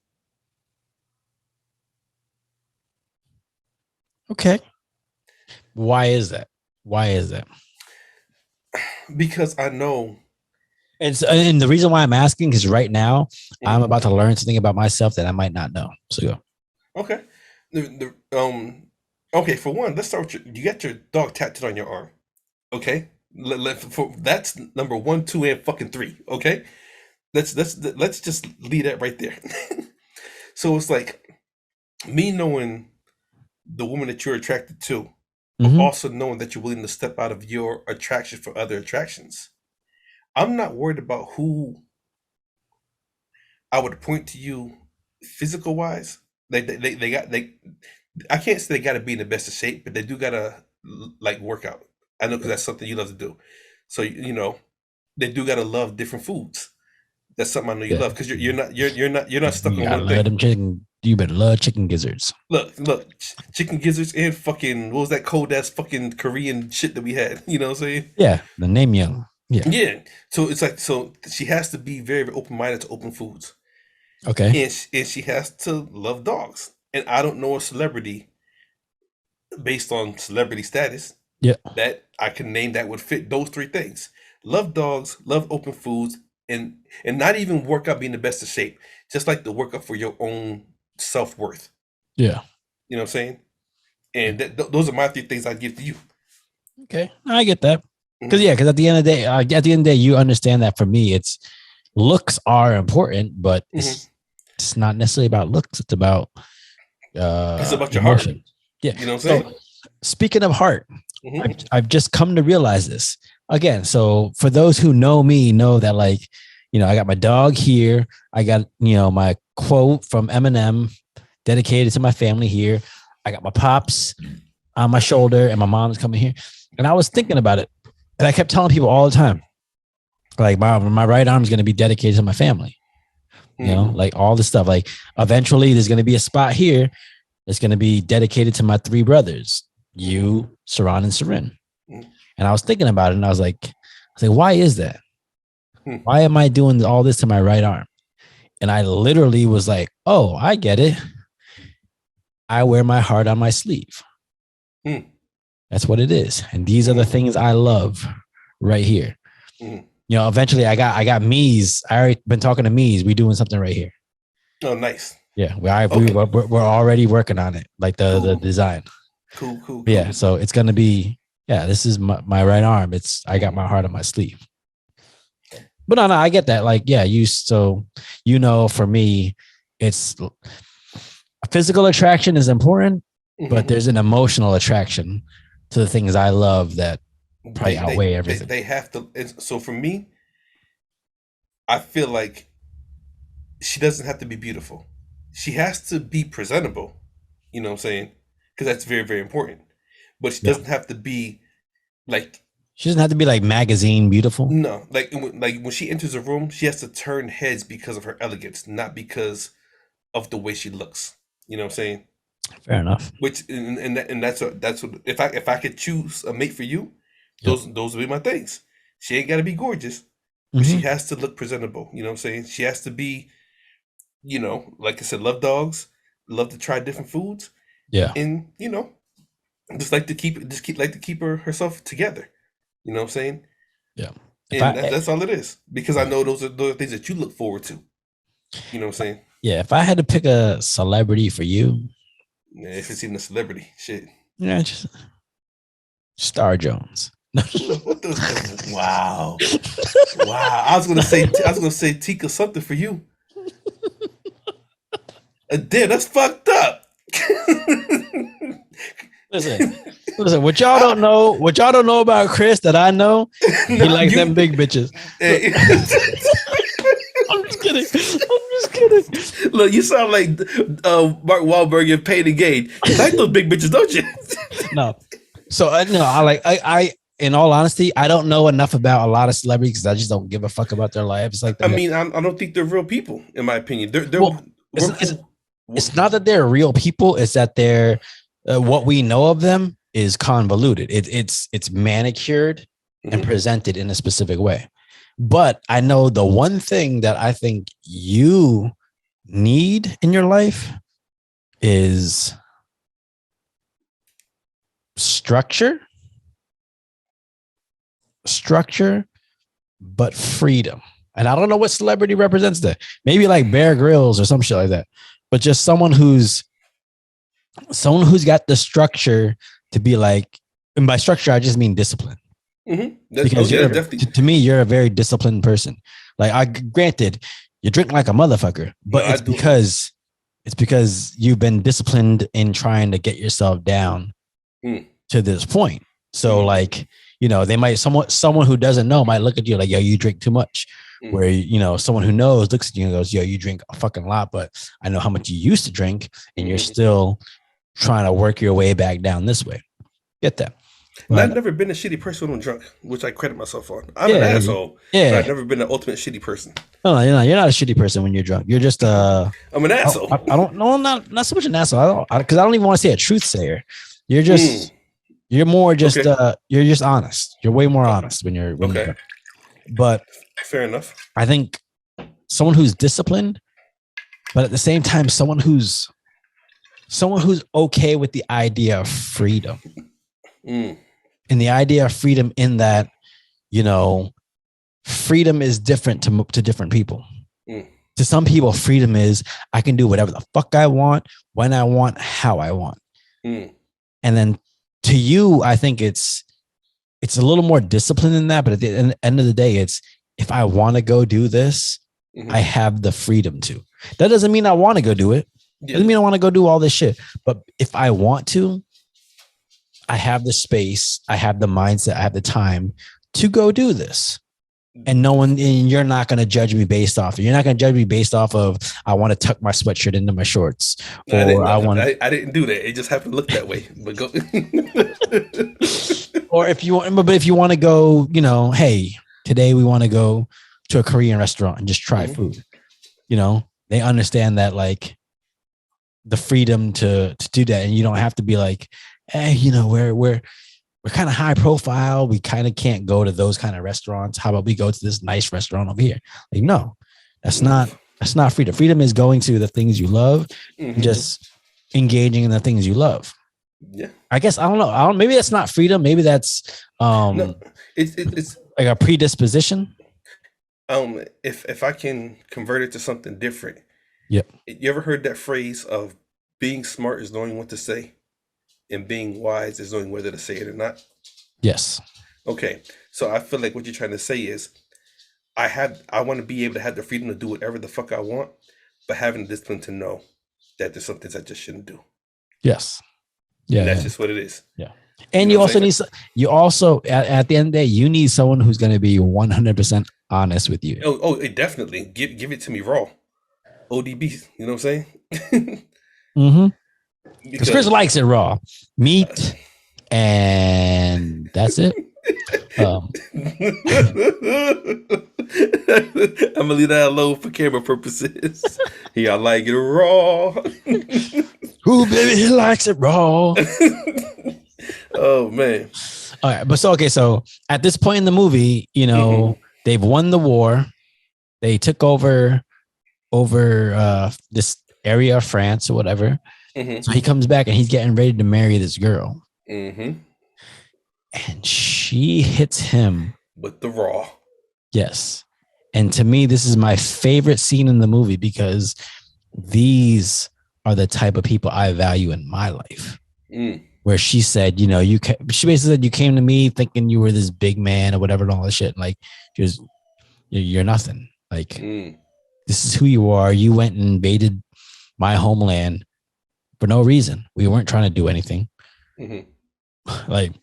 Okay. Why is that? Because I know. And the reason why I'm asking is right now I'm about to learn something about myself that I might not know. So go. Okay. Okay. For one, let's start with you got your dog tattooed on your arm. Okay. That's number 1, 2, and fucking 3. Okay. Let's just leave that right there. So it's like me knowing the woman that you're attracted to, but also knowing that you're willing to step out of your attraction for other attractions. I'm not worried about who I would point to you physical wise. I can't say they got to be in the best of shape, but they do gotta like work out. I know, because that's something you love to do. So they do gotta love different foods. That's something I know you love, because you're not stuck on one thing. You better love chicken gizzards. Look, chicken gizzards and fucking, what was that cold ass fucking Korean shit that we had? You know what I'm saying? Yeah, the naengmyeon. Yeah. So it's like, so she has to be very, very open minded to open foods. Okay. And she has to love dogs. And I don't know a celebrity based on celebrity status that I can name that would fit those 3 things. Love dogs, love open foods, and not even work out being the best of shape. Just like to work up for your own self-worth. Yeah. You know what I'm saying? And those are my 3 things I'd give to you. Okay. I get that. Because at the end of the day, you understand that for me, it's looks are important, but it's not necessarily about looks. It's about your heart. Yeah. You know what I'm saying? So, speaking of heart, I've just come to realize this again. So for those who know me, know that I got my dog here. I got, my quote from Eminem dedicated to my family here. I got my pops on my shoulder, and my mom's coming here. And I was thinking about it, and I kept telling people all the time, like my right arm is going to be dedicated to my family. Like all this stuff. Like eventually there's going to be a spot here that's going to be dedicated to my 3 brothers, you, Sarath, and Saren. And I was thinking about it, and I was like, why is that? Why am I doing all this to my right arm? And I literally was like, oh, I get it. I wear my heart on my sleeve. That's what it is. And these are the things I love right here. Eventually I got Mies. I already been talking to Mies. We doing something right here. Oh, nice. Yeah, we're already working on it, like the design. Cool. Yeah, so it's gonna be this is my right arm. I got my heart on my sleeve. But no, I get that. Like, yeah, for me, it's physical attraction is important, but there's an emotional attraction to the things I love that probably outweigh everything. They have to. So for me, I feel like she doesn't have to be beautiful. She has to be presentable. You know what I'm saying? Because that's very, very important. But she doesn't have to be like. She doesn't have to be like magazine beautiful. No, like when she enters a room, she has to turn heads because of her elegance, not because of the way she looks. You know what I'm saying? Fair enough. Which and that's what if I could choose a mate for you, those would be my things. She ain't got to be gorgeous, but she has to look presentable. You know what I'm saying? She has to be, like I said, love dogs, love to try different foods. Yeah, and just like to keep herself together. You know what I'm saying? Yeah. And that's all it is. Because I know those are things that you look forward to. You know what I'm saying? Yeah. If I had to pick a celebrity for you, if it's even a celebrity, shit. Yeah, just Star Jones. What the wow. Wow. I was gonna say Tika something for you. Damn, that's fucked up. Listen, what y'all don't know about Chris that I know, he likes them big bitches. Hey. I'm just kidding. Look, you sound like Mark Wahlberg in Pain and Gain. You like those big bitches, don't you? No. So I in all honesty, I don't know enough about a lot of celebrities because I just don't give a fuck about their lives. Like, I don't think they're real people, in my opinion. It's not that they're real people. It's that they're what we know of them is convoluted. It's manicured and presented in a specific way. But I know the one thing that I think you need in your life is structure, but freedom. And I don't know what celebrity represents that. Maybe like Bear Grylls or some shit like that. But just someone who's got the structure to be like, and by structure, I just mean discipline. Because to me, you're a very disciplined person. Like, granted, you drink like a motherfucker, but it's because you've been disciplined in trying to get yourself down to this point. So like, they might someone who doesn't know might look at you like, yo, you drink too much. Where, someone who knows looks at you and goes, yo, you drink a fucking lot, but I know how much you used to drink and you're still trying to work your way back down this way. Get that. But I've never been a shitty person when I'm drunk, which I credit myself on. I'm an asshole. Yeah. But I've never been an ultimate shitty person. No, you're not a shitty person when you're drunk. You're just I'm an asshole. I don't know. Not so much an asshole. Because I don't even want to say a truth sayer. You're just you're more just you're just honest. You're way more honest when you're drunk. But fair enough. I think someone who's disciplined, but at the same time, someone who's okay with the idea of freedom. And the idea of freedom in that, freedom is different to different people. To some people, freedom is I can do whatever the fuck I want, when I want, how I want. And then to you, I think it's a little more disciplined than that. But at the end of the day, it's if I want to go do this, I have the freedom to. That doesn't mean I want to go do it. Doesn't mean I want to go do all this shit. But if I want to, I have the space, I have the mindset, I have the time to go do this. And you're not going to judge me based off. You're not going to judge me based off of, I want to tuck my sweatshirt into my shorts. I didn't do that. It just happened to look that way. But go. Or if you want to go, hey, today we want to go to a Korean restaurant and just try food. They understand that, like, the freedom to do that. And you don't have to be like, hey, we're kind of high profile. We kind of can't go to those kind of restaurants. How about we go to this nice restaurant over here? Like, no, that's not freedom. Freedom is going to the things you love, and just engaging in the things you love. Yeah. I guess, I don't know. Maybe that's not freedom. Maybe that's it's like a predisposition. If I can convert it to something different, Yep. You ever heard that phrase of being smart is knowing what to say, and being wise is knowing whether to say it or not? Yes. Okay, so I feel like what you're trying to say is I want to be able to have the freedom to do whatever the fuck I want, but having the discipline to know that there's some things I just shouldn't do. Yes. Yeah. And that's Yeah. just what it is. Yeah. And you also need, you also, at the end of the day, you need someone who's going to be 100% honest with you. Definitely. Give it to me raw. ODB, you know what I'm saying? Mm-hmm. Because Chris likes it raw. Meat, and that's it. I'm gonna leave that alone for camera purposes. Y'all like it raw. Ooh, baby, he likes it raw. Oh man. All right, but so at this point in the movie, you know, they've won the war. They took over this area of France or whatever. So he comes back and he's getting ready to marry this girl. And she hits him with the raw. Yes. And to me, this is my favorite scene in the movie because these are the type of people I value in my life. Where she said, you know, she basically said, you came to me thinking you were this big man or whatever and all that shit. And like, you're nothing. Like, this is who you are. You went and invaded my homeland for no reason. We weren't trying to do anything. Like,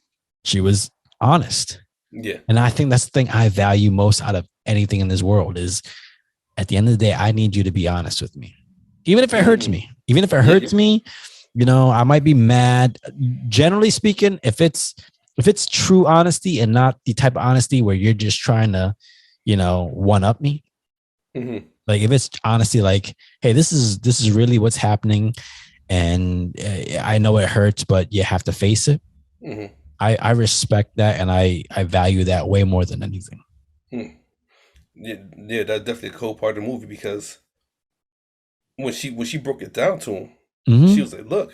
she was honest. Yeah. And I think that's the thing I value most out of anything in this world is at the end of the day, I need you to be honest with me. Even if it hurts me, me, you know, I might be mad. Generally speaking, if it's true honesty and not the type of honesty where you're just trying to, you know, one up me. Like if it's honesty, like, hey, this is really what's happening. And I know it hurts, but you have to face it. I respect that. And I value that way more than anything. Yeah, that's definitely a cool part of the movie because when she broke it down to him, she was like, look,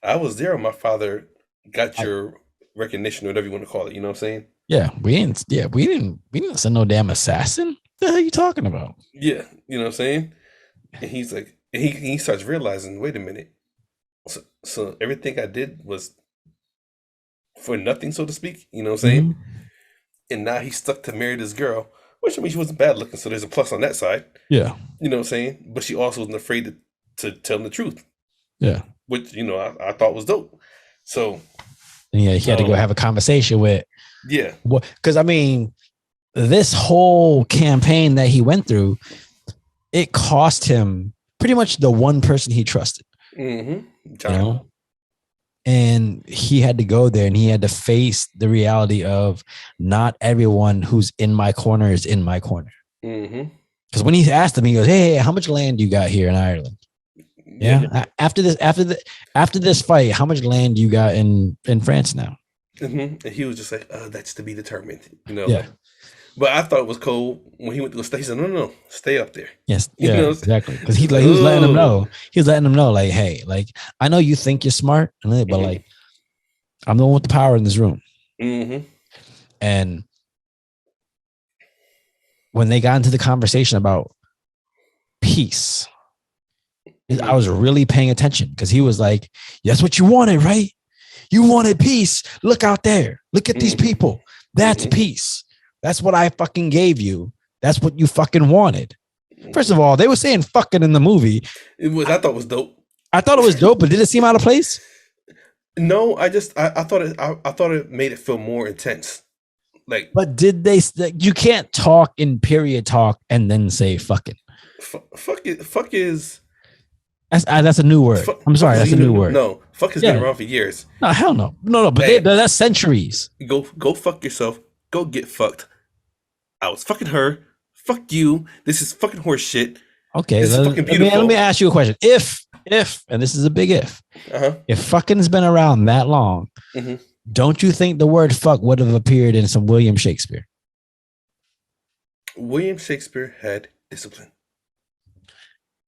I was there when my father got your recognition, or whatever you want to call it. You know what I'm saying? Yeah, we didn't send no damn assassin. What the hell are you talking about? Yeah, you know what I'm saying? And he's like, he starts realizing, wait a minute. So everything I did was for nothing, so to speak. You know what I'm saying? And now he's stuck to marry this girl, which I mean, she wasn't bad looking, so there's a plus on that side. Yeah. You know what I'm saying? But she also wasn't afraid to tell him the truth. Yeah. Which, you know, I thought was dope. So. Yeah, he had to go have a conversation with. Yeah. Because, I mean, this whole campaign that he went through, it cost him pretty much the one person he trusted. You know? And he had to go there and he had to face the reality of not everyone who's in my corner is in my corner. Because when he asked him, he goes, hey, how much land you got here in Ireland? Yeah. After this fight, how much land you got in France now? And he was just like, that's to be determined. You know? Yeah. But I thought it was cool when he went to go stay. He said, no, stay up there. Yes. Yeah, you know? Exactly. Because he was letting him know. He was letting him know, like, hey, like, I know you think you're smart, but like, I'm the one with the power in this room. And when they got into the conversation about peace, I was really paying attention because he was like, that's what you wanted, right? You wanted peace. Look out there. Look at these people. That's peace. That's what I fucking gave you. That's what you fucking wanted. First of all, they were saying fucking in the movie. I thought it was dope. I thought it was dope, but did it seem out of place? No, I thought it made it feel more intense. Like, but did they? You can't talk in period talk and then say fucking. Fuck is. That's a new word. I'm sorry, that's a new word. No, fuck has been around for years. No, hell no. No. But that's centuries. Go fuck yourself. Go get fucked. I was fucking her. Fuck you. This is fucking horse shit. Okay, this is fucking beautiful. Let me ask you a question. If, and this is a big if fucking's been around that long, don't you think the word fuck would have appeared in some William Shakespeare? William Shakespeare had discipline.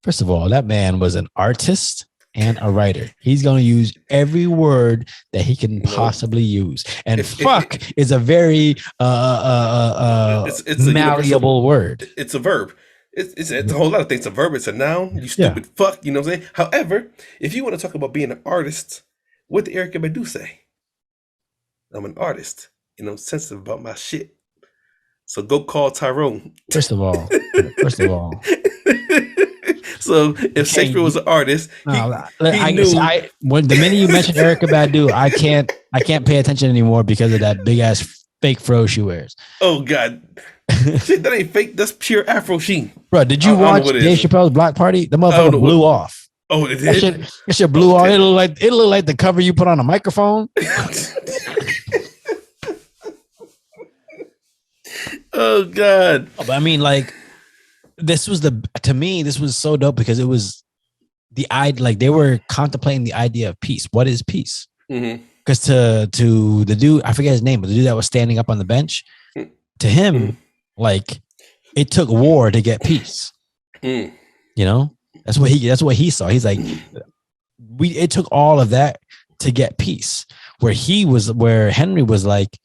First of all, that man was an artist and a writer. He's going to use every word that he can possibly use. And fuck is a very it's a malleable word. It's a verb. It's a whole lot of things. A verb, it's a noun. You Yeah. stupid fuck. You know what I'm saying? However, if you want to talk about being an artist, what did Erykah Badu say? I'm an artist. You know, sensitive about my shit. So go call Tyrone. First of all, So if Shakespeare was an artist, he knew. When the minute you mentioned Erykah Badu, I can't pay attention anymore because of that big ass fake fro she wears. Oh God, shit, that ain't fake. That's pure Afro sheen. Bro, did you watch Dave Chappelle's Block Party? The motherfucker blew off. Oh, it did. That shit blew off. It looked like the cover you put on a microphone. Oh God. But I mean, like, to me, this was so dope because it was like they were contemplating the idea of peace. What is peace? Because to the dude, I forget his name, but the dude that was standing up on the bench, to him, like, it took war to get peace. You know, that's what he saw. He's like, it took all of that to get peace. Where Henry was like,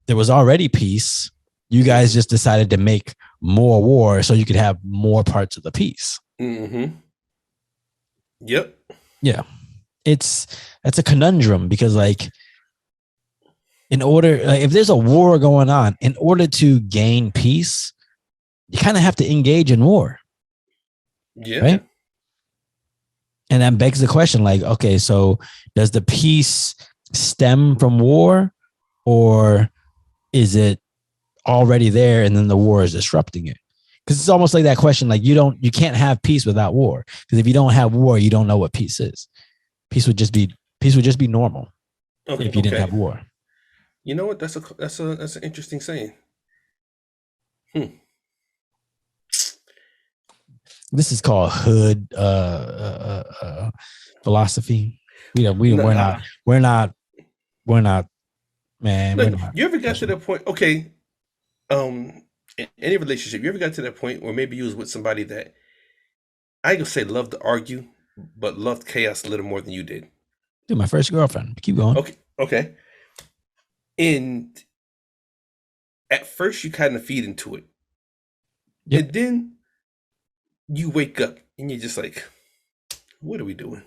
there was already peace. You guys just decided to make more war so you could have more parts of the peace. Yep. Yeah. That's a conundrum because, like, if there's a war going on, in order to gain peace, you kind of have to engage in war. Yeah. Right. And that begs the question, like, okay, so does the peace stem from war, or is it already there and then the war is disrupting it? Because it's almost like that question, like, you can't have peace without war, because if you don't have war, you don't know what peace is. Peace would just be normal if you didn't have war. You know what? That's an interesting saying. This is called hood philosophy. We're not, man. Look, we're not. You ever got to that point? Okay, in any relationship, you ever got to that point where maybe you was with somebody that I ain't gonna say loved to argue, but loved chaos a little more than you did? Dude, my first girlfriend. Keep going. Okay. And at first, you kind of feed into it, and then you wake up and you're just like, "What are we doing?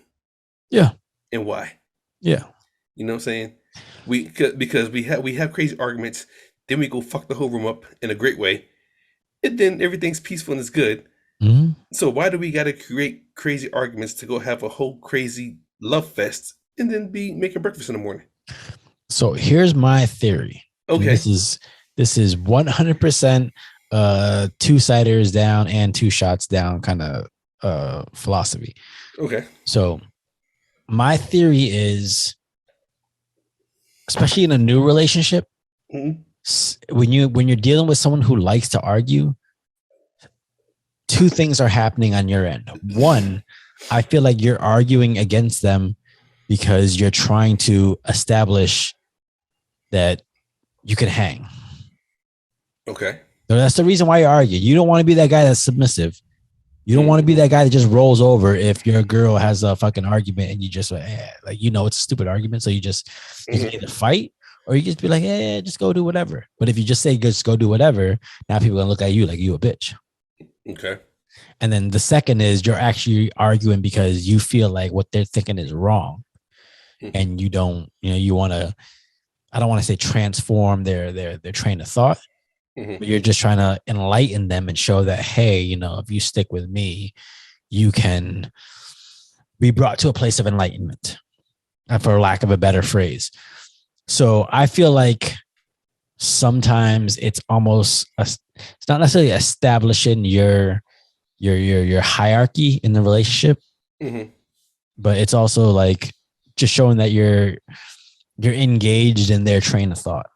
Yeah, and why? Yeah, you know what I'm saying? Because we have crazy arguments, then we go fuck the whole room up in a great way, and then everything's peaceful and it's good. So why do we got to create crazy arguments to go have a whole crazy love fest and then be making breakfast in the morning? So here's my theory. Okay, this is 100% 2 ciders down and 2 shots down kind of philosophy. Okay. So my theory is, especially in a new relationship, when you're dealing with someone who likes to argue, 2 things are happening on your end. One, I feel like you're arguing against them because you're trying to establish that you can hang. Okay. So that's the reason why you argue. You don't want to be that guy that's submissive. You don't want to be that guy that just rolls over if your girl has a fucking argument and you just like, it's a stupid argument. So you can either fight or you just be like, just go do whatever. But if you just say, just go do whatever, now people are going to look at you like you a bitch. Okay. And then the second is you're actually arguing because you feel like what they're thinking is wrong. And you don't, you want to, I don't want to say transform their train of thought. But you're just trying to enlighten them and show that, hey, if you stick with me, you can be brought to a place of enlightenment, for lack of a better phrase. So I feel like sometimes it's almost it's not necessarily establishing your hierarchy in the relationship, but it's also like just showing that you're engaged in their train of thought.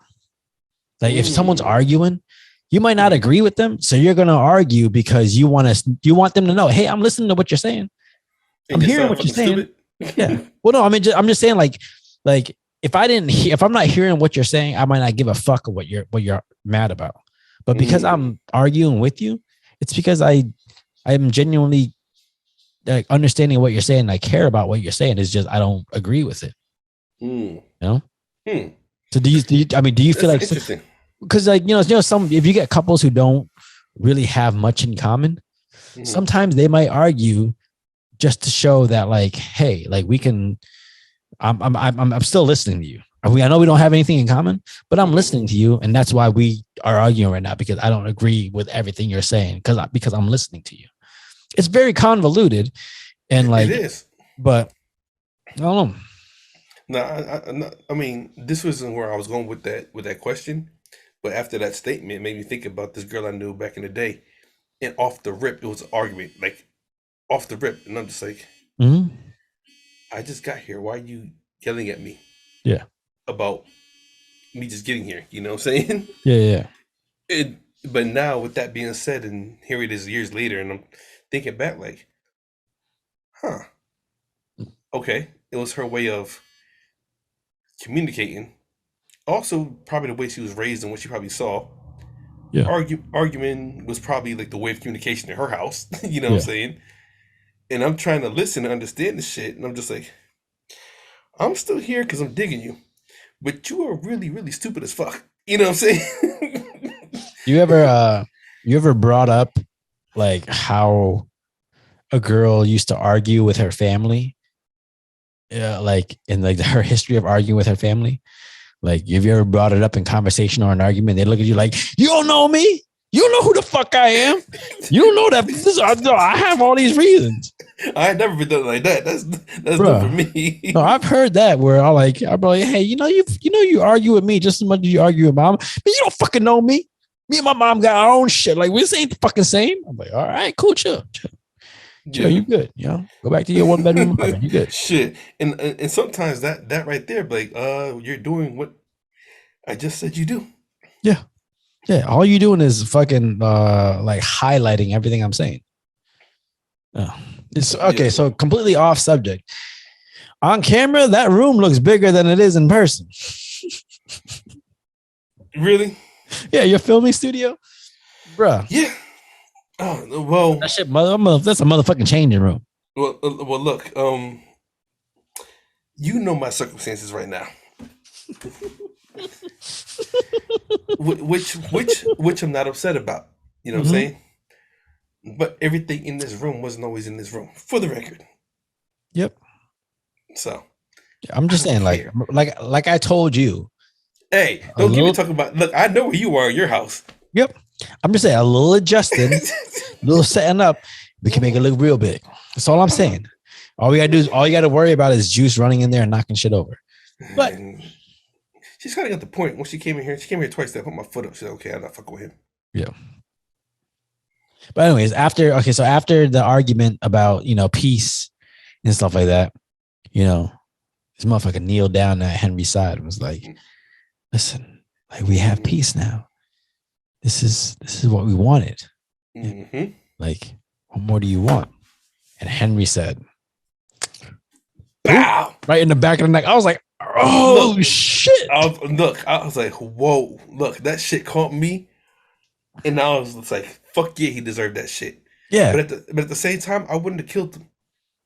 Like if someone's arguing, you might not agree with them, so you're going to argue because you want them to know, hey, I'm listening to what you're saying. I'm hearing what you're saying. Yeah. Well, no, I mean, I'm just saying, like if I'm not hearing what you're saying, I might not give a fuck of what you're mad about. But because I'm arguing with you, it's because I am genuinely understanding what you're saying. I care about what you're saying. It's just I don't agree with it. So do you feel like, because some, if you get couples who don't really have much in common, Sometimes they might argue just to show that, like, hey, like we can. I'm still listening to you. I know we don't have anything in common, but I'm listening to you, and that's why we are arguing right now, because I don't agree with everything you're saying because I'm listening to you. It's very convoluted, and like it is. But I don't know. No, I mean, this wasn't where I was going with that question, but after that statement, it made me think about this girl I knew back in the day, and off the rip, it was an argument, like off the rip, and I'm just like, I just got here. Why are you yelling at me? Yeah. About me just getting here. You know what I'm saying? Yeah. But now, with that being said, and here it is years later, and I'm thinking back, like, huh? Okay, it was her way of communicating. Also, probably the way she was raised and what she probably saw. Yeah. Arguing was probably like the way of communication in her house. You know what I'm saying? And I'm trying to listen and understand the shit, and I'm just like, I'm still here because I'm digging you, but you are really, really stupid as fuck. You know what I'm saying? You ever brought up like how a girl used to argue with her family? Yeah, like in like her history of arguing with her family. Like, have you ever brought it up in conversation or an argument? They look at you like, you don't know me. You don't know who the fuck I am. You don't know that I have all these reasons. I ain't never been done like that. That's new for me. No, I've heard that where I'm like, hey, you argue with me just as much as you argue with mom. But you don't fucking know me. Me and my mom got our own shit. Like, we ain't the fucking same. I'm like, all right, cool, chill. You good. You know, go back to your one bedroom apartment. You good. Shit. And sometimes that right there, like, you're doing what I just said you do. Yeah. Yeah. All you doing is fucking like highlighting everything I'm saying. It's okay. So completely off subject. On camera, that room looks bigger than it is in person. Really? Yeah, your filming studio, bruh. Yeah. Oh well. That shit, that's a motherfucking changing room. Well, look. You know my circumstances right now. which I'm not upset about. You know what I'm saying? But everything in this room wasn't always in this room, for the record. Yep. So I'm just saying, like I told you. Hey, don't get me talking about. Look, I know where you are in your house. Yep. I'm just saying, a little adjusting, a little setting up, we can make it look real big. That's all I'm saying. All you got to worry about is Juice running in there and knocking shit over. But she's kind of got the point. When she came in here, twice. I put my foot up. She said, "Okay, I'm not fucking with him." Yeah. But anyways, after the argument about, peace and stuff like that, this motherfucker kneeled down at Henry's side and was like, listen, like, we have peace now. This is what we wanted. Like, what more do you want? And Henry said, "Bow!" Right in the back of the neck. I was like, oh, look, shit. I was like, whoa, look, that shit caught me. And I was like, fuck yeah, he deserved that shit. Yeah. But at the same time, I wouldn't have killed him.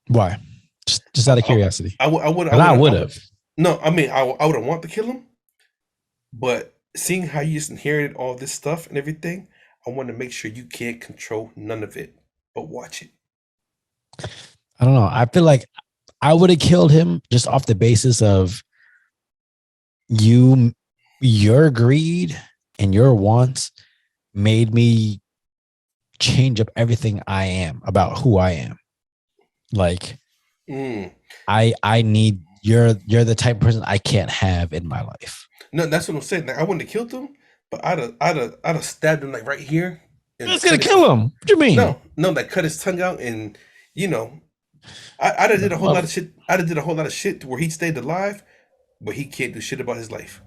Why? Just out of curiosity. I would have. No, I mean, I wouldn't want to kill him. But seeing how you just inherited all this stuff and everything, I want to make sure you can't control none of it. But watch it. I don't know. I feel like I would have killed him just off the basis of your greed and your wants made me change up everything I am about who I am. Like, I need you're the type of person I can't have in my life. No, that's what I'm saying. Like, I wouldn't have killed him, but I'd have stabbed him like right here. It's gonna kill him. What do you mean? No, like cut his tongue out, and I'd have did a whole lot of shit. I'd have did a whole lot of shit where he stayed alive, but he can't do shit about his life.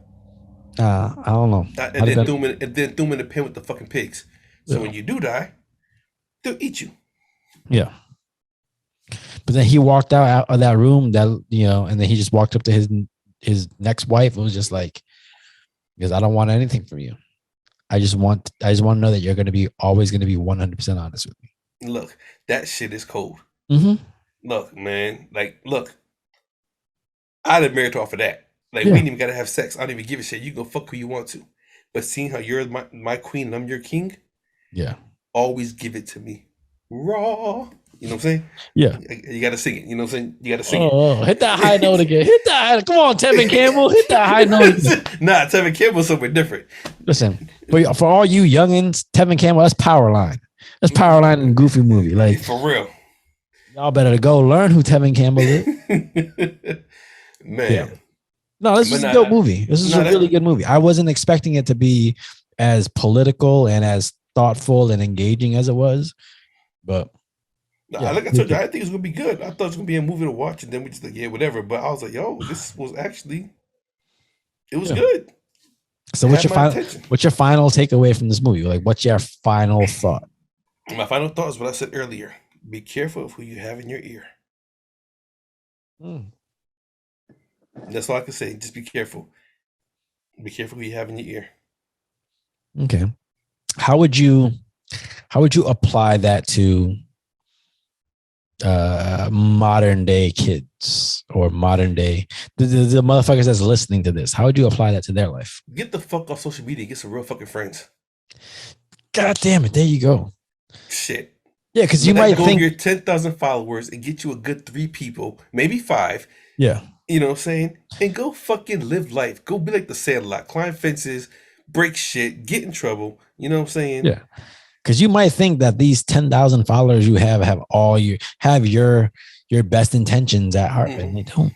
I don't know. And then threw him in the pen with the fucking pigs. So when you do die, they'll eat you. Yeah. But then he walked out of that room, and then he just walked up to his next wife. It was just like, because I don't want anything from you. I just want to know that you're always going to be 100% honest with me. Look, that shit is cold. Look, man, look, I'd have married her off of that. Like, we ain't even gotta have sex. I don't even give a shit. You go fuck who you want to. But seeing how you're my queen and I'm your king, yeah, always give it to me raw. You know what I'm saying? Yeah. You got to sing it. You know what I'm saying? You got to sing it. Oh, hit that high note again. Hit that high. Come on, Tevin Campbell. Hit that high note again. Nah, Tevin Campbell's something different. Listen, but for all you youngins, Tevin Campbell, that's Powerline. That's Powerline in a Goofy movie. Like, for real. Y'all better go learn who Tevin Campbell is. Man. Yeah. No, this is a good movie. This is a really good movie. I wasn't expecting it to be as political and as thoughtful and engaging as it was, but yeah, like I told you, I think it's gonna be good. I thought it was gonna be a movie to watch, and then we just like, yeah, whatever. But I was like, yo, this was actually, it was good. So what's your final takeaway from this movie? Like, what's your final thought? My final thought is what I said earlier. Be careful of who you have in your ear. That's all I can say. Just be careful. Be careful who you have in your ear. Okay. How would you apply that to modern day kids or modern day the motherfuckers that's listening to this? How would you apply that to their life? Get the fuck off social media. Get some real fucking friends. God damn it! There you go. Shit. Yeah, because you might think your 10,000 followers and get you a good 3 people, maybe 5. Yeah. You know what I'm saying? And go fucking live life. Go be like the Sandlot. Climb fences, break shit, get in trouble. You know what I'm saying? Yeah. Because you might think that these 10,000 followers you have your best intentions at heart, and they don't.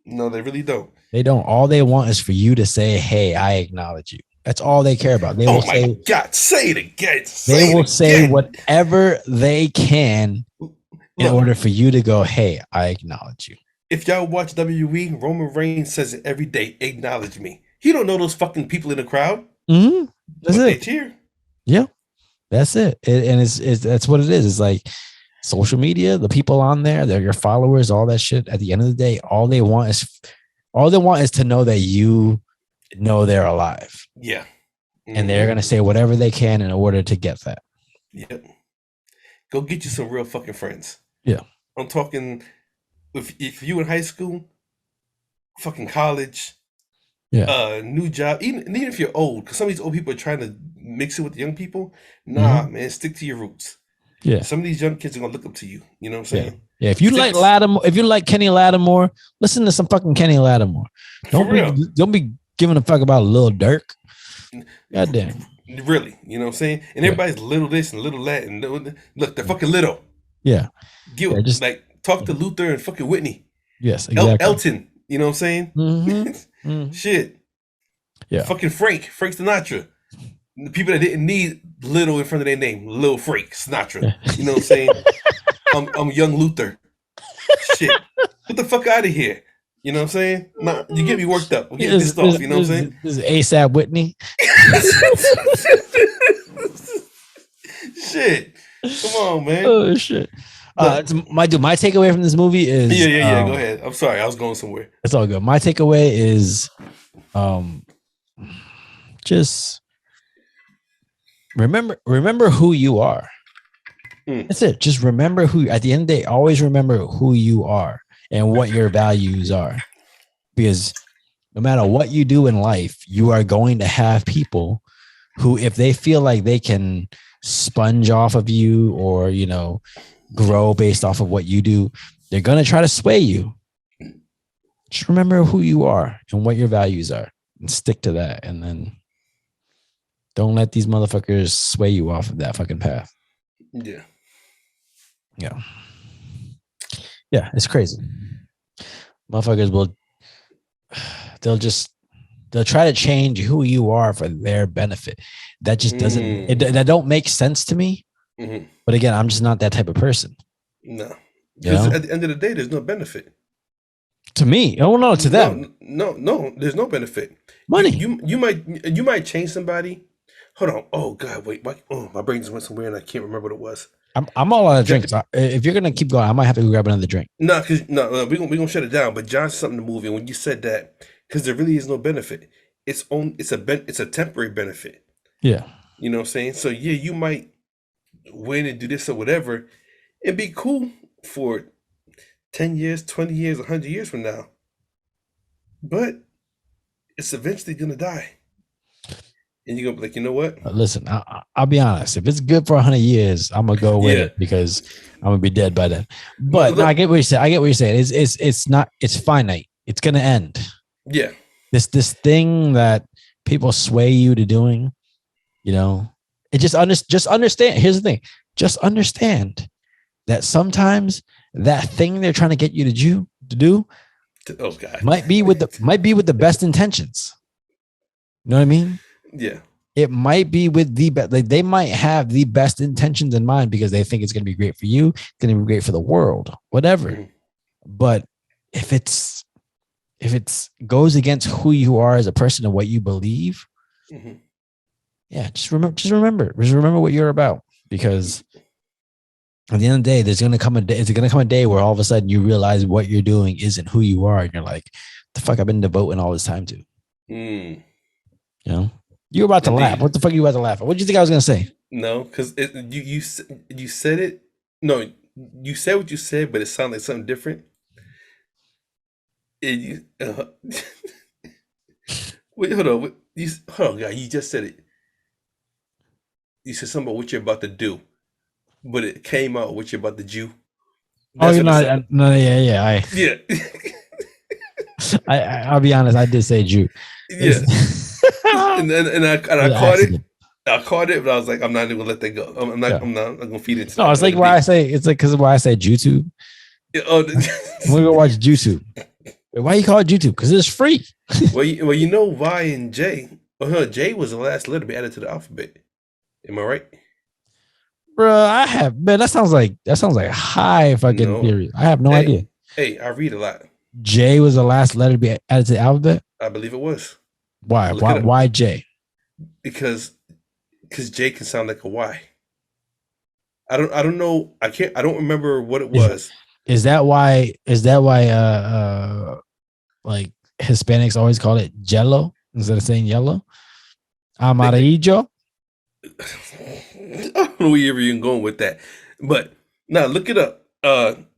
No, they really don't. They don't. All they want is for you to say, "Hey, I acknowledge you." That's all they care about. They will say, God, say it again. They will say whatever they can in order for you to go, "Hey, I acknowledge you." If y'all watch WWE, Roman Reigns says it every day, acknowledge me. He don't know those fucking people in the crowd. That's but it. They cheer. Yeah, that's it. And that's what it is. It's like social media, the people on there, they're your followers, all that shit. At the end of the day, all they want is to know that you know they're alive. Yeah. And they're gonna say whatever they can in order to get that. Yep. Go get you some real fucking friends. Yeah. I'm talking if you in high school, fucking college, new job, even if you're old, because some of these old people are trying to mix it with the young people. Nah, man, stick to your roots. Yeah. Some of these young kids are gonna look up to you. You know what I'm saying? Yeah. If you like Lattimore, if you like Kenny Lattimore, listen to some fucking Kenny Lattimore. Don't be giving a fuck about Lil Durk. Goddamn. Really, you know what I'm saying? And everybody's little this and little that, and look, they're fucking little. Yeah. Just like talk to Luther and fucking Whitney. Yes, exactly. Elton, you know what I'm saying? Shit. Yeah. Fucking Frank Sinatra. The people that didn't need little in front of their name, Lil Frank Sinatra. You know what I'm saying? I'm young Luther. Shit. Get the fuck out of here. You know what I'm saying? Nah, you get me worked up. I'm getting pissed off. You know what I'm saying? This is ASAP Whitney. Shit. Come on, man. Oh, shit. My takeaway from this movie is yeah. Go ahead. I'm sorry, I was going somewhere. It's all good. My takeaway is, just remember who you are. That's it. Just remember who. At the end of the day, always remember who you are and what your values are, because no matter what you do in life, you are going to have people who, if they feel like they can sponge off of you or grow based off of what you do, they're going to try to sway you. Just remember who you are and what your values are and stick to that. And then don't let these motherfuckers sway you off of that fucking path. Yeah. Yeah, it's crazy. Motherfuckers they'll try to change who you are for their benefit. That just doesn't, that don't make sense to me. But again, I'm just not that type of person. No. Because at the end of the day, there's no benefit. To me. Oh, no, to them. No, there's no benefit. Money. You might change somebody. Hold on. Oh, God, wait. My brain just went somewhere and I can't remember what it was. I'm all out of drinks. If you're gonna keep going, I might have to go grab another drink. No, because we're gonna shut it down. But John said something in the movie, and when you said that, because there really is no benefit. It's a temporary benefit. Yeah. You know what I'm saying? So yeah, you might win and do this or whatever, and be cool for 10 years, 20 years, 100 years from now. But it's eventually gonna die. And you're gonna be like, you know what? Listen, I'll be honest. If it's good for 100 years, I'm gonna go with Yeah. it because I'm gonna be dead by then. But But no, I get what you're saying. I get what you're saying. It's not. It's finite. It's gonna end. yeah. This thing that people sway you to doing, you know, it just understand. Here's the thing. Just understand that sometimes that thing they're trying to get you to do Oh God. might be with the best intentions. You know what I mean? Yeah. It might be with the best. Like they might have the best intentions in mind because they think it's going to be great for you, it's going to be great for the world, whatever. Mm-hmm. But if it's goes against who you are as a person and what you believe, Mm-hmm. yeah, just remember what you're about, because at the end of the day, there's going to come a day. It's going to come a day where all of a sudden you realize what you're doing isn't who you are, and you're like, "The fuck I've been devoting all this time to." Mm. You know, you were about to laugh. What the fuck are you about to laugh at? What do you think I was going to say? No, because you said it. No, you said what you said, but it sounded like something different. Wait, hold on. Hold on, guy. You just said it. You said something about what you're about to do, but it came out what you're about to do. That's yeah. Yeah. I'll be honest. I did say Jew. Yeah. and I caught it. I caught it, but I was like, I'm not even gonna let that go. I'm not gonna feed it. No, it's like why I say because of why I say YouTube. Yeah, oh, I'm gonna go watch YouTube. Why you call it YouTube? Because it's free. well, you know Y and J. Well, J was the last letter to be added to the alphabet. Am I right? Bro, that sounds like high fucking theory. I have no idea. Hey, I read a lot. J was the last letter to be added to the alphabet? I believe it was. Why? Why J? Because J can sound like a Y. I don't know. I don't remember what it was. Is that why like Hispanics always call it Jello instead of saying yellow? Amarillo? I don't know where you're going with that. But now look it up.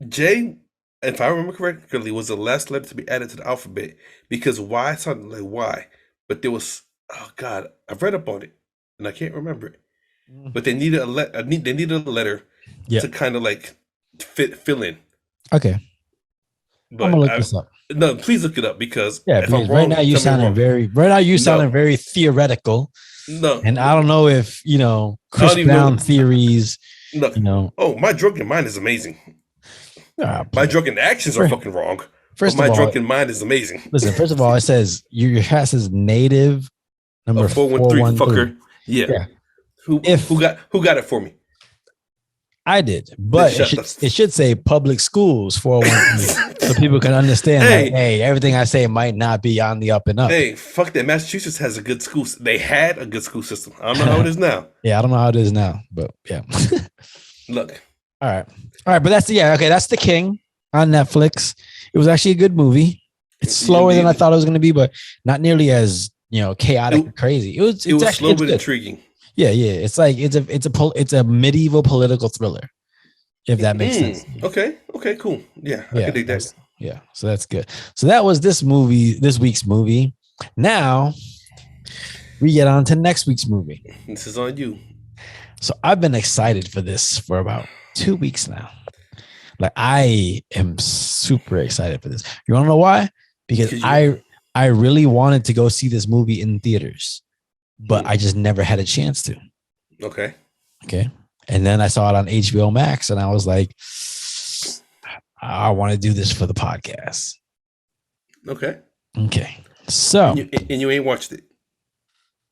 J, if I remember correctly, was the last letter to be added to the alphabet because Y sounded like Y. But there was, oh God, I've read up on it and I can't remember it. But they needed they needed a letter to kind of like fill in. Okay. But I'm gonna look this up. No, please look it up because if I'm wrong, right now you sounding very theoretical. No, and I don't know if Chris Brown theories. No, oh, my drunken mind is amazing. My drunken actions are fucking wrong. First of all, my drunken mind is amazing. Listen, first of all, it says your hat says native number 413 fucker. Yeah. Who got it for me? I did, but it should say public schools 413 so people can understand. Hey, everything I say might not be on the up and up. Hey, fuck that. Massachusetts has a good school. They had a good school system. I don't know how it is now. Yeah, I don't know how it is now, but yeah. Look. All right, but that's The King on Netflix. It was actually a good movie. It's slower than I thought it was going to be, but not nearly as chaotic and crazy. It was slow but intriguing. Yeah. It's like it's a medieval political thriller, if that makes sense. Okay, cool. Yeah, I can dig that. Yeah, so that's good. So that was this week's movie. Now we get on to next week's movie. This is on you. So I've been excited for this for about 2 weeks now. Like I am super excited for this. You want to know why? Because I really wanted to go see this movie in theaters, but I just never had a chance to. Okay. And then I saw it on HBO Max and I was like, I want to do this for the podcast. Okay. So. And you ain't watched it?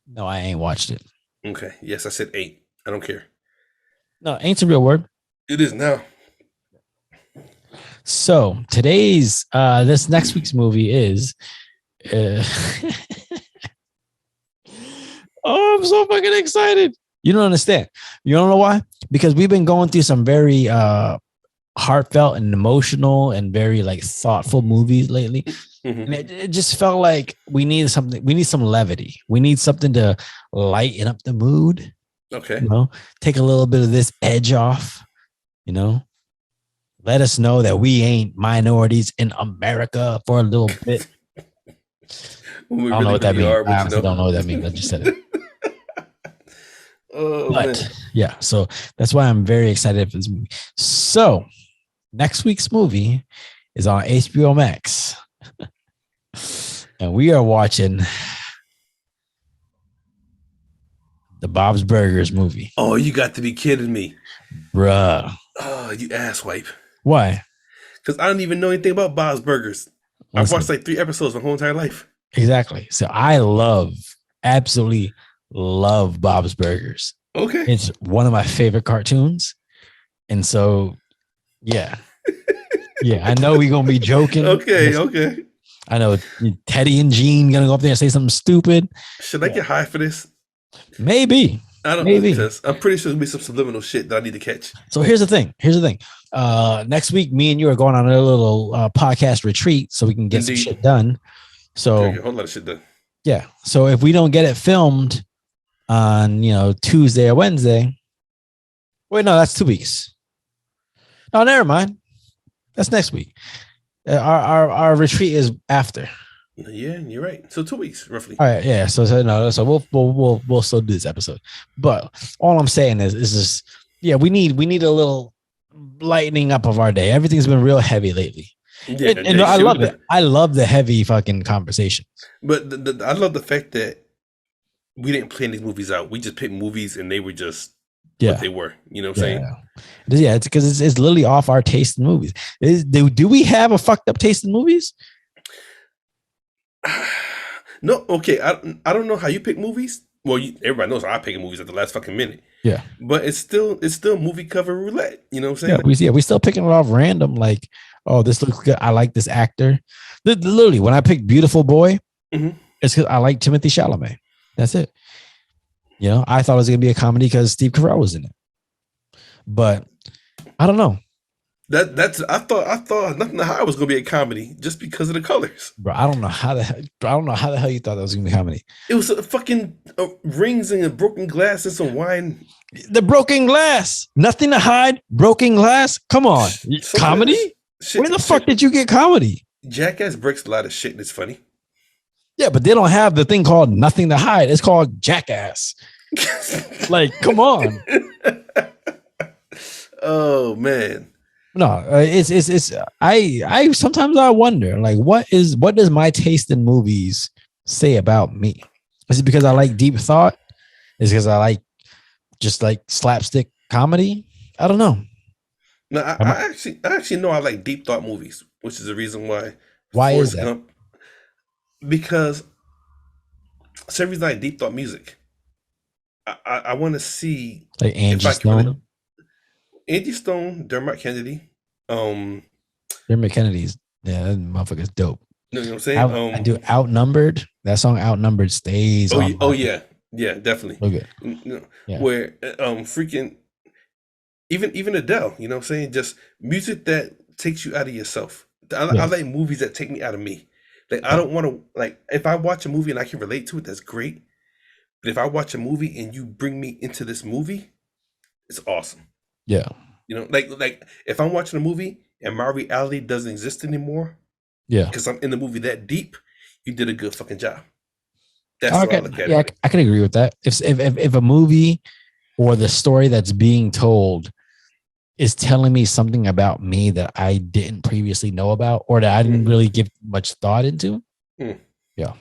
No, I ain't watched it. Okay. Yes, I said ain't. I don't care. No, ain't's a real word. It is now. So today's, this next week's movie is, oh, I'm so fucking excited. You don't understand. You don't know why? Because we've been going through some very heartfelt and emotional and very like thoughtful movies lately. Mm-hmm. And it just felt like we need something. We need some levity. We need something to lighten up the mood. Okay. Take a little bit of this edge off. Let us know that we ain't minorities in America for a little bit. I don't know what that means. I honestly don't know what that means. I just said it. Oh But man. yeah, so that's why I'm very excited for this movie. So next week's movie is on HBO Max, and we are watching the Bob's Burgers movie. Oh, you got to be kidding me. Bruh. Oh, you asswipe. Why? Because I don't even know anything about Bob's Burgers. I've watched Listen, like 3 episodes my whole entire life. exactly. So I absolutely love Bob's Burgers. Okay. It's one of my favorite cartoons. And so, yeah. Yeah, I know we're going to be joking. Okay. I know Teddy and Gene going to go up there and say something stupid. Should I get high for this? Maybe. I don't know, because I'm pretty sure there'll be some subliminal shit that I need to catch. So here's the thing. Next week, me and you are going on a little podcast retreat so we can get some shit done. So a whole lot of shit done. Yeah. So if we don't get it filmed on, Tuesday or Wednesday, wait, no, that's 2 weeks. No, never mind. That's next week. Our retreat is after. Yeah, you're right. So 2 weeks roughly. All right. Yeah. So we'll still do this episode. But all I'm saying is just, yeah, we need a little lightening up of our day. Everything's been real heavy lately. Yeah, and I love it. I love the heavy fucking conversations. But I love the fact that we didn't plan these movies out. We just picked movies and they were just what they were. You know what I'm saying? Yeah, it's because it's literally off our taste in movies. Do we have a fucked up taste in movies? No, okay. I don't know how you pick movies. Well, everybody knows how I pick movies at the last fucking minute. Yeah, but it's still movie cover roulette. You know what I'm saying? Yeah, we still picking it off random. Like, oh, this looks good. I like this actor. Literally, when I picked Beautiful Boy, it's because I like Timothy Chalamet. That's it. I thought it was gonna be a comedy because Steve Carell was in it, but I don't know. I thought Nothing to Hide was gonna be a comedy just because of the colors. Bro, I don't know how the hell you thought that was gonna be a comedy. It was a fucking rings and a broken glass and some wine. The broken glass. Nothing to Hide. Broken glass. Come on, comedy. Where the fuck did you get comedy? Jackass breaks a lot of shit and it's funny. Yeah, but they don't have the thing called Nothing to Hide. It's called Jackass. Like, come on. Oh man. No, it's I sometimes I wonder, like, what does my taste in movies say about me? Is it because I like deep thought? Is it because I like just like slapstick comedy? I don't know. No, I actually know I like deep thought movies, which is the reason why. Why is that? Because same reason I like deep thought music. I want to see like Angie Stone. Angie Stone, Dermot Kennedy. Dermot Kennedy's, that motherfucker's dope. You know what I'm saying? I do Outnumbered. That song Outnumbered stays on. Oh yeah, definitely. Okay. Where freaking even Adele, you know what I'm saying? Just music that takes you out of yourself. I like movies that take me out of me. Like, I don't want to, like, if I watch a movie and I can relate to it, that's great. But if I watch a movie and you bring me into this movie, it's awesome. Yeah. Like if I'm watching a movie and my reality doesn't exist anymore, because I'm in the movie that deep, you did a good fucking job. That's what I look at. Yeah, I can agree with that. If a movie or the story that's being told is telling me something about me that I didn't previously know about, or that I didn't really give much thought into. Yeah.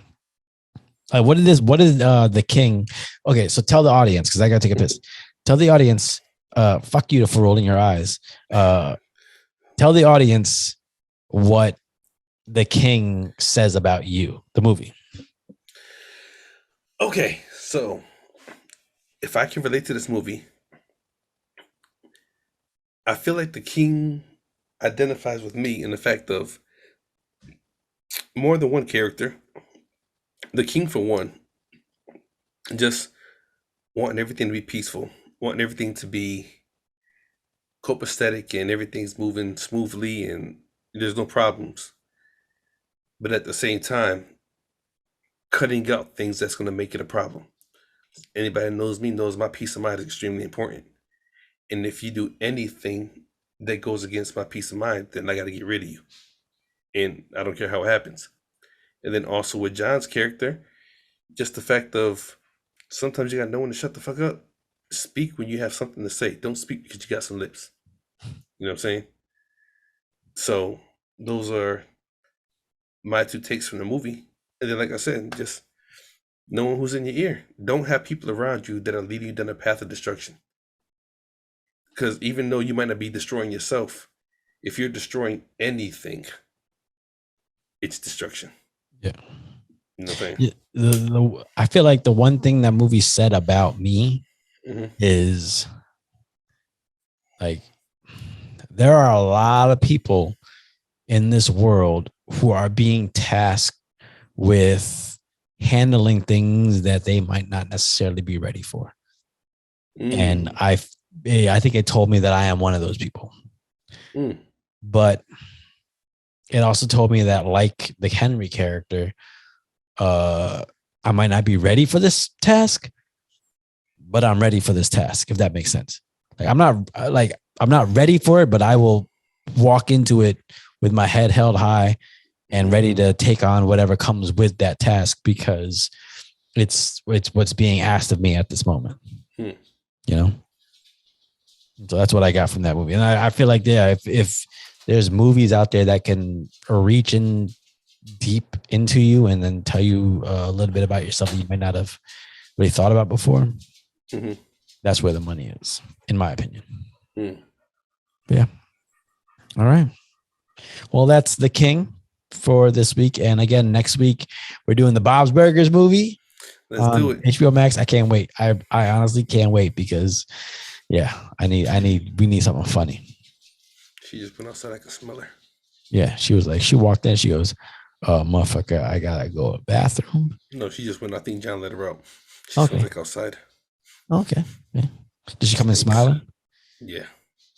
What is The King? Okay, so tell the audience, because I gotta take a piss. Tell the audience, fuck you for rolling your eyes. Tell the audience what The King says about you, the movie. Okay, so if I can relate to this movie, I feel like The King identifies with me in the fact of more than one character. The King, for one, just wanting everything to be peaceful, wanting everything to be copacetic and everything's moving smoothly and there's no problems. But at the same time, cutting out things that's going to make it a problem. Anybody that knows me knows my peace of mind is extremely important. And if you do anything that goes against my peace of mind, then I got to get rid of you. And I don't care how it happens. And then also with John's character, just the fact of sometimes you got no one to shut the fuck up. Speak when you have something to say. Don't speak because you got some lips. You know what I'm saying? So those are my two takes from the movie. And then, like I said, just knowing who's in your ear. Don't have people around you that are leading you down a path of destruction. Because even though you might not be destroying yourself, if you're destroying anything, it's destruction. Yeah. You know what I'm saying? Yeah, I feel like the one thing that movie said about me is like there are a lot of people in this world who are being tasked with handling things that they might not necessarily be ready for. And I think it told me that I am one of those people. But it also told me that, like the Henry character, I might not be ready for this task, but I'm ready for this task, if that makes sense. Like I'm not ready for it, but I will walk into it with my head held high and ready to take on whatever comes with that task, because it's what's being asked of me at this moment. You know? So that's what I got from that movie. And I feel like, yeah, if there's movies out there that can reach in deep into you and then tell you a little bit about yourself that you might not have really thought about before, that's where the money is, in my opinion. Yeah. All right. Well, that's The King for this week. And again, next week, we're doing the Bob's Burgers movie. Let's do it. HBO Max. I can't wait. I honestly can't wait because, yeah, we need something funny. She just went outside. I can smell her. Yeah, she was like, she walked in. She goes, motherfucker, I gotta go to the bathroom. No, she just went. I think John let her out. She smells like outside. Okay. Yeah. Did she come in smiling? Yeah.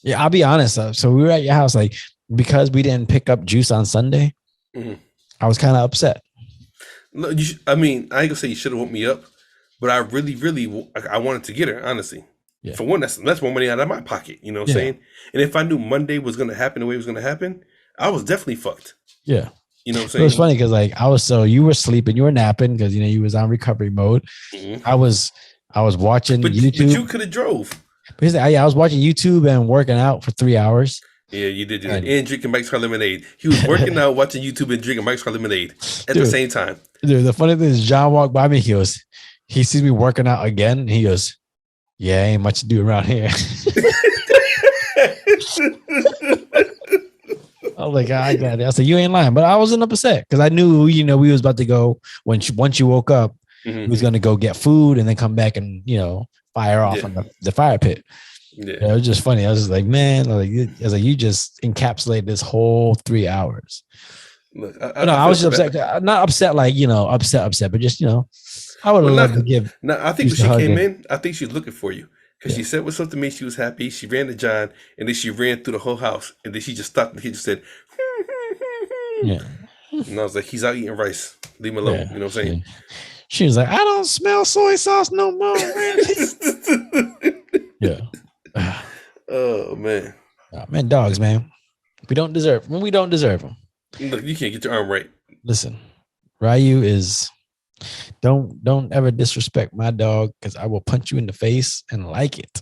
Yeah, I'll be honest. So we were at your house, like, because we didn't pick up juice on Sunday, I was kind of upset. No, I mean, I ain't gonna say you should have woke me up, but I really, I wanted to get her, honestly. Yeah. For one, that's more money out of my pocket, you know what I'm saying? And if I knew Monday was gonna happen the way it was gonna happen, I was definitely fucked. Yeah. You know what I'm saying? It was funny because like you were sleeping, you were napping because you was on recovery mode. I was watching YouTube. But you could have drove. But I was watching YouTube and working out for 3 hours. Yeah, you did do that. And drinking Mike's Hard Lemonade. He was working out, watching YouTube, and drinking Mike's Hard Lemonade at the same time. Dude, the funny thing is, John walked by me. He sees me working out again. And he goes, "Yeah, ain't much to do around here." I was like, I got it. I said, "You ain't lying," but I wasn't upset because I knew, we was about to go once you woke up, we was gonna go get food and then come back and fire off on the fire pit. Yeah, it was just funny. I was just like, man, you just encapsulated this whole 3 hours. Look, I was just upset. Not upset, upset, but just I would have loved to give. No, I think when she came in, I think she was looking for you because she said what's up to me. She was happy. She ran to John, and then she ran through the whole house, and then she just stopped and he just said, "Yeah." And I was like, "He's out eating rice. Leave him alone." You know what I'm saying? She was like, "I don't smell soy sauce no more." Yeah. Oh man. Man, dogs, man. We don't deserve them. Look, you can't get your arm right. Listen, Ryu is don't ever disrespect my dog because I will punch you in the face and like it.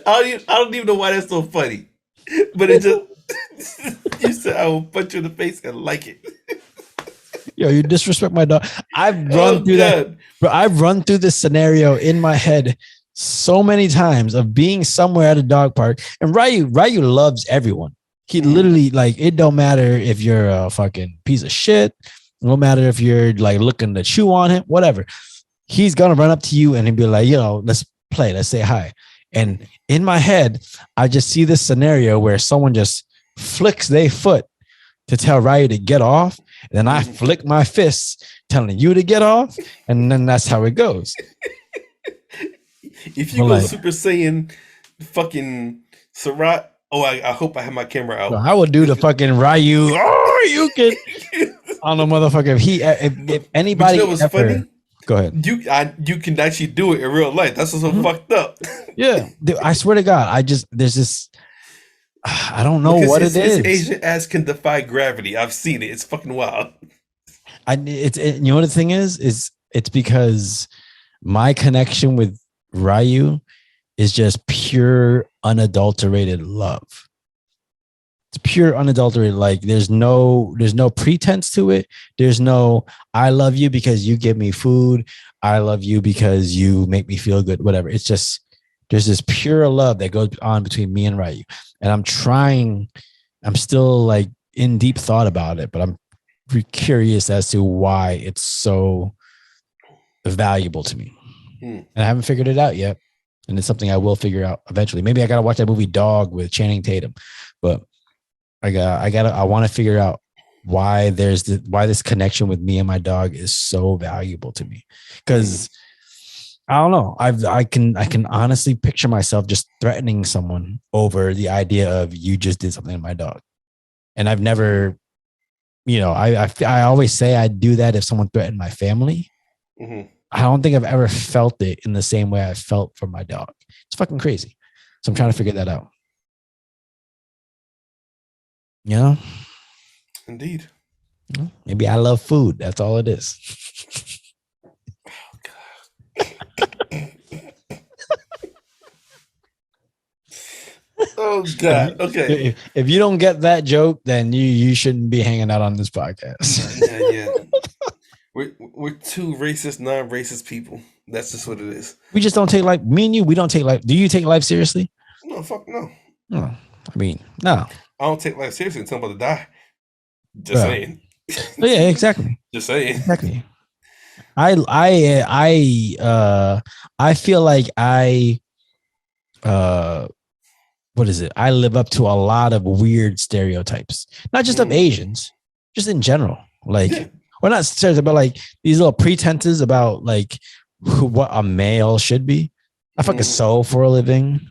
I don't even know why that's so funny. But it just you said I will punch you in the face and like it. Yo, you disrespect my dog. I've run through that. But I've run through this scenario in my head so many times of being somewhere at a dog park. And Ryu loves everyone. He literally, it don't matter if you're a fucking piece of shit. No matter if you're looking to chew on him, whatever. He's gonna run up to you and he'd be like, let's play, let's say hi. And in my head, I just see this scenario where someone just flicks their foot to tell Ryu to get off. And then I flick my fists telling you to get off. And then that's how it goes. If you go Super Saiyan fucking Sarath, I hope I have my camera out. I would do the fucking Ryu. Oh, you can. I don't know, motherfucker. If anybody. But what's funny? Go ahead. You can actually do it in real life. That's what's so fucked up. Yeah. Dude, I swear to God, there's this. I don't know Because what his it is. Asian ass can defy gravity. I've seen it. It's fucking wild. You know what the thing is it's because my connection with Ryu is just pure unadulterated love. It's pure unadulterated. Like there's no pretense to it. There's no I love you because you give me food. I love you because you make me feel good. Whatever. It's just there's this pure love that goes on between me and Ryu. And I'm still like in deep thought about it, but I'm curious as to why it's so valuable to me. And I haven't figured it out yet. And it's something I will figure out eventually. Maybe I gotta watch that movie Dog with Channing Tatum, but I want to figure out why why this connection with me and my dog is so valuable to me. Because I don't know. I can honestly picture myself just threatening someone over the idea of you just did something to my dog. And I've never, I always say I'd do that if someone threatened my family. Mm-hmm. I don't think I've ever felt it in the same way I felt for my dog. It's fucking crazy. So I'm trying to figure that out. Yeah. Indeed. Maybe I love food. That's all it is. Oh God. Okay. If you don't get that joke, then you shouldn't be hanging out on this podcast. Yeah. We're two racist, non-racist people. That's just what it is. We just don't take life. Me and you, we don't take life. Do you take life seriously? No, fuck no. No. I mean, no. I don't take life seriously until I'm about to die. Just saying. Yeah, exactly. Just saying. Exactly. I feel like what is it? I live up to a lot of weird stereotypes, not just of Asians, just in general. Like, we're not stereotypes, but like these little pretenses about like what a male should be. I fucking sew for a living.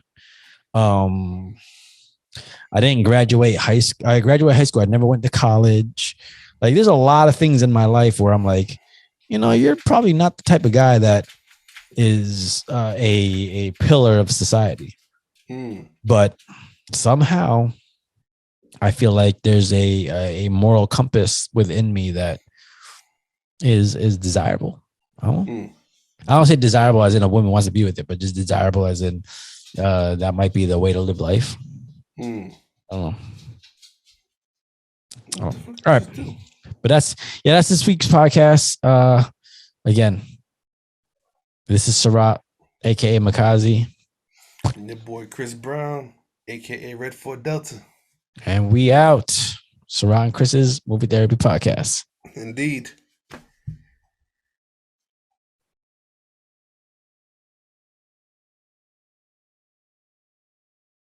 I didn't graduate high school. I graduated high school. I never went to college. Like, there's a lot of things in my life where I'm like, you're probably not the type of guy that is a pillar of society. But somehow I feel like there's a moral compass within me that is desirable. I don't say desirable as in a woman wants to be with it, but just desirable as in that might be the way to live life. I don't know. All right. But that's this week's podcast. Again, this is Sarath, aka Makazi. And your boy Chris Brown, aka Red Fort Delta. And we out. Sarath and Chris's Movie Therapy Podcast. Indeed.